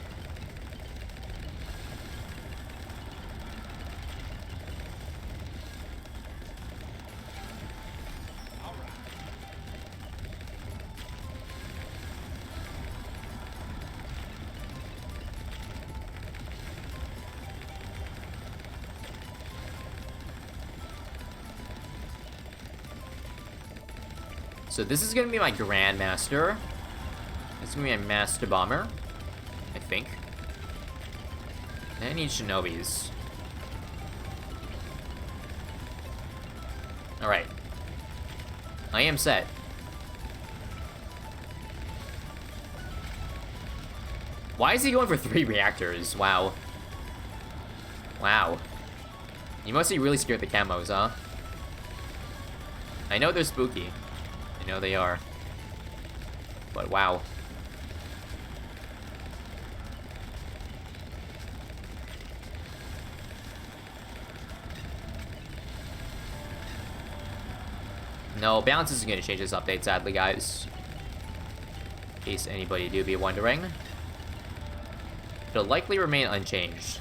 So this is gonna be my Grandmaster. This is gonna be my Master Bomber, I think. And I need Shinobis. Alright. I am set. Why is he going for 3 reactors? Wow. Wow. You must be really scared of the camos, huh? I know they're spooky. I know they are. But wow. No, balance isn't going to change this update, sadly, guys. In case anybody do be wondering. It'll likely remain unchanged.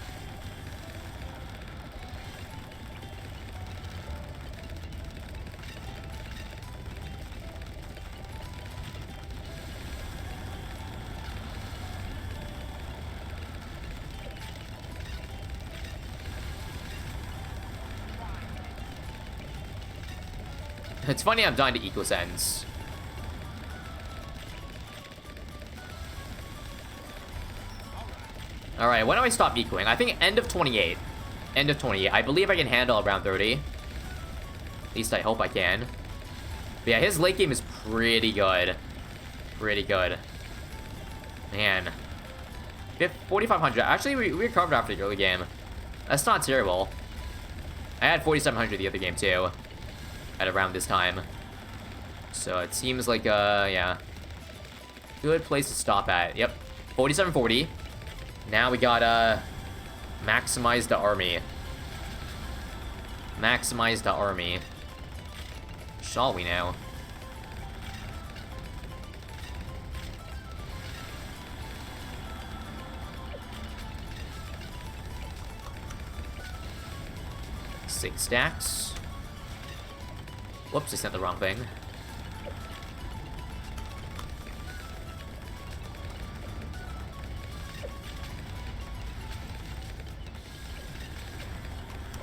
It's funny I'm dying to eco sends. Alright, when do I stop ecoing? I think end of 28. End of 28. I believe I can handle around 30. At least I hope I can. But yeah, his late game is pretty good. Pretty good. Man. 4,500. Actually, we recovered after the early game. That's not terrible. I had 4,700 the other game, too. At around this time. So it seems like, yeah. Good place to stop at. Yep. 4740. Now we gotta maximize the army. Maximize the army. Shall we now? 6 stacks. Whoops, I sent the wrong thing.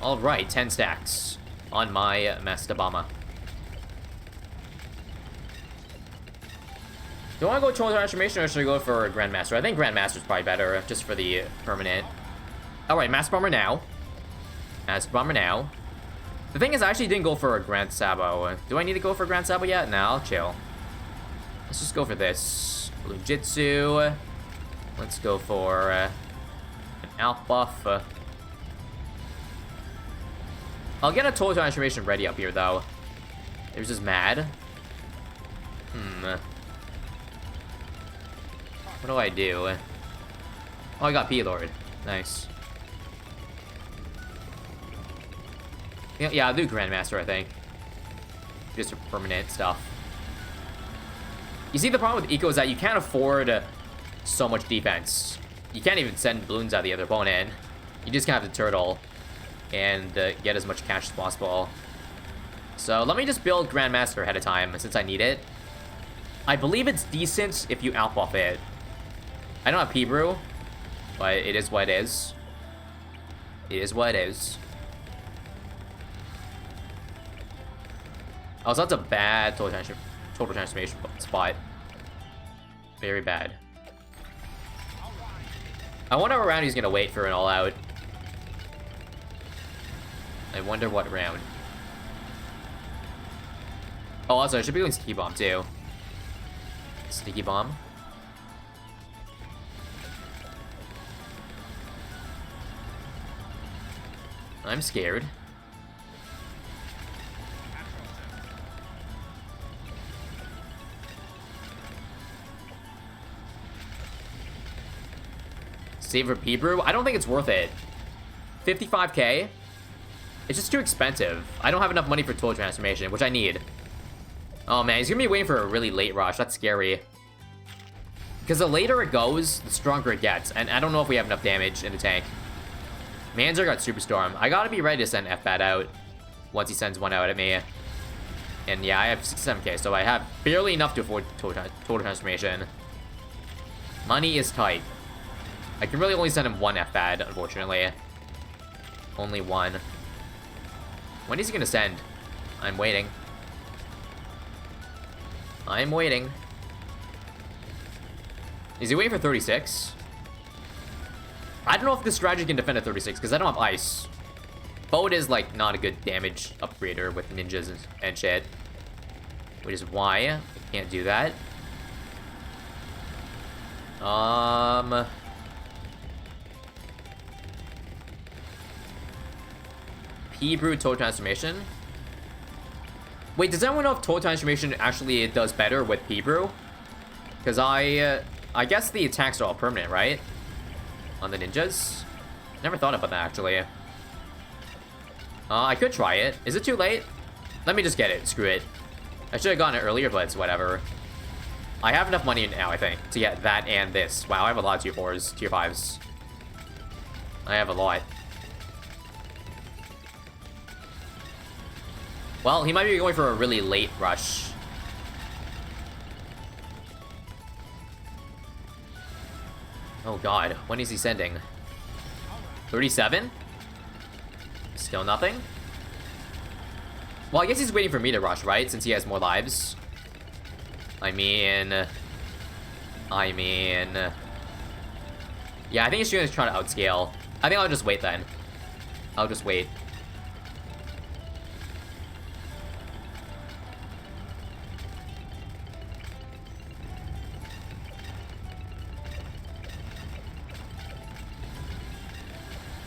Alright, 10 stacks on my Mastabama. Do I want to go Total Transformation or should I go for Grandmaster? I think Grandmaster's probably better, just for the permanent. Alright, Master Bomber now. Master Bomber now. The thing is, I actually didn't go for a Grand Sabo. Do I need to go for Grand Sabo yet? No, I'll chill. Let's just go for this. Blue Jitsu. Let's go for an Alp buff. I'll get a Total Transformation ready up here, though. It was just mad. What do I do? Oh, I got P-Lord. Nice. Yeah, I'll do Grandmaster, I think. Just for permanent stuff. You see, the problem with Eco is that you can't afford so much defense. You can't even send balloons at the other opponent. You just have to turtle and get as much cash as possible. So let me just build Grandmaster ahead of time, since I need it. I believe it's decent if you Alp buff it. I don't have P-Brew, but it is what it is. It is what it is. Oh, so that's a bad total transformation spot. Very bad. I wonder what round he's gonna wait for an all-out. I wonder what round. Oh, also, I should be doing Sticky Bomb, too. Sticky Bomb. I'm scared. Save for P-Brew? I don't think it's worth it. 55k? It's just too expensive. I don't have enough money for Total Transformation, which I need. Oh man, he's gonna be waiting for a really late rush. That's scary. Because the later it goes, the stronger it gets. And I don't know if we have enough damage in the tank. Manzer got Superstorm. I gotta be ready to send F-Bat out once he sends one out at me. And yeah, I have 67k, so I have barely enough to afford Total Transformation. Money is tight. I can really only send him one F-Bat, unfortunately. Only one. When is he gonna send? I'm waiting. I'm waiting. Is he waiting for 36? I don't know if this strategy can defend at 36, because I don't have ice. Boat is, like, not a good damage upgrader with ninjas and shit. Which is why I can't do that. P-Brew Total Transformation. Wait, does anyone know if Total Transformation actually does better with P-Brew? Because I guess the attacks are all permanent, right? On the ninjas? Never thought about that, actually. I could try it. Is it too late? Let me just get it. Screw it. I should have gotten it earlier, but it's whatever. I have enough money now, I think, to get that and this. Wow, I have a lot of tier 4s, tier 5s. I have a lot. Well, he might be going for a really late rush. Oh god, when is he sending? 37? Still nothing? Well, I guess he's waiting for me to rush, right? Since he has more lives. I mean... Yeah, I think he's just trying to outscale. I think I'll just wait then. I'll just wait.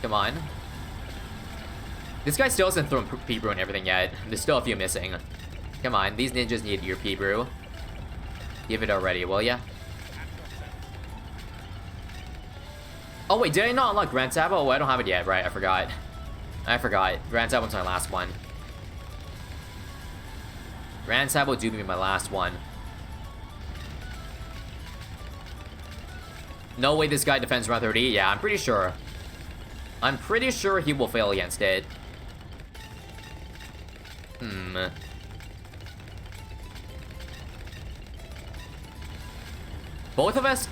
Come on. This guy still hasn't thrown P-Brew and everything yet. There's still a few missing. Come on, these ninjas need your P-Brew. Give it already, will ya? Oh wait, did I not unlock Grand Sabo? Oh, I don't have it yet, right? I forgot. Grand Sabo's my last one. Grand Sabo do be my last one. No way this guy defends round 30? Yeah, I'm pretty sure. I'm pretty sure he will fail against it. Both of us...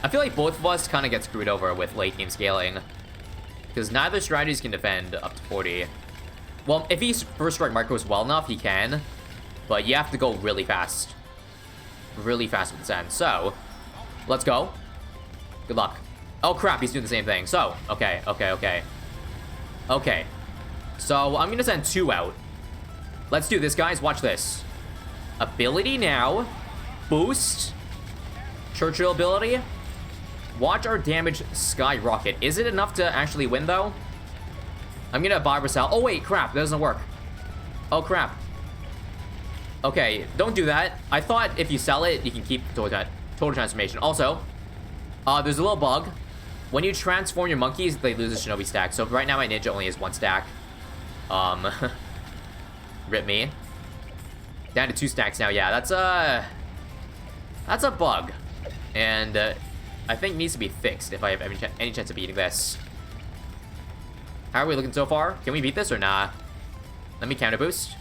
I feel like both of us kind of get screwed over with late game scaling. Because neither strategies can defend up to 40. Well, if he first strike micros well enough, he can. But you have to go really fast. Really fast with this end. So, let's go. Good luck. Oh crap, he's doing the same thing. So, okay. Okay. So, I'm gonna send 2 out. Let's do this, guys. Watch this. Ability now. Boost. Churchill ability. Watch our damage skyrocket. Is it enough to actually win, though? I'm gonna buy or sell. Oh, wait, crap. That doesn't work. Oh, crap. Okay, don't do that. I thought if you sell it, you can keep total transformation. Also, there's a little bug. When you transform your monkeys, they lose a shinobi stack. So right now, my ninja only has 1 stack. Rip me. Down to 2 stacks now. Yeah, that's a bug. And I think needs to be fixed if I have any chance of beating this. How are we looking so far? Can we beat this or nah? Let me counter boost.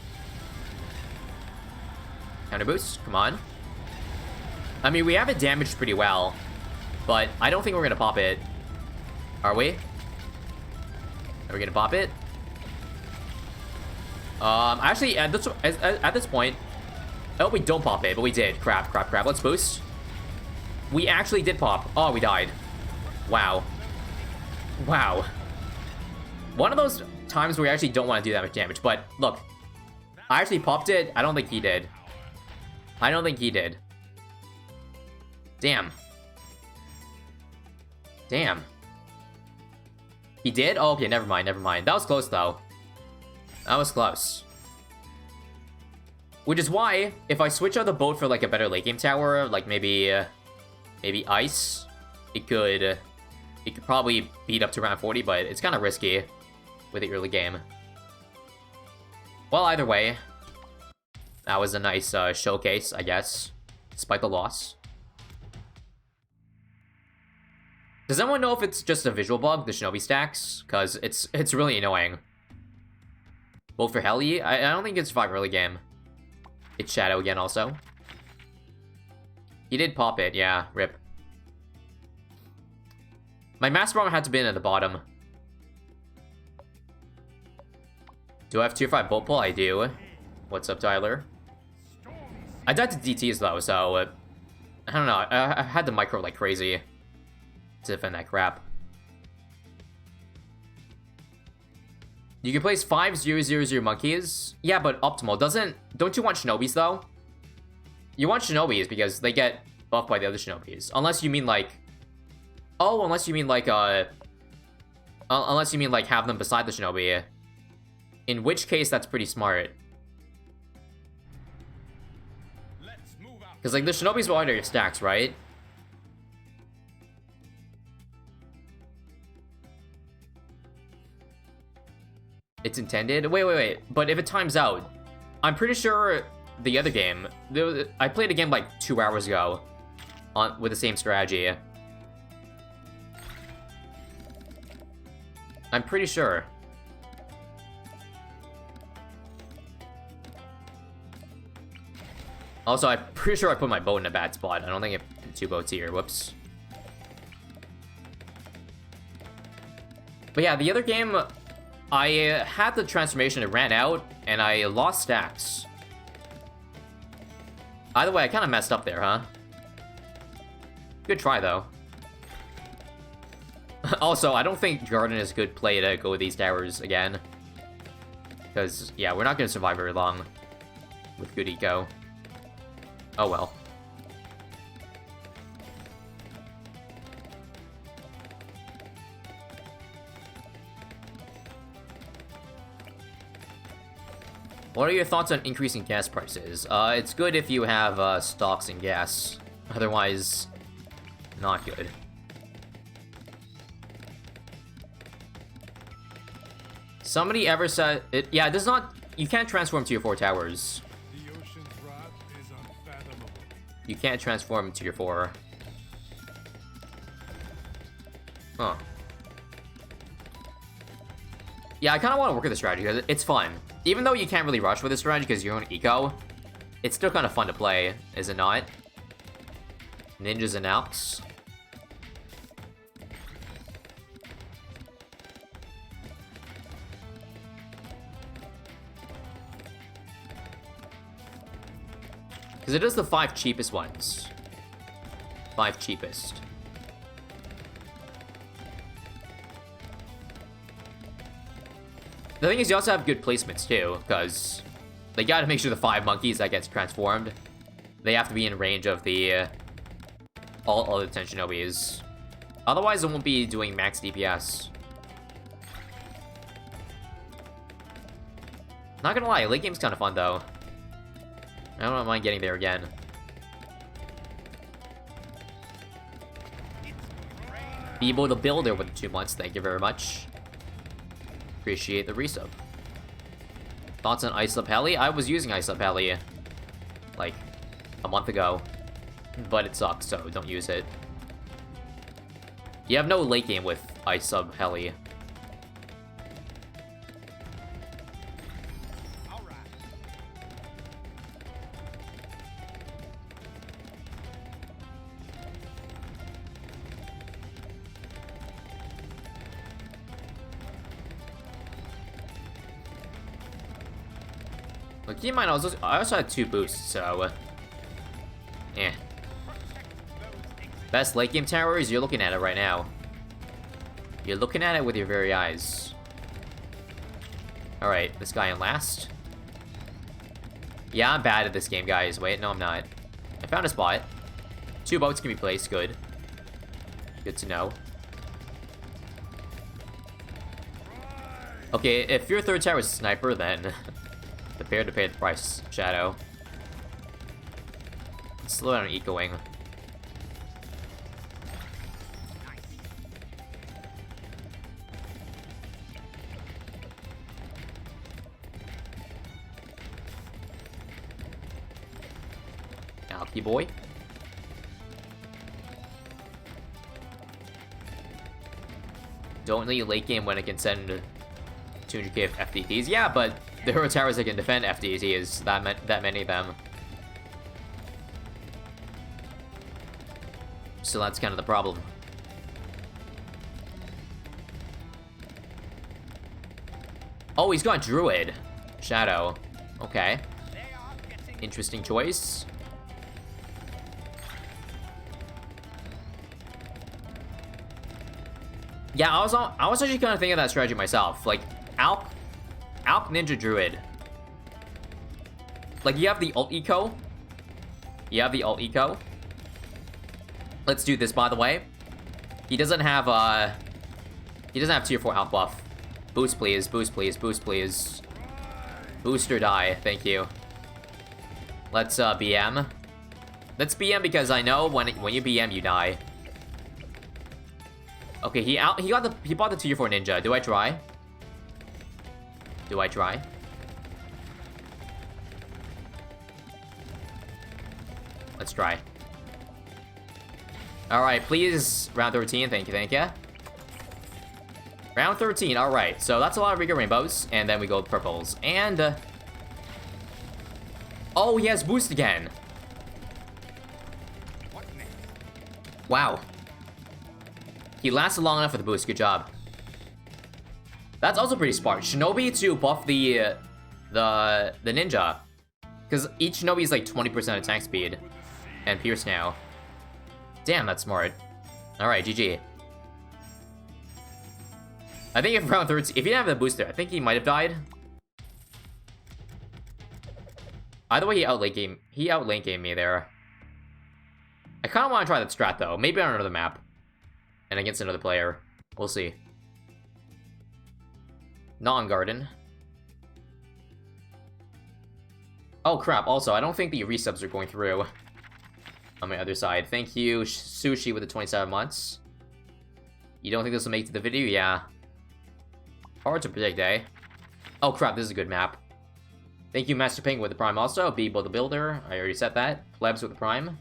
Counter boost, come on. I mean, we have it damaged pretty well, but I don't think we're gonna pop it. Are we? Are we gonna pop it? Actually, at this point, oh, we don't pop it, but we did. Crap. Let's boost. We actually did pop. Oh, we died. Wow. One of those times where we actually don't want to do that much damage, but look. I actually popped it. I don't think he did. Damn. He did? Oh, okay, never mind. That was close, though. That was close. Which is why, if I switch out the boat for, like, a better late game tower, like, maybe ice, it could probably beat up to around 40, but it's kind of risky with the early game. Well, either way, that was a nice showcase, I guess, despite the loss. Does anyone know if it's just a visual bug, the shinobi stacks? Because it's really annoying. Both for Heli, I don't think it's 5 early game. It's Shadow again also. He did pop it, yeah, rip. My Master Bomber had to be in at the bottom. Do I have tier 5 bolt pull? I do. What's up, Tyler? I died to DTs though, so I don't know. I had the micro like crazy to defend that crap. You can place 5,000 monkeys. Yeah, but optimal don't you want shinobis though? You want shinobis because they get buffed by the other shinobis. Unless you mean like, unless you mean like have them beside the shinobi. In which case, that's pretty smart. Because like the shinobis will under your stacks, right? It's intended? Wait. But if it times out, I'm pretty sure the other game, I played a game like 2 hours ago with the same strategy. I'm pretty sure. Also, I'm pretty sure I put my boat in a bad spot. I don't think I put 2 boats here. Whoops. But yeah, the other game, I had the transformation, it ran out, and I lost stacks. Either way, I kind of messed up there, huh? Good try, though. Also, I don't think Garden is a good play to go with these towers again. Because, yeah, we're not going to survive very long with good eco. Oh well. What are your thoughts on increasing gas prices? It's good if you have stocks in gas. Otherwise, not good. Somebody ever said it? Yeah, it does not. You can't transform to your 4 towers. The ocean's wrath is unfathomable. You can't transform to your 4. Huh. Yeah, I kind of want to work with this strategy because it's fun. Even though you can't really rush with this strategy because you're on eco, it's still kind of fun to play, is it not? Ninjas and Alks. Because it is the 5 cheapest ones. 5 cheapest. The thing is, you also have good placements too, because they gotta make sure the 5 monkeys that gets transformed, they have to be in range of the all other 10 Shinobis. Otherwise, it won't be doing max DPS. Not gonna lie, late game's kind of fun though. I don't mind getting there again. Be able to build there within 2 months, thank you very much. Appreciate the resub. Thoughts on ISAB Heli? I was using ISAB Heli like a month ago, but it sucks, so don't use it. You have no late game with ISAB Heli. But keep in mind, I also had 2 boosts, so yeah. Best late game towers, you're looking at it right now. You're looking at it with your very eyes. Alright, this guy in last. Yeah, I'm bad at this game, guys. Wait, no, I'm not. I found a spot. 2 boats can be placed, good. Good to know. Okay, if your 3rd tower is sniper, then prepare to pay the price, Shadow. Slow down ecoing. Alky boy. Don't need late game when it can send 200k of FDTs. Yeah, but there are towers that can defend FDTs, that many of them. So that's kind of the problem. Oh, he's got Druid. Shadow. Okay. Interesting choice. Yeah, I was actually kind of thinking of that strategy myself. Like, Alk Ninja Druid. Like, you have the ult eco. You have the ult eco. Let's do this, by the way. He doesn't have tier 4 Alk buff. Boost, please. Boost, please. Boost, please. Boost or die. Thank you. Let's, BM. Let's BM because I know when you BM, you die. Okay, he bought the tier 4 ninja. Do I try? Do I try? Let's try. Alright, please. Round 13. Thank you, thank you. Round 13. Alright, so that's a lot of Riga Rainbows. And then we go with purples. And, oh, he has boost again. Wow. He lasted long enough with the boost. Good job. That's also pretty smart. Shinobi to buff the ninja. Because each Shinobi is like 20% attack speed. And Pierce now. Damn, that's smart. Alright, GG. I think if round 13, if he didn't have the booster, I think he might have died. Either way, he outlane game me there. I kind of want to try that strat though. Maybe on another map. And against another player. We'll see. Not on Garden. Oh crap, also, I don't think the resubs are going through. On my other side. Thank you, Sushi with the 27 months. You don't think this will make it to the video? Yeah. Hard to predict, eh? Oh crap, this is a good map. Thank you, Master Ping with the Prime also. Beebo the Builder. I already said that. Plebs with the Prime.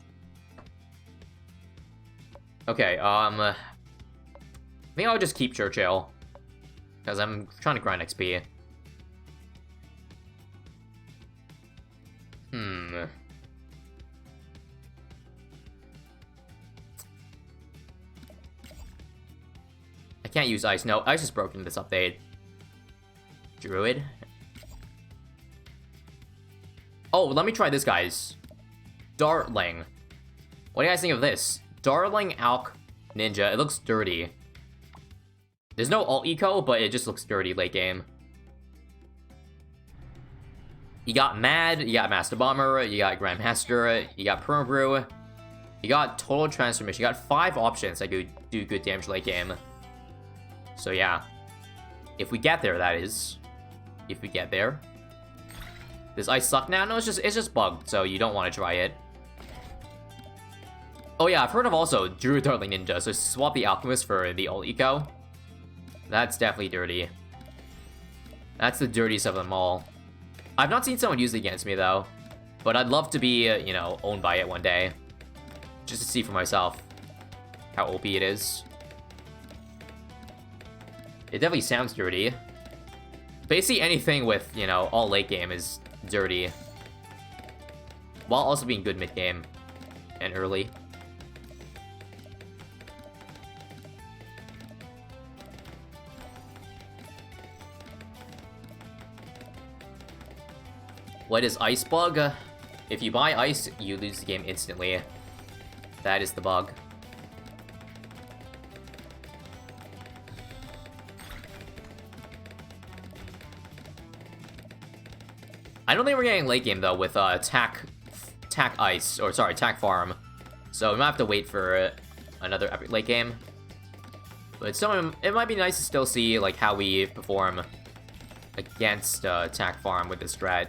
Okay, I think I'll just keep Churchill. Because I'm trying to grind XP. I can't use ice. No, ice is broken in this update. Druid. Oh, let me try this, guys. Dartling. What do you guys think of this? Dartling Alk Ninja. It looks dirty. There's no alt eco, but it just looks dirty late game. You got Mad, you got Master Bomber, you got Grandmaster, you got Permabrew, you got Total Transformation. You got 5 options that could do good damage late game. So yeah. If we get there, that is. If we get there. Does ice suck now? No, it's just bugged, so you don't want to try it. Oh yeah, I've heard of also Druid Dartling Ninja, so swap the Alchemist for the alt eco. That's definitely dirty. That's the dirtiest of them all. I've not seen someone use it against me, though. But I'd love to be, you know, owned by it one day. Just to see for myself how OP it is. It definitely sounds dirty. Basically anything with, you know, all late game is dirty. While also being good mid game. And early. What is Ice Bug? If you buy Ice, you lose the game instantly. That is the bug. I don't think we're getting late game though with Tack Ice, or sorry, Tack Farm. So we might have to wait for another epic late game. But still, it might be nice to still see like how we perform against Tack Farm with this strat.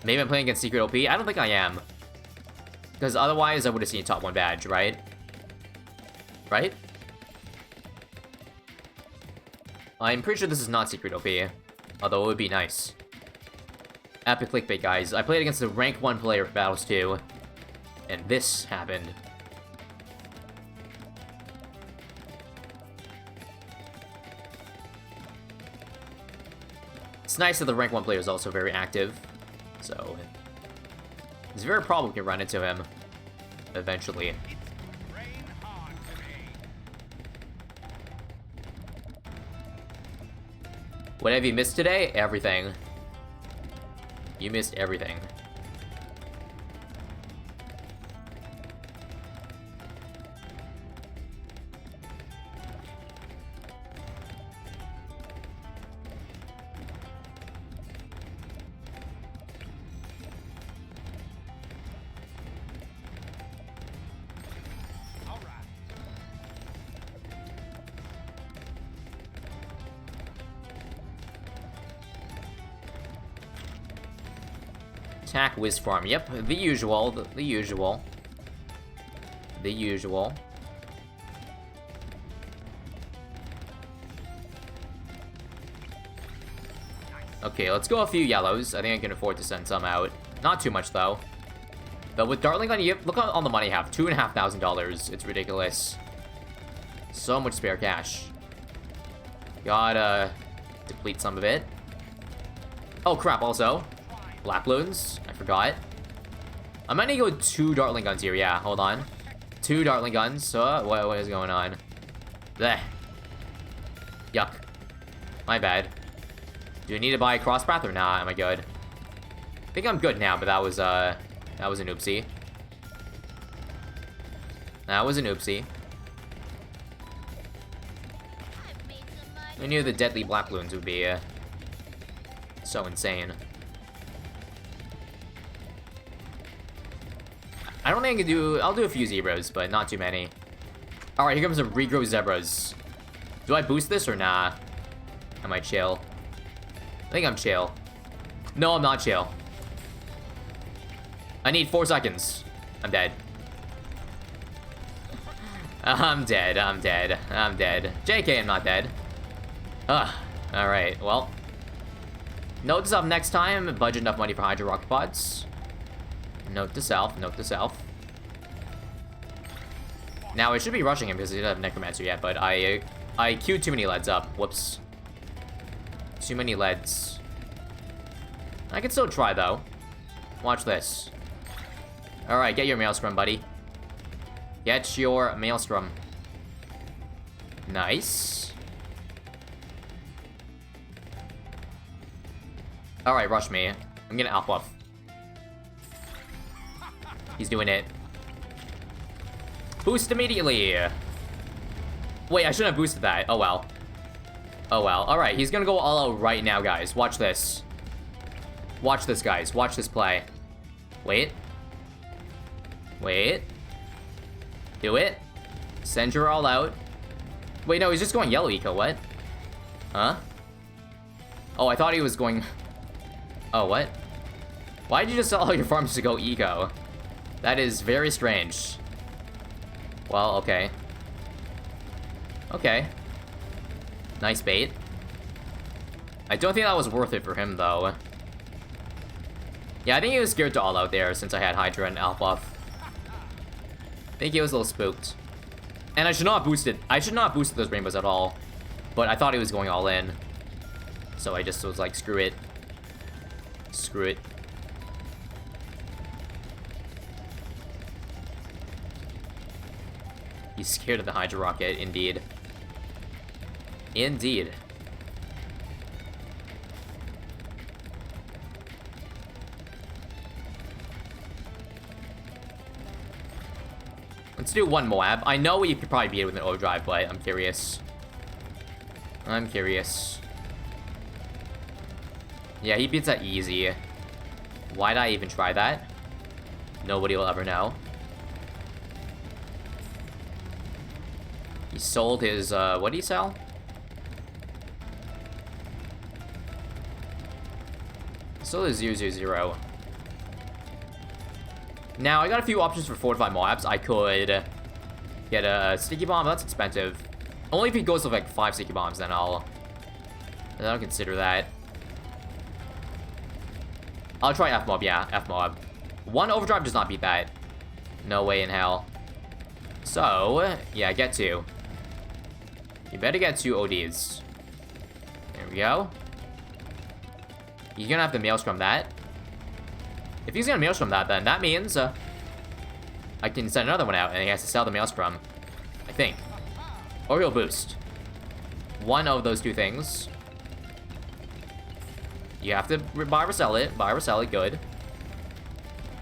Maybe I'm playing against Secret OP? I don't think I am. Because otherwise I would have seen top 1 badge, right? Right? I'm pretty sure this is not Secret OP. Although it would be nice. Epic clickbait, guys. I played against the rank 1 player for Battles 2. And this happened. It's nice that the rank 1 player is also very active. So, it's very probable we can run into him eventually. Rain hard today. What have you missed today? Everything. You missed everything. All right. Attack Whiz Farm. Yep, the usual. The usual. The usual. Okay, let's go a few yellows. I think I can afford to send some out. Not too much, though. But with Dartling on, you look on the money I have. $2,500. It's ridiculous. So much spare cash. Gotta deplete some of it. Oh, crap, also. Black Loons. I forgot. I might need to go 2 Dartling Guns here. Yeah, hold on. 2 Dartling Guns. So, what is going on? Blech. Yuck. My bad. Do I need to buy a crosspath or not? Am I good? I think I'm good now, but that was an oopsie. That was an oopsie. I've made some money. I knew the deadly black loons would be so insane. I don't think I can do. I'll do a few zebras, but not too many. All right, here comes a regrow zebras. Do I boost this or nah? I might chill. I think I'm chill. No, I'm not chill. I need 4 seconds. I'm dead. I'm dead. I'm dead. I'm dead. JK, I'm not dead. Ugh. Alright, well. Note to self next time. Budget enough money for Hydro Rocket Pods. Note to self. Note to self. Now, I should be rushing him because he doesn't have Necromancer yet, but I queued too many leads up. Whoops. Too many leads. I can still try, though. Watch this. Alright, get your Maelstrom, buddy. Get your Maelstrom. Nice. Alright, rush me. I'm gonna alpha buff. He's doing it. Boost immediately! Wait, I shouldn't have boosted that. Oh well. Oh well. Alright, he's gonna go all out right now, guys. Watch this. Watch this, guys. Watch this play. Wait. Wait. Do it. Send your all out. Wait, no, he's just going yellow eco. What? Huh? Oh, I thought he was going... Oh, what? Why did you just tell all your farms to go eco? That is very strange. Well, okay. Okay. Nice bait. I don't think that was worth it for him, though. Yeah, I think he was scared to all out there since I had Hydra and Alpha buff. I think he was a little spooked. And I should not have boosted those rainbows at all. But I thought he was going all in. So I just was like, screw it. Screw it. He's scared of the Hydra rocket, indeed. Indeed. Let's do one Moab. I know we could probably beat it with an overdrive, but I'm curious. I'm curious. Yeah, he beats that easy. Why'd I even try that? Nobody will ever know. He sold his, what did he sell? He sold his 000. Now, I got a few options for fortified Moabs. I could get a sticky bomb, that's expensive. Only if he goes with like 5 sticky bombs, then I'll consider that. I'll try F-Mob, yeah, F-Mob. 1 overdrive does not beat that. No way in hell. So, yeah, get 2. You better get 2 ODs. There we go. You're gonna have to Maelstrom that. If he's gonna Maelstrom that, then that means I can send another one out, and he has to sell the Maelstrom. I think. Or he'll boost. One of those two things. You have to buy or sell it. Buy or sell it. Good.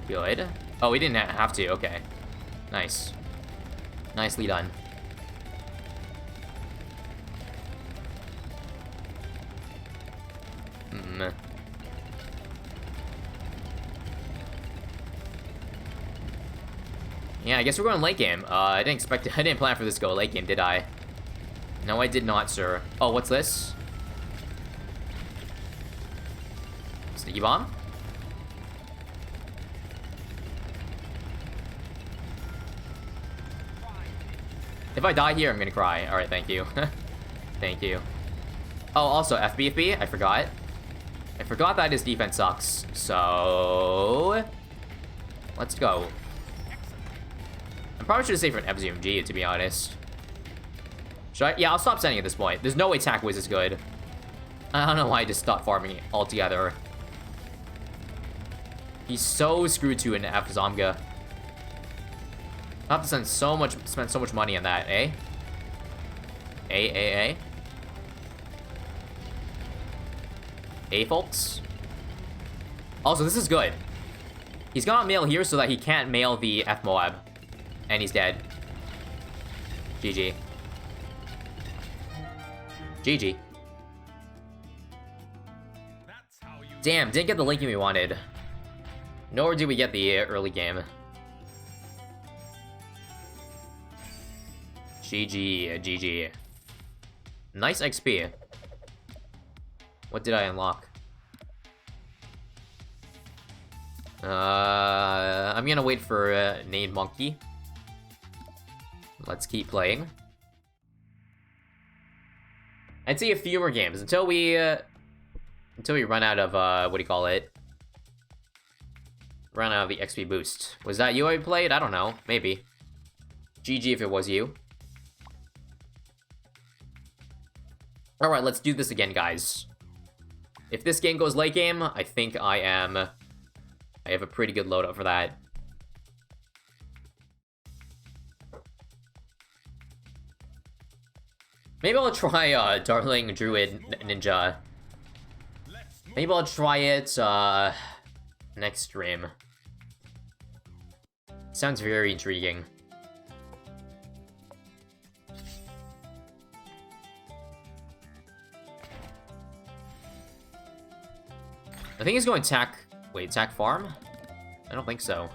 Good. Oh, we didn't have to. Okay. Nice. Nicely done. Yeah, I guess we're going late game. I didn't plan for this to go late game, did I? No, I did not, sir. Oh, what's this? Sticky bomb? If I die here, I'm gonna cry. Alright, thank you. Thank you. Oh, also, FBFB, I forgot. I forgot that his defense sucks. So... let's go. I probably should have saved for an FZMG, to be honest. Should I? Yeah, I'll stop sending at this point. There's no way Tack Wiz is good. I don't know why I just stopped farming it altogether. He's so screwed to an F-Zomga. I have to spend so much money on that, eh? Folks? Also, this is good. He's gonna mail here so that he can't mail the F-Moab. And he's dead. GG. GG. Damn, didn't get the late game we wanted. Nor did we get the early game. GG. Nice XP. What did I unlock? I'm gonna wait for Nade Monkey. Let's keep playing. I'd say a few more games until we run out of what do you call it? Run out of the XP boost. Was that you I played? I don't know. Maybe. GG if it was you. Alright, let's do this again, guys. If this game goes late game, I think I have a pretty good loadout for that. Maybe I'll try, Darling Druid Ninja. Maybe I'll try it, next stream. Sounds very intriguing. I think he's going attack... Wait, attack farm? I don't think so.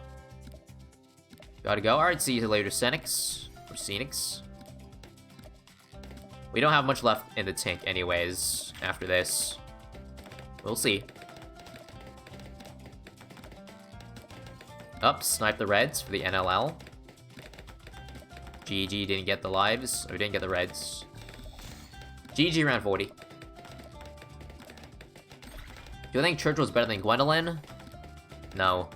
Gotta go. Alright, see you later, Senix. Or Scenics. We don't have much left in the tank anyways, after this. We'll see. Up, snipe the reds for the NLL. GG didn't get the lives, or didn't get the reds. GG round 40. Do I think Churchill's better than Gwendolyn? No.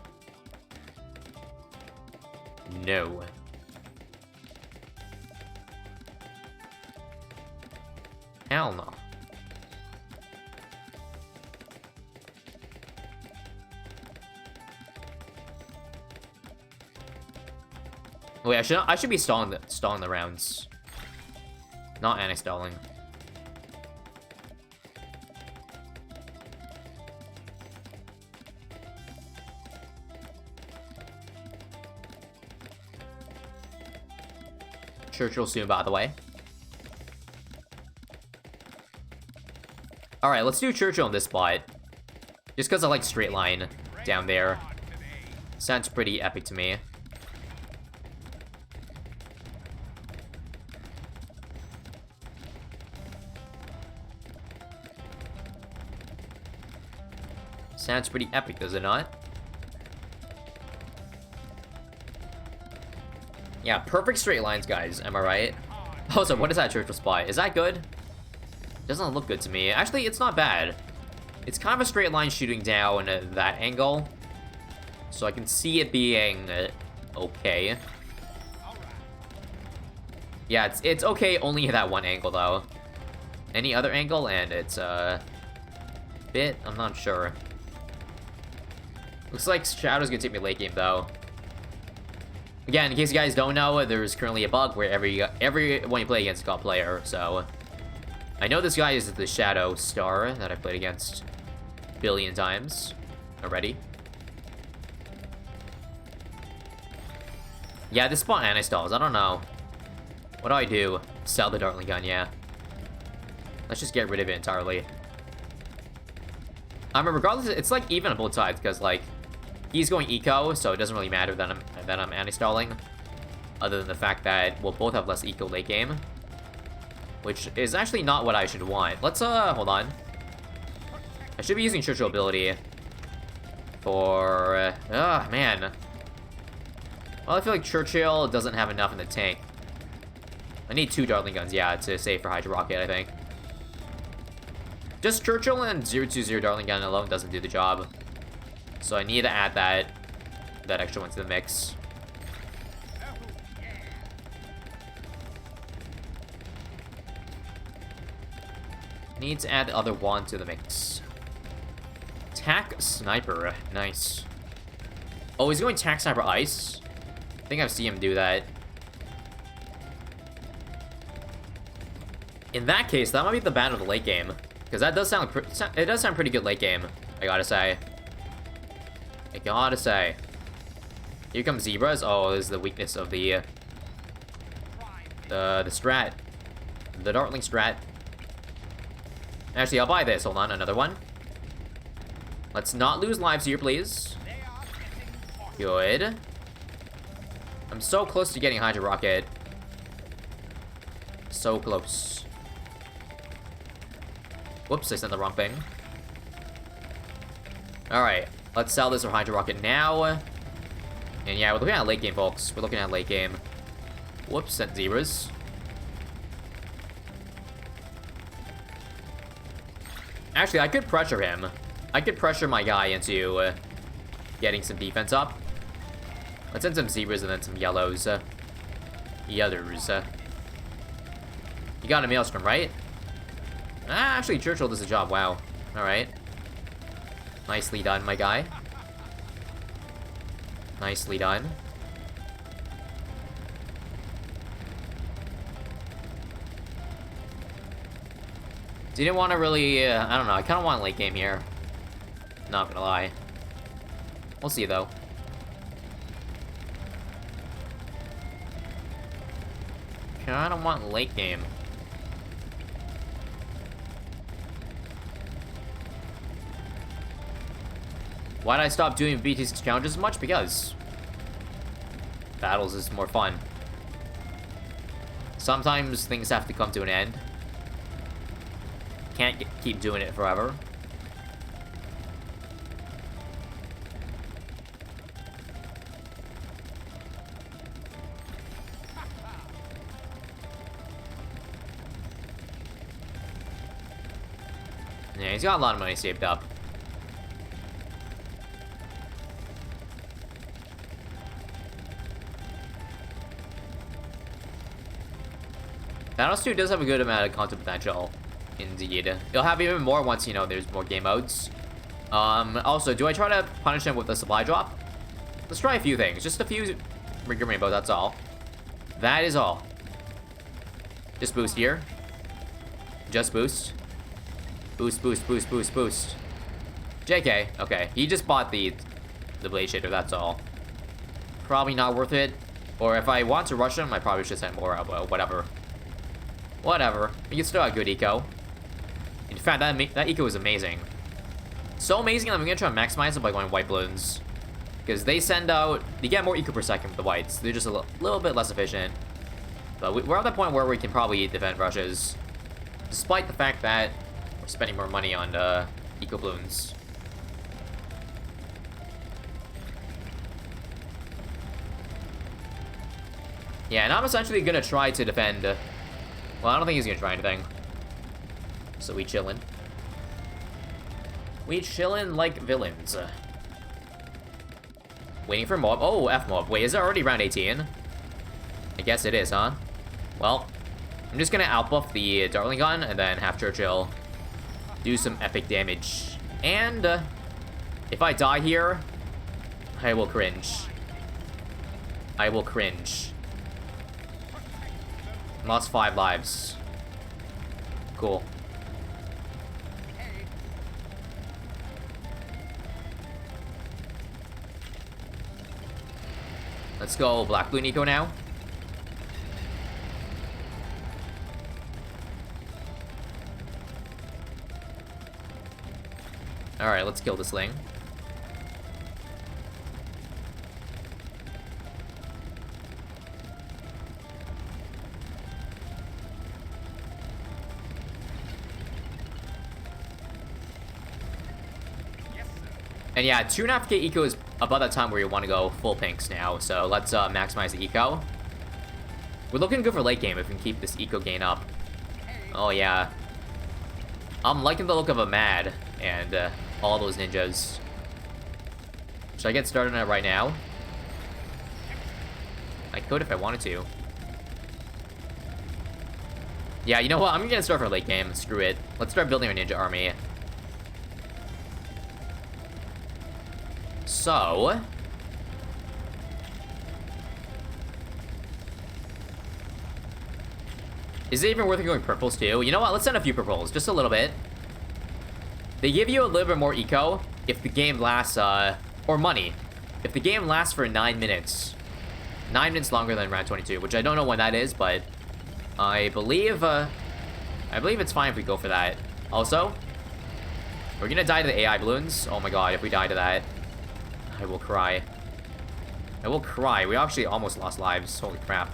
No. Hell no. Wait, I should be stalling the rounds. Not anti-stalling. Churchill soon, by the way. Alright, let's do Churchill in this spot. Just because I like straight line down there. Sounds pretty epic to me. Sounds pretty epic, does it not? Yeah, perfect straight lines, guys. Am I right? Oh, so what is that Churchill spot? Is that good? Doesn't look good to me. Actually, it's not bad. It's kind of a straight line shooting down that angle. So I can see it being okay. Yeah, it's okay only at that one angle, though. Any other angle, and it's bit... I'm not sure. Looks like Shadow's gonna take me late game, though. Again, in case you guys don't know, there's currently a bug where everyone you play against is called player, so... I know this guy is the Shadow Star that I played against a billion times already. Yeah, this spot anti-stalls, I don't know. What do I do? Sell the Dartling Gun, yeah. Let's just get rid of it entirely. I mean, regardless, it's like even on both sides, because like, he's going eco, so it doesn't really matter that I'm anti-stalling. Other than the fact that we'll both have less eco late game. Which is actually not what I should want. Let's, hold on. I should be using Churchill ability for, man. Well, I feel like Churchill doesn't have enough in the tank. I need 2 Dartling Guns, yeah, to save for Hydra Rocket, I think. Just Churchill and 020 Dartling Gun alone doesn't do the job. So I need to add that extra one to the mix. Need to add the other one to the mix. Tac Sniper, nice. Oh, he's going Tac Sniper Ice? I think I've seen him do that. In that case, that might be the ban of the late game. Because that does sound, it does sound pretty good late game, I gotta say. I gotta say. Here comes Zebras. Oh, this is the weakness of the strat. The Dartling strat. Actually, I'll buy this. Hold on, another one. Let's not lose lives here, please. Good. I'm so close to getting Hydra Rocket. So close. Whoops, I sent the wrong thing. Alright, let's sell this for Hydra Rocket now. And yeah, we're looking at late game, folks. We're looking at late game. Whoops, sent Zebras. Actually, I could pressure him. I could pressure my guy into getting some defense up. Let's send some Zebras and then some yellows. The others. You got a Maelstrom, right? Ah, actually, Churchill does the job. Wow. Alright. Nicely done, my guy. Nicely done. Didn't want to really, I don't know, I kind of want late game here. Not gonna lie. We'll see, though. Kinda want late game. Why did I stop doing BT6 challenges as much? Because battles is more fun. Sometimes things have to come to an end. Can't keep doing it forever. Yeah, he's got a lot of money saved up. Battles 2 does have a good amount of content potential, indeed. It'll have even more once, you know, there's more game modes. Also, do I try to punish him with a supply drop? Let's try a few things. Just a few Ring Rainbow, that's all. That is all. Just boost here. Just boost. Boost, boost, boost, boost, boost. JK, okay. He just bought the Blade Shader, that's all. Probably not worth it. Or if I want to rush him, I probably should send more out, but whatever. Whatever. You can still have good eco. In fact, that eco is amazing. So amazing that I'm gonna try to maximize it by going white balloons. Because they send out... You get more eco per second with the whites. They're just a little bit less efficient. But we're at the point where we can probably defend rushes. Despite the fact that we're spending more money on eco balloons. Yeah, and I'm essentially gonna try to defend... Well, I don't think he's gonna try anything. So we chillin'. We chillin' like villains. Waiting for mob. Oh, F mob. Wait, is it already round 18? I guess it is, huh? Well, I'm just gonna outbuff the Dartling Gun and then have Churchill do some epic damage. And if I die here, I will cringe. I will cringe. Lost 5 lives. Cool. Let's go Black Blue Nico now. Alright, let's kill this thing. And yeah, 2.5k eco is about that time where you want to go full pinks now, so let's maximize the eco. We're looking good for late game if we can keep this eco gain up. Oh yeah. I'm liking the look of a Mad and all those ninjas. Should I get started on it right now? I could if I wanted to. Yeah, you know what? I'm gonna start for late game. Screw it. Let's start building our ninja army. So... Is it even worth it going purples too? You know what? Let's send a few purples. Just a little bit. They give you a little bit more eco if the game lasts, or money. If the game lasts for 9 minutes. 9 minutes longer than round 22, which I don't know when that is, but... I believe it's fine if we go for that. Also, we're gonna die to the AI balloons. Oh my god, if we die to that, I will cry. I will cry. We actually almost lost lives. Holy crap.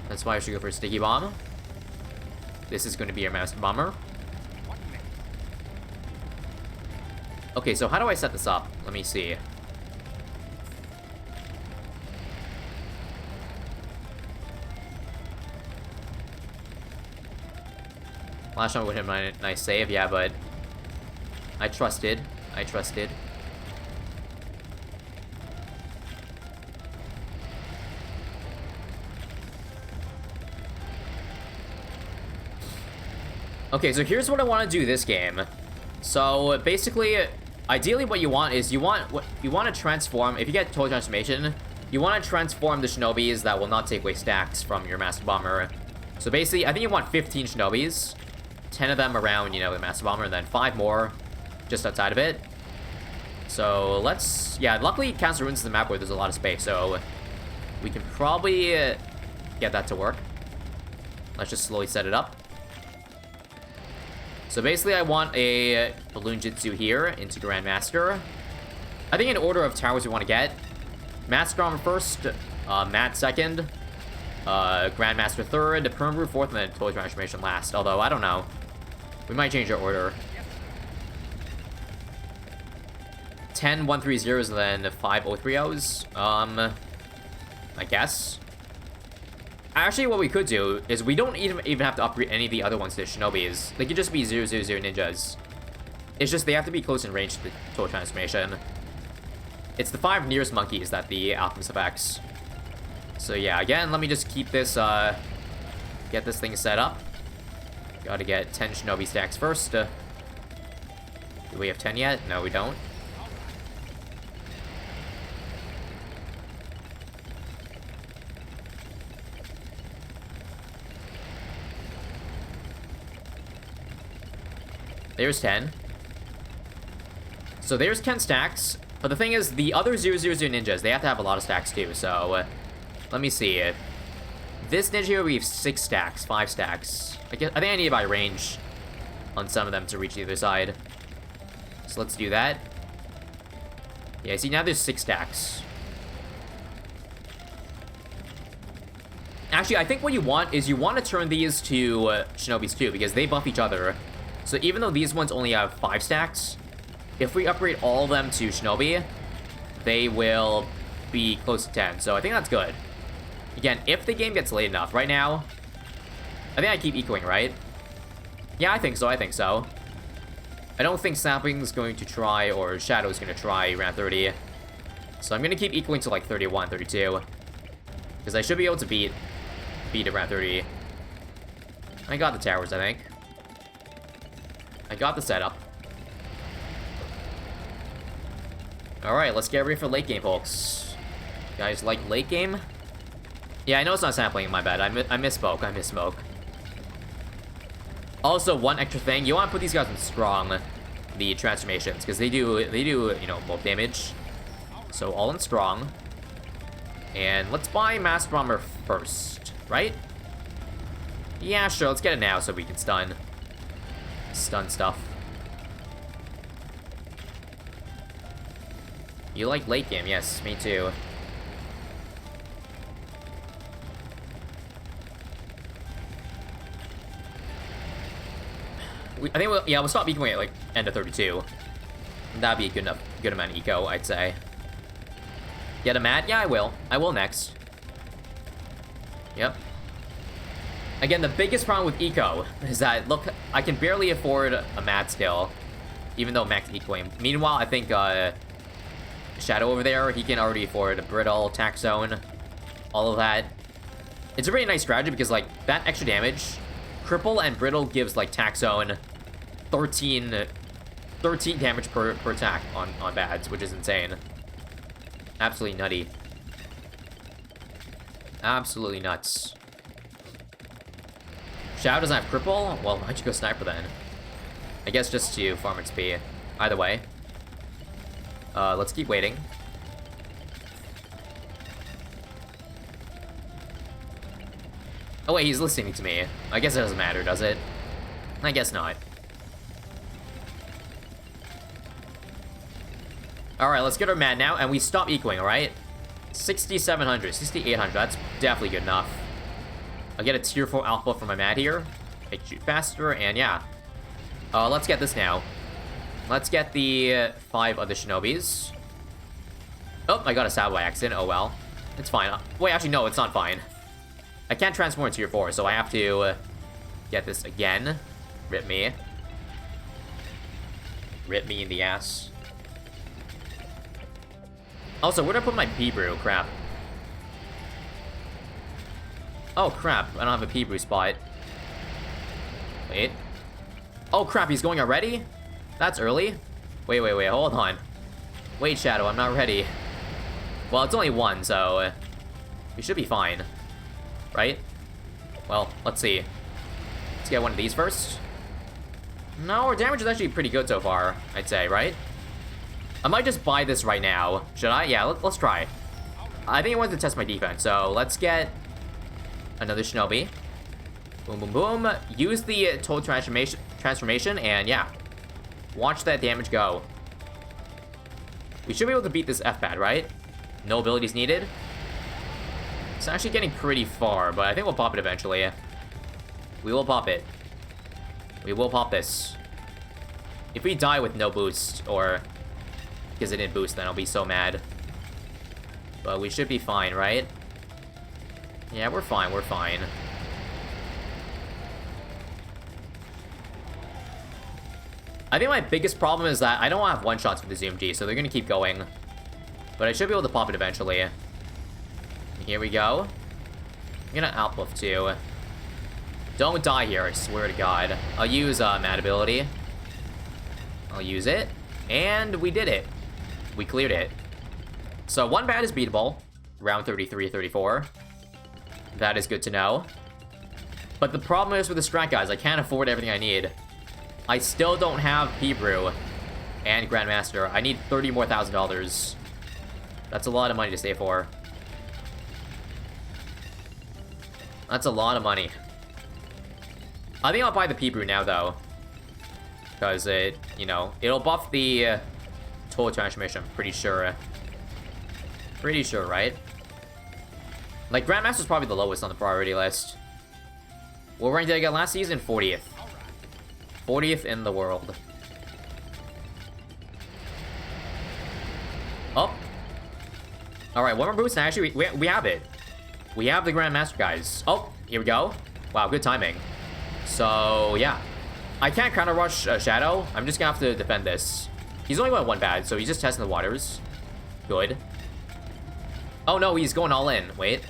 That's why I should go for a sticky bomb. This is going to be our master bomber. Okay, so how do I set this up? Let me see. Last time I would have a nice save, yeah, but I trusted. I trusted. Okay, so here's what I want to do this game. So basically, ideally what you want is you want to transform. If you get total transformation, you want to transform the shinobis that will not take away stacks from your master bomber. So basically, I think you want 15 shinobis. 10 of them around, you know, the Master Bomber, and then 5 more just outside of it. So let's... Yeah, luckily Castle Ruins is the map where there's a lot of space, so we can probably get that to work. Let's just slowly set it up. So basically I want a Balloon Jitsu here into Grandmaster. I think in order of towers we want to get, Master Bomber first, Matt second, Grandmaster third, Permbrew fourth, and then Total Transformation last. Although, I don't know. We might change our order. 10 130s and then 5 030s. I guess. Actually, what we could do is we don't even have to upgrade any of the other ones to Shinobis. They could just be 000 ninjas. It's just they have to be close in range to the Total Transformation. It's the 5 nearest monkeys that the Alchemist affects. So yeah, again, let me just keep this, get this thing set up. Gotta get 10 Shinobi stacks first. Do we have 10 yet? No, we don't. There's 10. So there's 10 stacks. But the thing is, the other 000 ninjas, they have to have a lot of stacks too. So, let me see. This ninja here, we have 6 stacks, 5 stacks. I think I need to buy range on some of them to reach the other side. So let's do that. Yeah, see, now there's 6 stacks. Actually, I think what you want is you want to turn these to Shinobis too, because they buff each other. So even though these ones only have 5 stacks, if we upgrade all of them to Shinobi, they will be close to 10. So I think that's good. Again, if the game gets late enough. Right now, I think I keep ecoing, right? Yeah, I think so, I think so. I don't think Snapping's going to try, or Shadow's going to try around 30. So I'm going to keep equaling to like 31, 32. Because I should be able to beat around 30. I got the towers, I think. I got the setup. Alright, let's get ready for late game, folks. You guys like late game? Yeah, I know it's not sampling, my bad. I misspoke, I misspoke. Also, one extra thing, you want to put these guys in strong, the transformations, because they do, you know, bulk damage. So all in strong. And let's buy Master Bomber first, right? Yeah, sure, let's get it now so we can stun stuff. You like late game? Yes, me too. I think we'll stop ecoing at like end of 32. That'd be a good amount of eco, I'd say. Get a mat? Yeah, I will. I will next. Yep. Again, the biggest problem with eco is that, look, I can barely afford a mat still, even though max ecoing. Meanwhile, I think Shadow over there, he can already afford a brittle, tax zone, all of that. It's a really nice strategy because, like, that extra damage, cripple and brittle gives, like, tax zone 13 damage per attack on bads, which is insane. Absolutely nutty. Absolutely nuts. Shadow doesn't have cripple? Well, why'd you go sniper then? I guess just to farm XP. Either way. Let's keep waiting. Oh wait, he's listening to me. I guess it doesn't matter, does it? I guess not. Alright, let's get our mat now, and we stop ecoing, alright? 6,700, 6,800, that's definitely good enough. I'll get a tier 4 alpha for my mat here. Make it shoot faster, and yeah. Let's get this now. Let's get the 5 other Shinobis. Oh, I got a stab by accident, oh well. It's fine. Wait, actually, no, it's not fine. I can't transform into tier 4, so I have to get this again. Rip me. Rip me in the ass. Also, where'd I put my pea brew? Crap. Oh, crap. I don't have a pea brew spot. Wait. Oh, crap. He's going already? That's early. Wait. Hold on. Wait, Shadow. I'm not ready. Well, it's only 1, so we should be fine. Right? Well, let's see. Let's get one of these first. No, our damage is actually pretty good so far, I'd say, right? I might just buy this right now. Should I? Yeah, let's try. I think I wanted to test my defense, so let's get another Shinobi. Boom, boom, boom. Use the total transformation, and yeah. Watch that damage go. We should be able to beat this F-pad, right? No abilities needed. It's actually getting pretty far, but I think we'll pop it eventually. We will pop it. We will pop this. If we die with no boost, or because it didn't boost, then I'll be so mad. But we should be fine, right? Yeah, we're fine, we're fine. I think my biggest problem is that I don't have one-shots with the Zoom G, so they're gonna keep going. But I should be able to pop it eventually. Here we go. I'm gonna outbuff too. Don't die here, I swear to God. I'll use mad ability. I'll use it. And we did it. We cleared it. So one bad is beatable. Round 33, 34. That is good to know. But the problem is with the strat, guys, I can't afford everything I need. I still don't have P-Brew and Grandmaster. I need $30 more thousand. That's a lot of money to save for. That's a lot of money. I think I'll buy the P-Brew now, though. Because it, you know, it'll buff the total transformation, I'm pretty sure. Pretty sure, right? Like, Grandmaster's probably the lowest on the priority list. What rank did I get last season? 40th. 40th in the world. Oh. Alright, one more boost, and actually, we have it. We have the Grandmaster, guys. Oh, here we go. Wow, good timing. So, yeah. I can't counter rush Shadow. I'm just gonna have to defend this. He's only got one bad, so he's just testing the waters. Good. Oh no, he's going all in. Wait.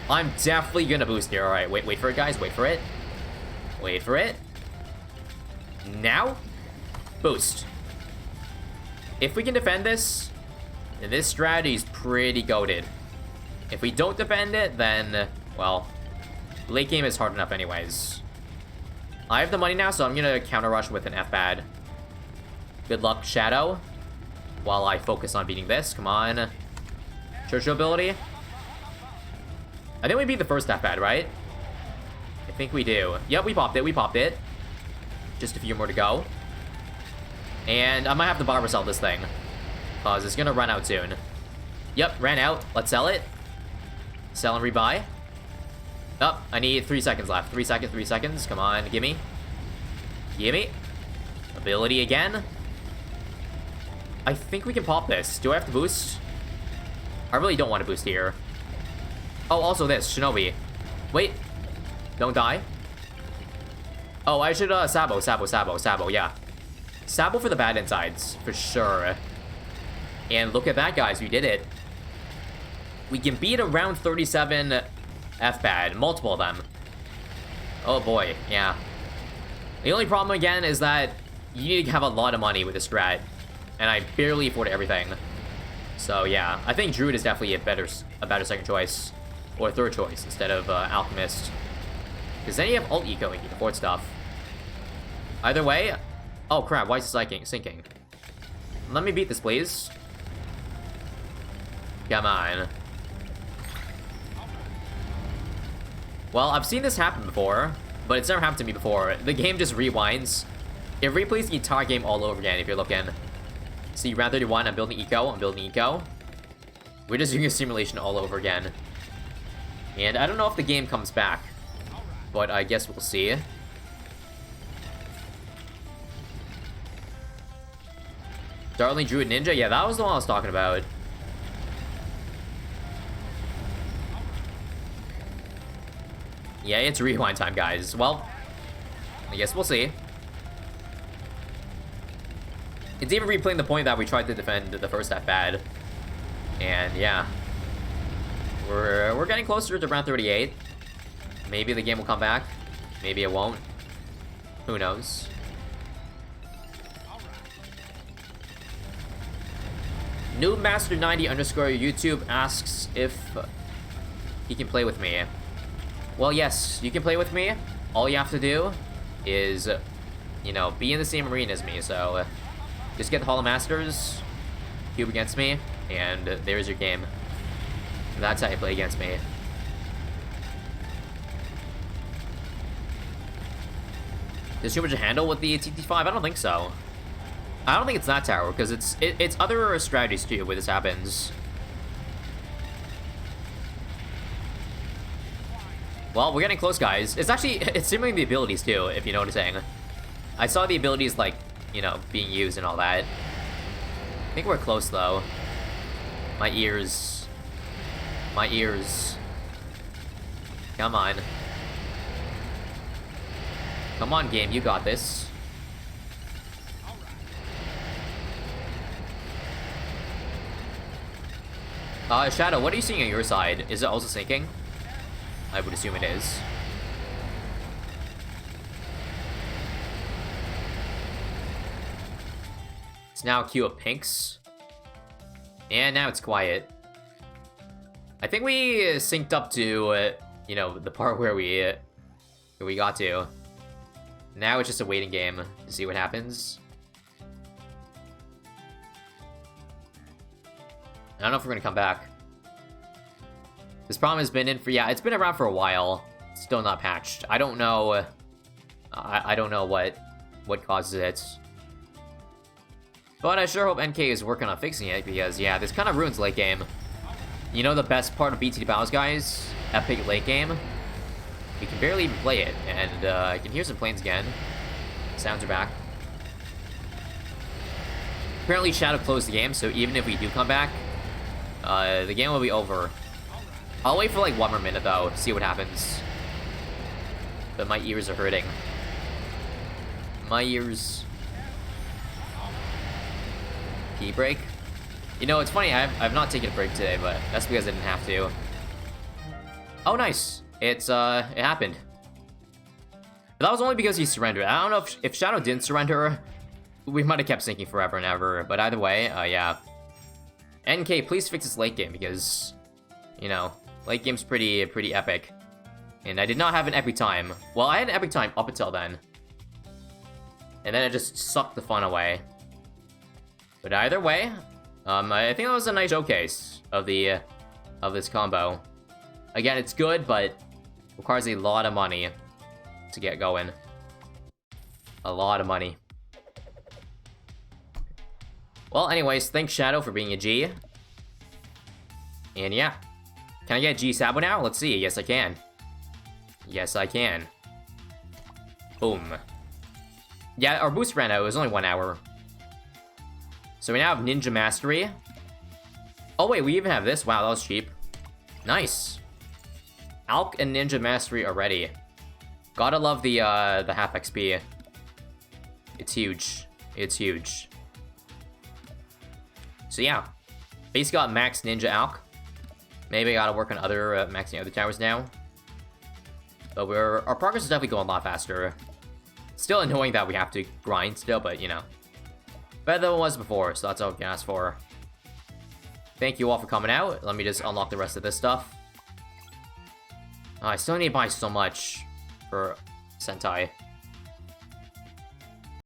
I'm definitely gonna boost here. Alright, wait for it, guys. Wait for it. Wait for it. Now? Boost. If we can defend this, then this strategy is pretty goated. If we don't defend it, then, well, late game is hard enough anyways. I have the money now, so I'm gonna counter rush with an F-pad. Good luck, Shadow. While I focus on beating this. Come on. Churchill ability. I think we beat the first F-pad, right? I think we do. Yep, we popped it. We popped it. Just a few more to go. And I might have to barber sell this thing. Because it's gonna run out soon. Yep, ran out. Let's sell it. Sell and rebuy. Oh, I need 3 seconds left. 3 seconds, 3 seconds. Come on, gimme. Gimme. Ability again. I think we can pop this. Do I have to boost? I really don't want to boost here. Oh, also this. Shinobi. Wait. Don't die. Oh, I should, Sabo, yeah. Sabo for the bad insides, for sure. And look at that, guys. We did it. We can beat around 37 F-pad. Multiple of them. Oh, boy. Yeah. The only problem, again, is that you need to have a lot of money with this strat. And I barely afford everything. So, yeah. I think Druid is definitely a better second choice. Or third choice, instead of Alchemist. Because then you have ult eco and you can afford stuff. Either way... Oh, crap. Why is it sinking? Let me beat this, please. Come on. Well, I've seen this happen before, but it's never happened to me before. The game just rewinds. It replays the entire game all over again, if you're looking. See, round 31, I'm building eco. We're just doing a simulation all over again. And I don't know if the game comes back, but I guess we'll see. Darling Druid Ninja? Yeah, that was the one I was talking about. Yeah, it's rewind time, guys. Well, I guess we'll see. It's even replaying the point that we tried to defend the first half bad. And yeah. We're getting closer to round 38. Maybe the game will come back. Maybe it won't. Who knows? Noobmaster90 underscore YouTube asks if he can play with me. Well, yes, you can play with me. All you have to do is, you know, be in the same arena as me, so just get the Hollow Masters, cube against me, and there's your game. That's how you play against me. There's too much to handle with the TT5? I don't think so. I don't think it's that tower, because it's other strategies too where this happens. Well, we're getting close, guys. It's simuling the abilities too, if you know what I'm saying. I saw the abilities, like, you know, being used and all that. I think we're close, though. My ears. My ears. Come on. Come on, game, you got this. Shadow, what are you seeing on your side? Is it also sinking? I would assume it is. It's now a queue of pinks. And now it's quiet. I think we synced up to, you know, the part where we got to. Now it's just a waiting game to see what happens. I don't know if we're gonna come back. This problem has been in for, yeah, it's been around for a while. Still not patched. I don't know. I don't know what causes it. But I sure hope NK is working on fixing it, because, yeah, this kind of ruins late game. You know the best part of BT Battles, guys? Epic late game? We can barely even play it, and I can hear some planes again. Sounds are back. Apparently Shadow closed the game, so even if we do come back, the game will be over. I'll wait for like 1 more minute, though, to see what happens. But my ears are hurting. My ears... Pee break? You know, it's funny, I've not taken a break today, but that's because I didn't have to. Oh, nice. It happened. But that was only because he surrendered. I don't know if Shadow didn't surrender, we might have kept sinking forever and ever. But either way, yeah. NK, please fix this late game, because, you know, late game's pretty epic. And I did not have an epic time. Well, I had an epic time up until then. And then it just sucked the fun away. But either way, I think that was a nice showcase of this combo. Again, it's good, but requires a lot of money to get going. A lot of money. Well, anyways, thanks Shadow for being a G. And yeah. Can I get G Sabo now? Let's see. Yes, I can. Yes, I can. Boom. Yeah, our boost ran out. It was only 1 hour. So we now have Ninja Mastery. Oh wait, we even have this. Wow, that was cheap. Nice. Alk and Ninja Mastery already. Gotta love the half XP. It's huge. It's huge. So yeah. Base got max Ninja Alk. Maybe I gotta work on other maxing other towers now. But our progress is definitely going a lot faster. Still annoying that we have to grind still, but you know. Better than it was before, so that's all we can ask for. Thank you all for coming out. Let me just unlock the rest of this stuff. I still need to buy so much for Sentai.